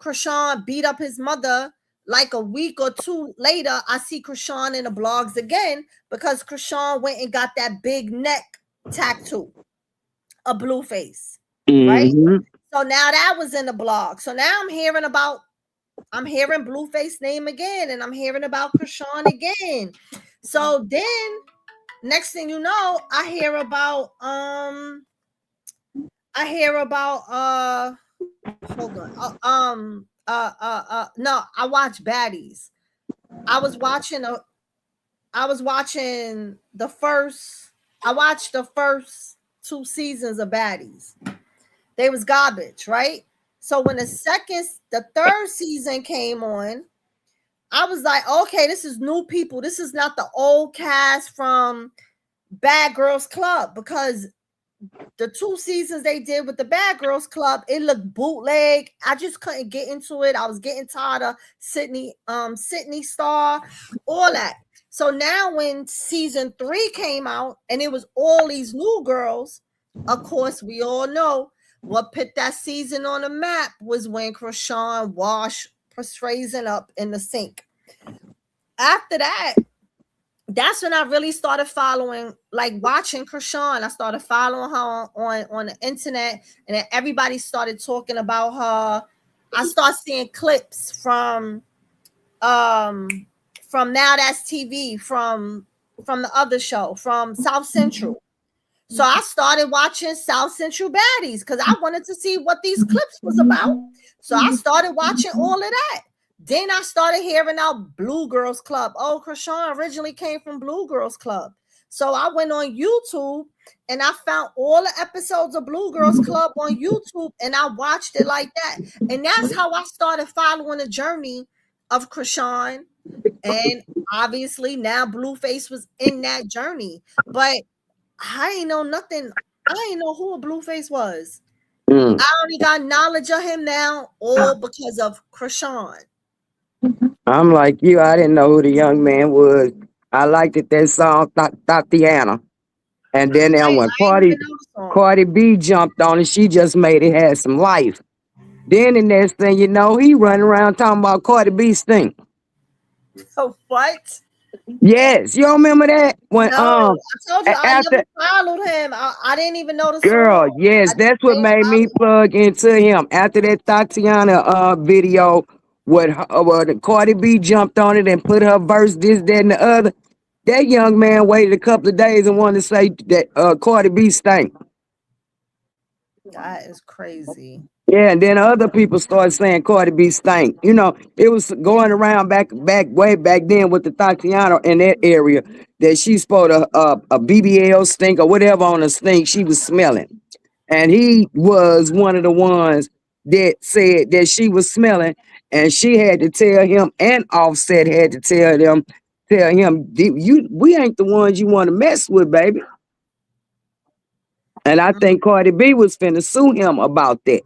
Krishan beat up his mother. Like a week or two later, I see Krishan in the blogs again because Krishan went and got that big neck tattoo, a Blueface, right? Mm-hmm. So now that was in the blog. So now I'm hearing Blueface name again, and I'm hearing about Krishan again. So then next thing you know, I hear about hold on. No, I watch baddies. I was watching the first I watched the first 2 seasons of baddies. They was garbage, right? So when the third season came on, I was like, okay, this is new people. This is not the old cast from Bad Girls Club because the 2 seasons they did with the Bad Girls Club, it looked bootleg. I just couldn't get into it. I was getting tired of Sydney Star, all that. So now when season 3 came out and it was all these new girls, of course, we all know what put that season on the map was when Krishan washed Persuasion up in the sink. After that, that's when I really started following, like watching Krishan. I started following her on the internet, and then everybody started talking about her. I started seeing clips from Now That's TV, from the other show, from South Central. So I started watching South Central Baddies because I wanted to see what these clips was about. So I started watching all of that. Then I started hearing out Blue Girls Club. Oh, Krishan originally came from Blue Girls Club. So I went on YouTube and I found all the episodes of Blue Girls Club on YouTube and I watched it like that. And that's how I started following the journey of Krishan. And obviously now Blueface was in that journey. But I ain't know nothing. I ain't know who a Blueface was. Mm. I only got knowledge of him now, all because of Krishan. I'm like you. I didn't know who the young man was. I liked that song, Tatiana. And then I when ain't even know the song. Cardi B jumped on it, she just made it have some life. Then the next thing you know, he running around talking about Cardi B stink. So what? Yes, you don't remember that when No, I told you I after never followed him. I didn't even know the girl, song. yes, I just that's what stayed made me followed. plug into him after that Tatiana video. The Cardi B jumped on it and put her verse this, that, and the other. That young man waited a couple of days and wanted to say that Cardi B stank. That is crazy. Yeah, and then other people started saying Cardi B stank. You know, it was going around way back then with the Tatiana in that area that she supposed a BBL stink or whatever on a stink she was smelling. And he was one of the ones that said that she was smelling, and she had to tell him, and Offset had to tell him, we ain't the ones you want to mess with, baby. And I think Cardi B was finna sue him about that.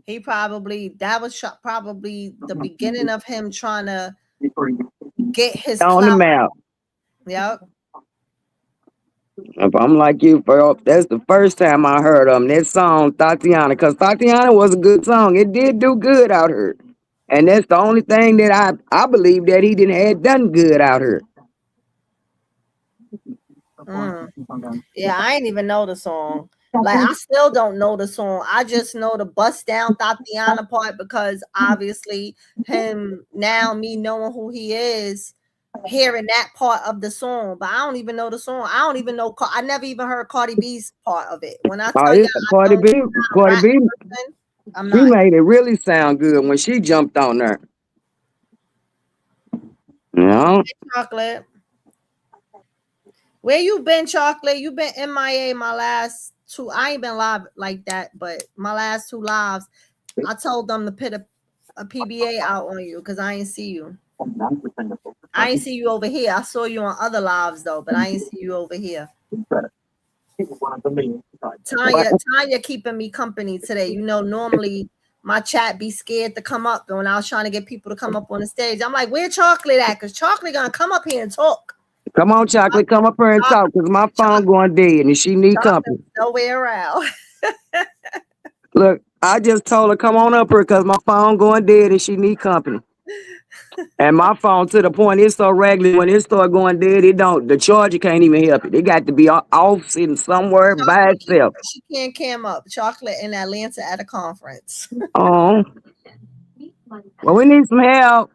He probably that was probably the beginning of him trying to get his On the clout. map. Yep. If I'm like you, bro, that's the first time I heard that song, Tatiana, because Tatiana was a good song. It did do good out here. And that's the only thing that I believe that he didn't have done good out here. Yeah, I ain't even know the song. Like I still don't know the song. I just know the bust down Tatiana part because obviously me knowing who he is, hearing that part of the song, but I don't even know the song. I don't even know. I never even heard Cardi B's part of it. When I Oh, tell yeah, you I Cardi don't B, know how to Cardi rap B, person, I'm she not. made it really sound good when she jumped on there. You know? Chocolate. Where you been, Chocolate? You been MIA my last two. I ain't been live like that, but my last two lives, I told them to put a PBA out on you because I ain't see you. I ain't see you over here. I saw you on other lives though, but I ain't see you over here. Tanya keeping me company today. You know, normally my chat be scared to come up, and when I was trying to get people to come up on the stage, I'm like, "Where Chocolate at?" Because Chocolate gonna come up here and talk. Come on, Chocolate, come up here and talk, because my phone going dead and she need company. Nowhere around. Look, I just told her, come on up here, because my phone going dead and she need company. And my phone, to the point, it's so regular, when it start going dead, the charger can't even help it. It got to be off sitting somewhere by itself. She can't cam up. Chocolate in Atlanta at a conference. Oh, well, we need some help.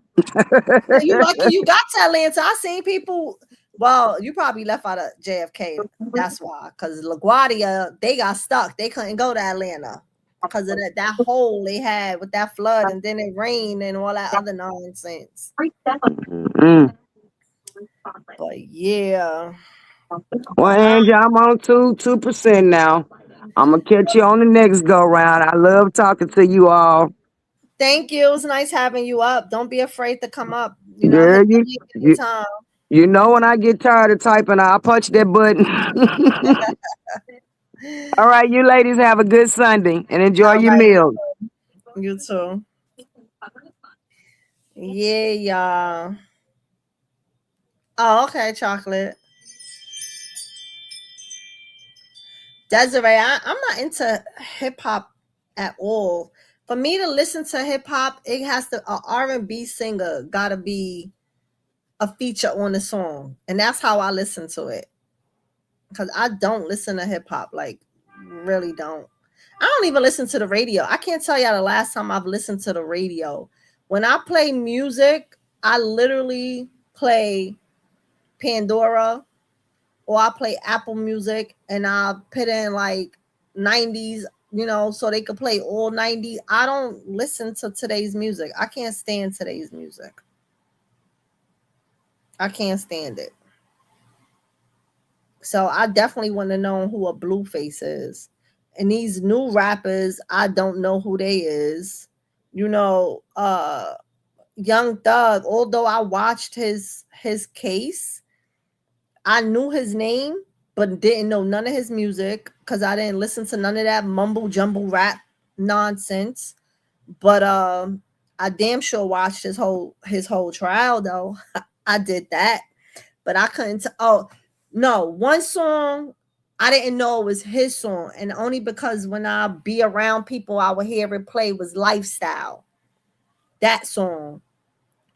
You lucky you got to Atlanta. I seen people. Well, you probably left out of JFK. That's why. Because LaGuardia, they got stuck. They couldn't go to Atlanta because of that hole they had with that flood, and then it rained and all that other nonsense. Mm. But yeah. Well, Angie, I'm on 2% now. I'm gonna catch you on the next go round. I love talking to you all. Thank you. It was nice having you up. Don't be afraid to come up. You know, Girl, hit the link anytime. you know when I get tired of typing, I'll punch that button. All right, you ladies have a good Sunday and enjoy All your right. meals. You too. Yeah, y'all. Oh, okay, Chocolate. Desiree, I'm not into hip hop at all. For me to listen to hip hop, it has to a R&B singer gotta be a feature on the song, and that's how I listen to it. Because I don't listen to hip hop, like really don't. I don't even listen to the radio. I can't tell y'all the last time I've listened to the radio. When I play music, I literally play Pandora or I play Apple Music and I put in like 90s, you know, so they could play all 90s. I don't listen to today's music. I can't stand today's music. I can't stand it. So I definitely want to know who a Blueface is. And these new rappers, I don't know who they is. You know, Young Thug, although I watched his case, I knew his name, but didn't know none of his music because I didn't listen to none of that mumble jumble rap nonsense. But I damn sure watched his whole trial though. I did that, but I couldn't. Oh no, one song I didn't know it was his song. And only because when I be around people, I would hear it play was Lifestyle, that song.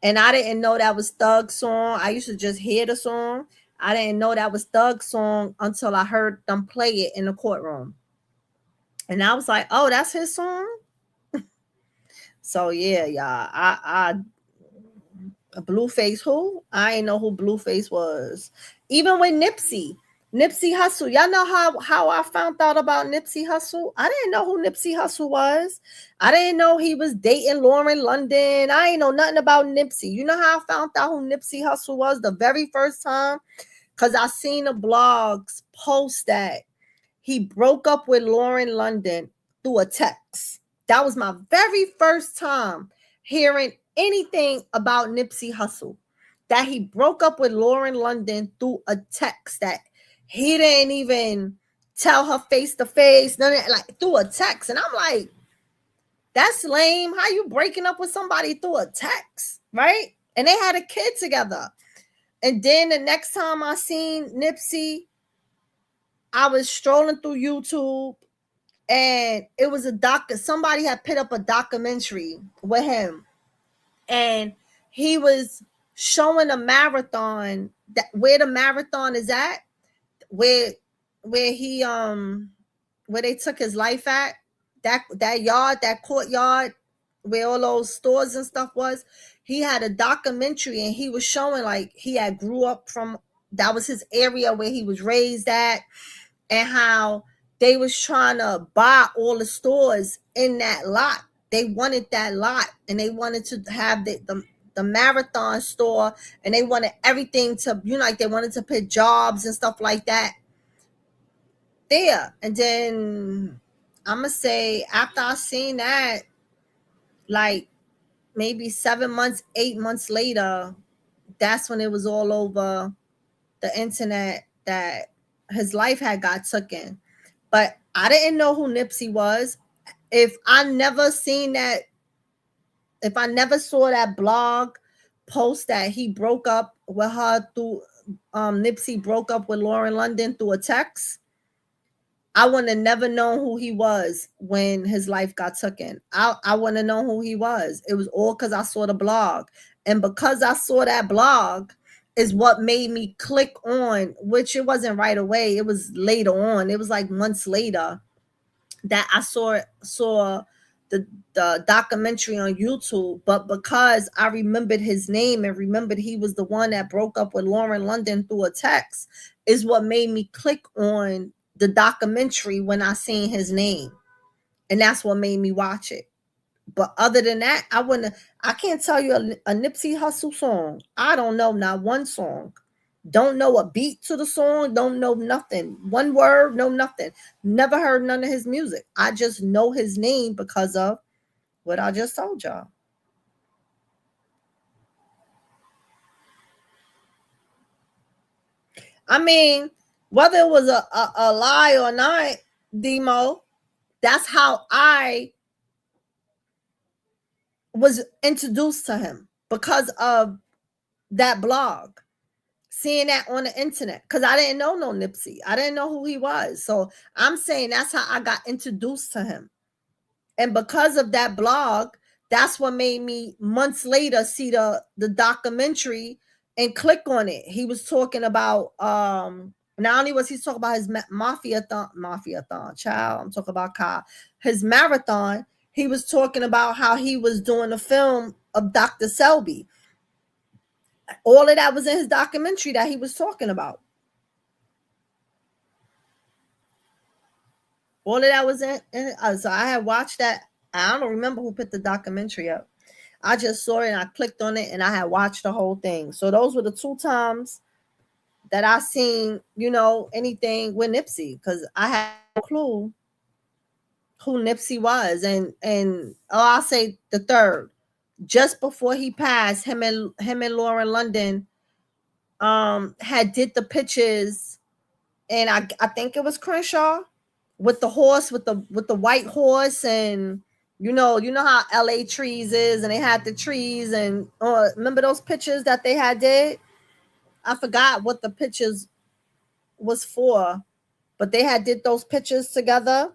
And I didn't know that was Thug's song. I used to just hear the song. I didn't know that was Thug's song until I heard them play it in the courtroom. And I was like, oh, that's his song? So yeah, y'all. Blueface who? I ain't know who Blueface was. Even with Nipsey Hussle. Y'all know how I found out about Nipsey Hussle? I didn't know who Nipsey Hussle was. I didn't know he was dating Lauren London. I ain't know nothing about Nipsey. You know how I found out who Nipsey Hussle was the very first time? Because I seen the blogs post that he broke up with Lauren London through a text. That was my very first time hearing anything about Nipsey Hussle. That he broke up with Lauren London through a text, that he didn't even tell her face to face, none of that, like through a text. And I'm like, that's lame. How you breaking up with somebody through a text, right? And they had a kid together. And then the next time I seen Nipsey, I was strolling through YouTube, and it was somebody had put up a documentary with him, and he was showing a marathon, that where the marathon is at, where he where they took his life at, that yard, that courtyard where all those stores and stuff was. He had a documentary, and he was showing like he had grew up from, that was his area where he was raised at, and how they was trying to buy all the stores in that lot. They wanted that lot, and they wanted to have the marathon store, and they wanted everything to, like they wanted to put jobs and stuff like that there. And then I'm gonna say after I seen that, like maybe 7 months, 8 months later, that's when it was all over the internet that his life had got taken. But I didn't know who Nipsey was. If I never saw that blog post that he broke up with her through, Nipsey broke up with Lauren London through a text, I wouldn't have never known who he was when his life got taken. I wouldn't have known who he was. It was all because I saw the blog. And because I saw that blog is what made me click on, which it wasn't right away. It was later on. It was like months later that I saw the documentary on YouTube. But because I remembered his name and remembered he was the one that broke up with Lauren London through a text, is what made me click on the documentary when I seen his name. And that's what made me watch it. But other than that, I can't tell you a Nipsey Hussle song. I don't know, not one song. Don't know a beat to the song. Don't know nothing. One word, no nothing. Never heard none of his music. I just know his name because of what I just told y'all. I mean, whether it was a lie or not, Demo, that's how I was introduced to him, because of that blog, seeing that on the internet, because I didn't know no Nipsey. I didn't know who he was. So I'm saying that's how I got introduced to him. And because of that blog, that's what made me months later see the documentary and click on it. He was talking about, not only was he talking about his mafia-thon, child, I'm talking about Kyle, his marathon. He was talking about how he was doing a film of Dr. Selby. All of that was in his documentary that he was talking about. All of that was in so I had watched that. I don't remember who put the documentary up. I just saw it and I clicked on it and I had watched the whole thing. So those were the 2 times that I seen, anything with Nipsey, because I had no clue who Nipsey was. And I'll say the third, just before he passed, him and Lauren London had did the pictures, and I think it was Crenshaw, with the horse, with the white horse, and you know how LA trees is, and they had the trees, and remember those pictures that they had did? I forgot what the pictures was for, But they had did those pictures together,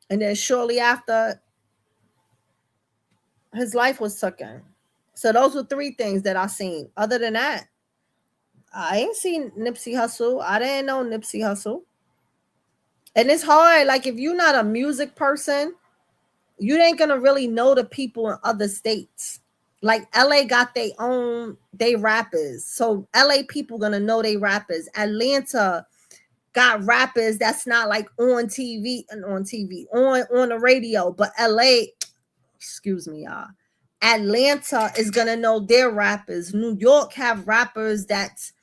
and then shortly after, his life was taken. So those were three things that I seen. Other than that, I ain't seen Nipsey Hussle. I didn't know Nipsey Hussle. And it's hard. Like, if you're not a music person, you ain't gonna really know the people in other states. Like, LA got they rappers. So LA people gonna know they rappers. Atlanta got rappers that's not like on TV and on the radio. But LA, excuse me, y'all. Atlanta is gonna know their rappers. New York have rappers that's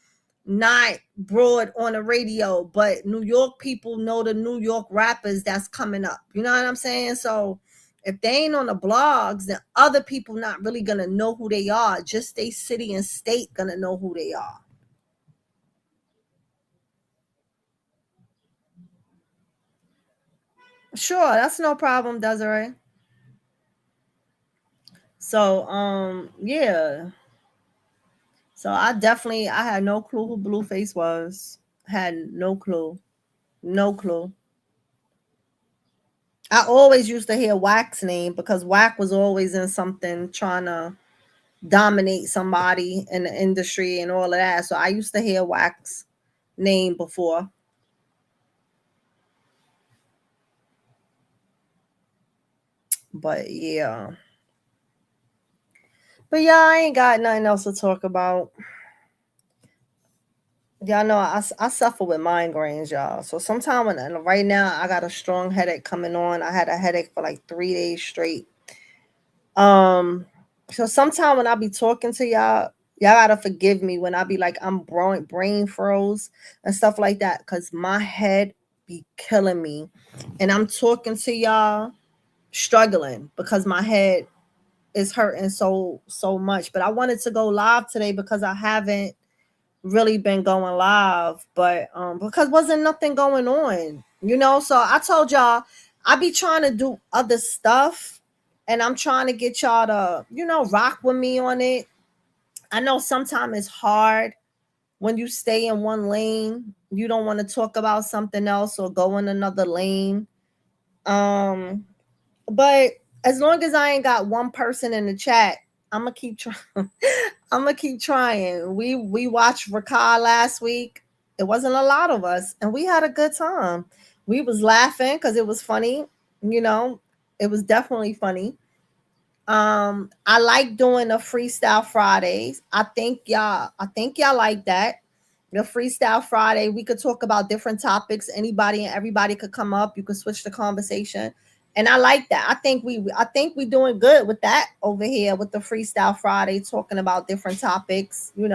not broad on the radio, but New York people know the New York rappers that's coming up. You know what I'm saying? So if they ain't on the blogs, then other people not really gonna know who they are. Just they city and state gonna know who they are. Sure, that's no problem, Desiree. So yeah. So I had no clue who Blueface was. Had no clue. No clue. I always used to hear Wack's name because Wack was always in something trying to dominate somebody in the industry and all of that. So I used to hear Wack's name before. But yeah. But yeah, I ain't got nothing else to talk about. Y'all know I suffer with migraines, y'all. So sometime and right now I got a strong headache coming on. I had a headache for like 3 days straight. So sometime when I be talking to y'all gotta forgive me when I be like I'm brain froze and stuff like that, because my head be killing me. And I'm talking to y'all struggling because my head is hurting so much. But I wanted to go live today because I haven't really been going live, but because wasn't nothing going on, so I told y'all I be trying to do other stuff, and I'm trying to get y'all to rock with me on it. I know sometimes it's hard when you stay in one lane. You don't want to talk about something else or go in another lane. But as long as I ain't got one person in the chat, I'm gonna keep trying. I'm gonna keep trying. We watched Rakai last week. It wasn't a lot of us, and we had a good time. We was laughing because it was funny. It was definitely funny. I like doing the freestyle Fridays. I think y'all like that. The freestyle Friday, we could talk about different topics. Anybody and everybody could come up. You could switch the conversation. And I like that. I think we doing good with that over here with the freestyle Friday, talking about different topics. We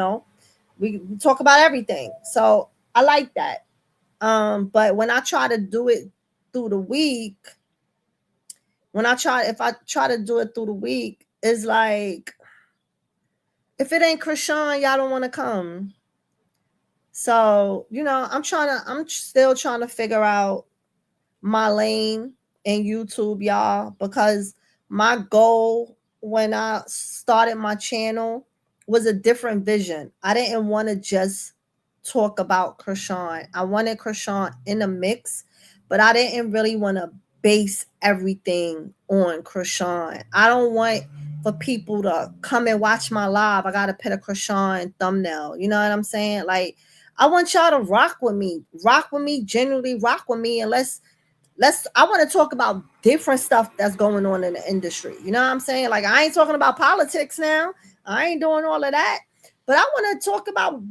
talk about everything. So I like that. But when I try to do it through the week, if I try to do it through the week, it's like, if it ain't Krishan, y'all don't want to come. So, I'm still trying to figure out my lane in YouTube, y'all, because my goal when I started my channel was a different vision. I didn't want to just talk about Krishan. I wanted Krishan in the mix, but I didn't really want to base everything on Krishan. I don't want for people to come and watch my live. I gotta put a Krishan thumbnail. You know what I'm saying? Like, I want y'all to rock with me, genuinely rock with me, and I want to talk about different stuff that's going on in the industry. You know what I'm saying? Like, I ain't talking about politics now. I ain't doing all of that. But I want to talk about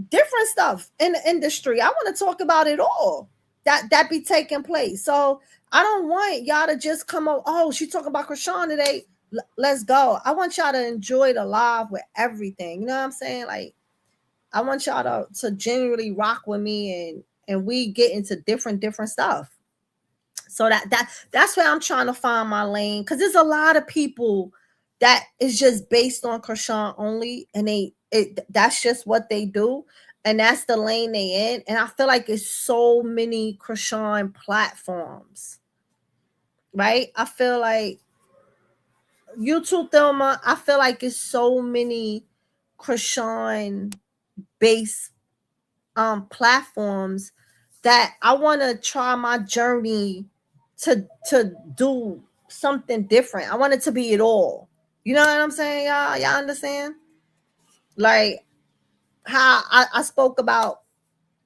different stuff in the industry. I want to talk about it all that be taking place. So I don't want y'all to just come up, oh, she talking about Krishan today. Let's go. I want y'all to enjoy the live with everything. You know what I'm saying? Like, I want y'all to genuinely rock with me, and we get into different stuff. So that's where I'm trying to find my lane, because there's a lot of people that is just based on Krishan only, and that's just what they do, and that's the lane they in. And I feel like it's so many Krishan platforms, right? I feel like YouTube, Thelma, I feel like it's so many Krishan based platforms that I want to try my journey to do something different. I want it to be it all. You know what I'm saying, y'all? Y'all understand? Like how I spoke about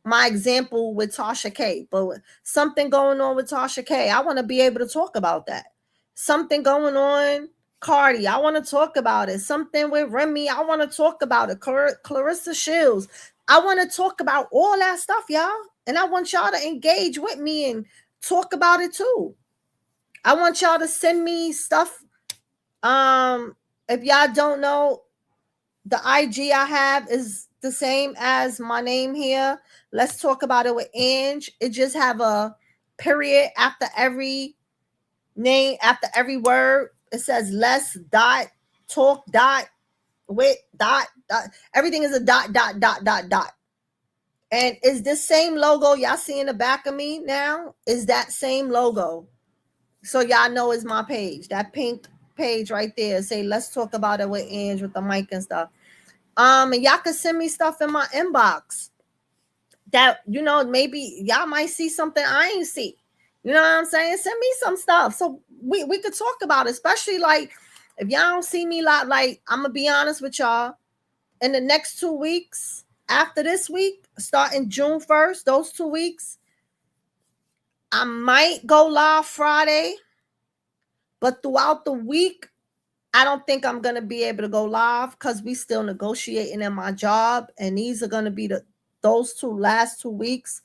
my example with Tasha K, but something going on with Tasha K, I want to be able to talk about that. Something going on, Cardi, I want to talk about it. Something with Remy, I want to talk about it. Clarissa Shields, I want to talk about all that stuff, y'all. And I want y'all to engage with me and talk about it too. I want y'all to send me stuff. If y'all don't know, the IG I have is the same as my name here. Let's talk about it with Ange. It just have a period after every name, after every word. It says let's dot talk dot with dot dot. Everything is a dot dot dot dot dot. And is this same logo y'all see in the back of me now? Is that same logo? So y'all know it's my page. That pink page right there. Say let's talk about it with Ange with the mic and stuff. And y'all can send me stuff in my inbox that, you know, maybe y'all might see something I ain't see. You know what I'm saying? Send me some stuff so we could talk about it. Especially like if y'all don't see me like I'm gonna be honest with y'all. In the next 2 weeks, after this week, starting June 1st, those 2 weeks, I might go live Friday, but throughout the week, I don't think I'm gonna be able to go live because we still negotiating in my job, and these are gonna be those last 2 weeks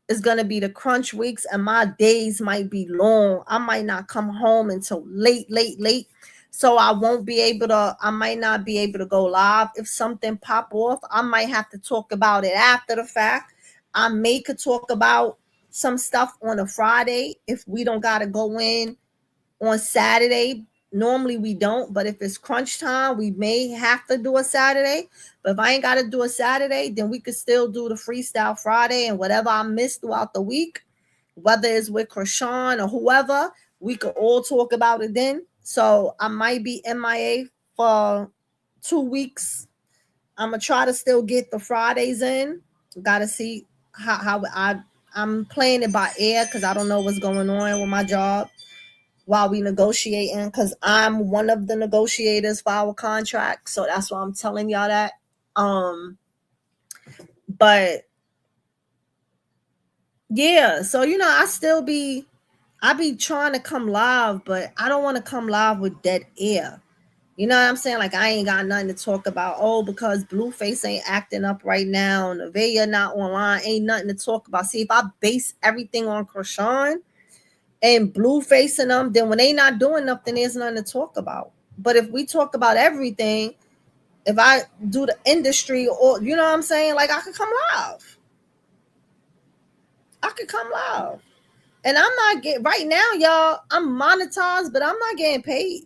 is gonna be the crunch weeks, and my days might be long. I might not come home until late, so I won't be able to. I might not be able to go live. If something pop off, I might have to talk about it after the fact. I may could talk about some stuff on a Friday if we don't gotta go in on Saturday. Normally we don't, but if it's crunch time, we may have to do a Saturday. But if I ain't got to do a Saturday, then we could still do the Freestyle Friday, and whatever I miss throughout the week, whether it's with Krishan or whoever, we could all talk about it then. So I might be MIA for 2 weeks. I'm gonna try to still get the Fridays in. Gotta see how I'm playing it by ear because I don't know what's going on with my job while we negotiating, because I'm one of the negotiators for our contract. So that's why I'm telling y'all that. But yeah, so you know, I be trying to come live, but I don't want to come live with dead air. You know what I'm saying? Like I ain't got nothing to talk about. Oh, because Blueface ain't acting up right now, and Nevaeh not online, ain't nothing to talk about. See, if I base everything on Krishan and Blueface and them, then when they not doing nothing, there's nothing to talk about. But if we talk about everything, if I do the industry, or you know what I'm saying, like I could come live. I could come live. And I'm not getting right now, y'all. I'm monetized, but I'm not getting paid.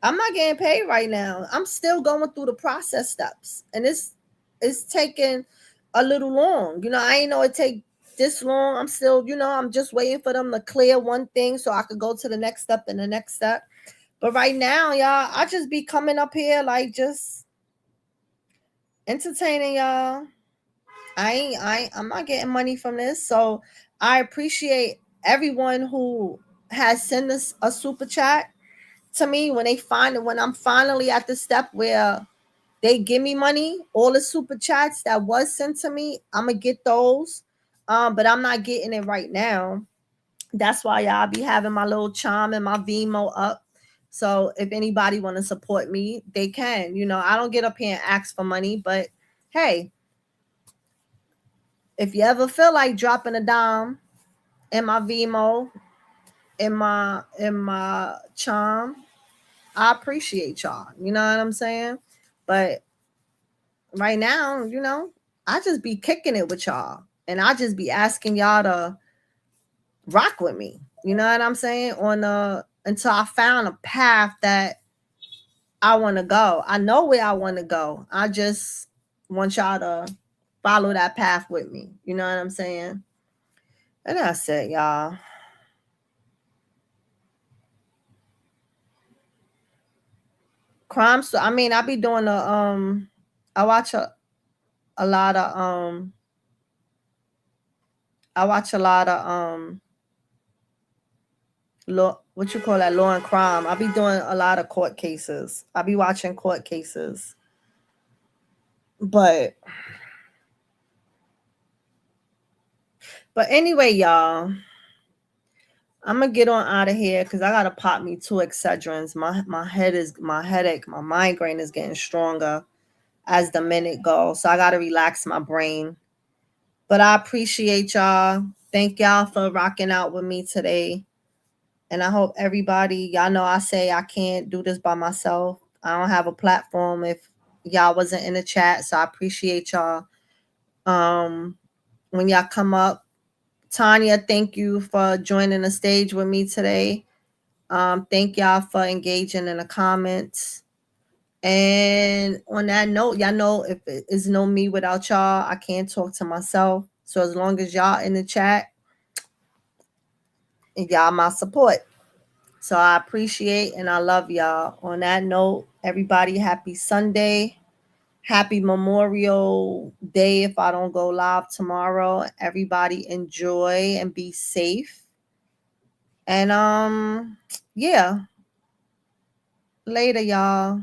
I'm not getting paid right now. I'm still going through the process steps, and it's taking a little long. You know, I ain't know it take this long. I'm still, you know, I'm just waiting for them to clear one thing so I could go to the next step and the next step. But right now, y'all, I just be coming up here like just entertaining y'all. I'm not getting money from this. So I appreciate everyone who has sent us a super chat to me when I'm finally at the step where they give me money. All the super chats that was sent to me, I'm gonna get those. But I'm not getting it right now. That's why y'all be having my little charm and my Vimo up. So if anybody want to support me, they can. You know, I don't get up here and ask for money, but hey, if you ever feel like dropping a dime in my Vimo, in my charm, I appreciate y'all. You know what I'm saying? But right now, you know, I just be kicking it with y'all. And I just be asking y'all to rock with me. You know what I'm saying? Until I found a path that I want to go. I know where I want to go. I just want y'all to follow that path with me. You know what I'm saying? And that's it, y'all. Crime story. I mean, I be doing I watch a lot of I watch a lot of law, what you call that, law and crime. I be doing a lot of court cases. I be watching court cases. But anyway, y'all, I'm gonna get on out of here because I gotta pop me 2 Excedrins. My headache, my migraine is getting stronger as the minute goes. So I gotta relax my brain. But I appreciate y'all. Thank y'all for rocking out with me today. And I hope everybody, y'all know I say I can't do this by myself. I don't have a platform if y'all wasn't in the chat. So I appreciate y'all. When y'all come up, Tanya, thank you for joining the stage with me today. Thank y'all for engaging in the comments. And on that note, y'all know if it is no me without y'all, I can't talk to myself. So as long as y'all in the chat, and y'all my support. So I appreciate and I love y'all. On that note, everybody, happy Sunday. Happy Memorial Day if I don't go live tomorrow. Everybody enjoy and be safe. And yeah. Later, y'all.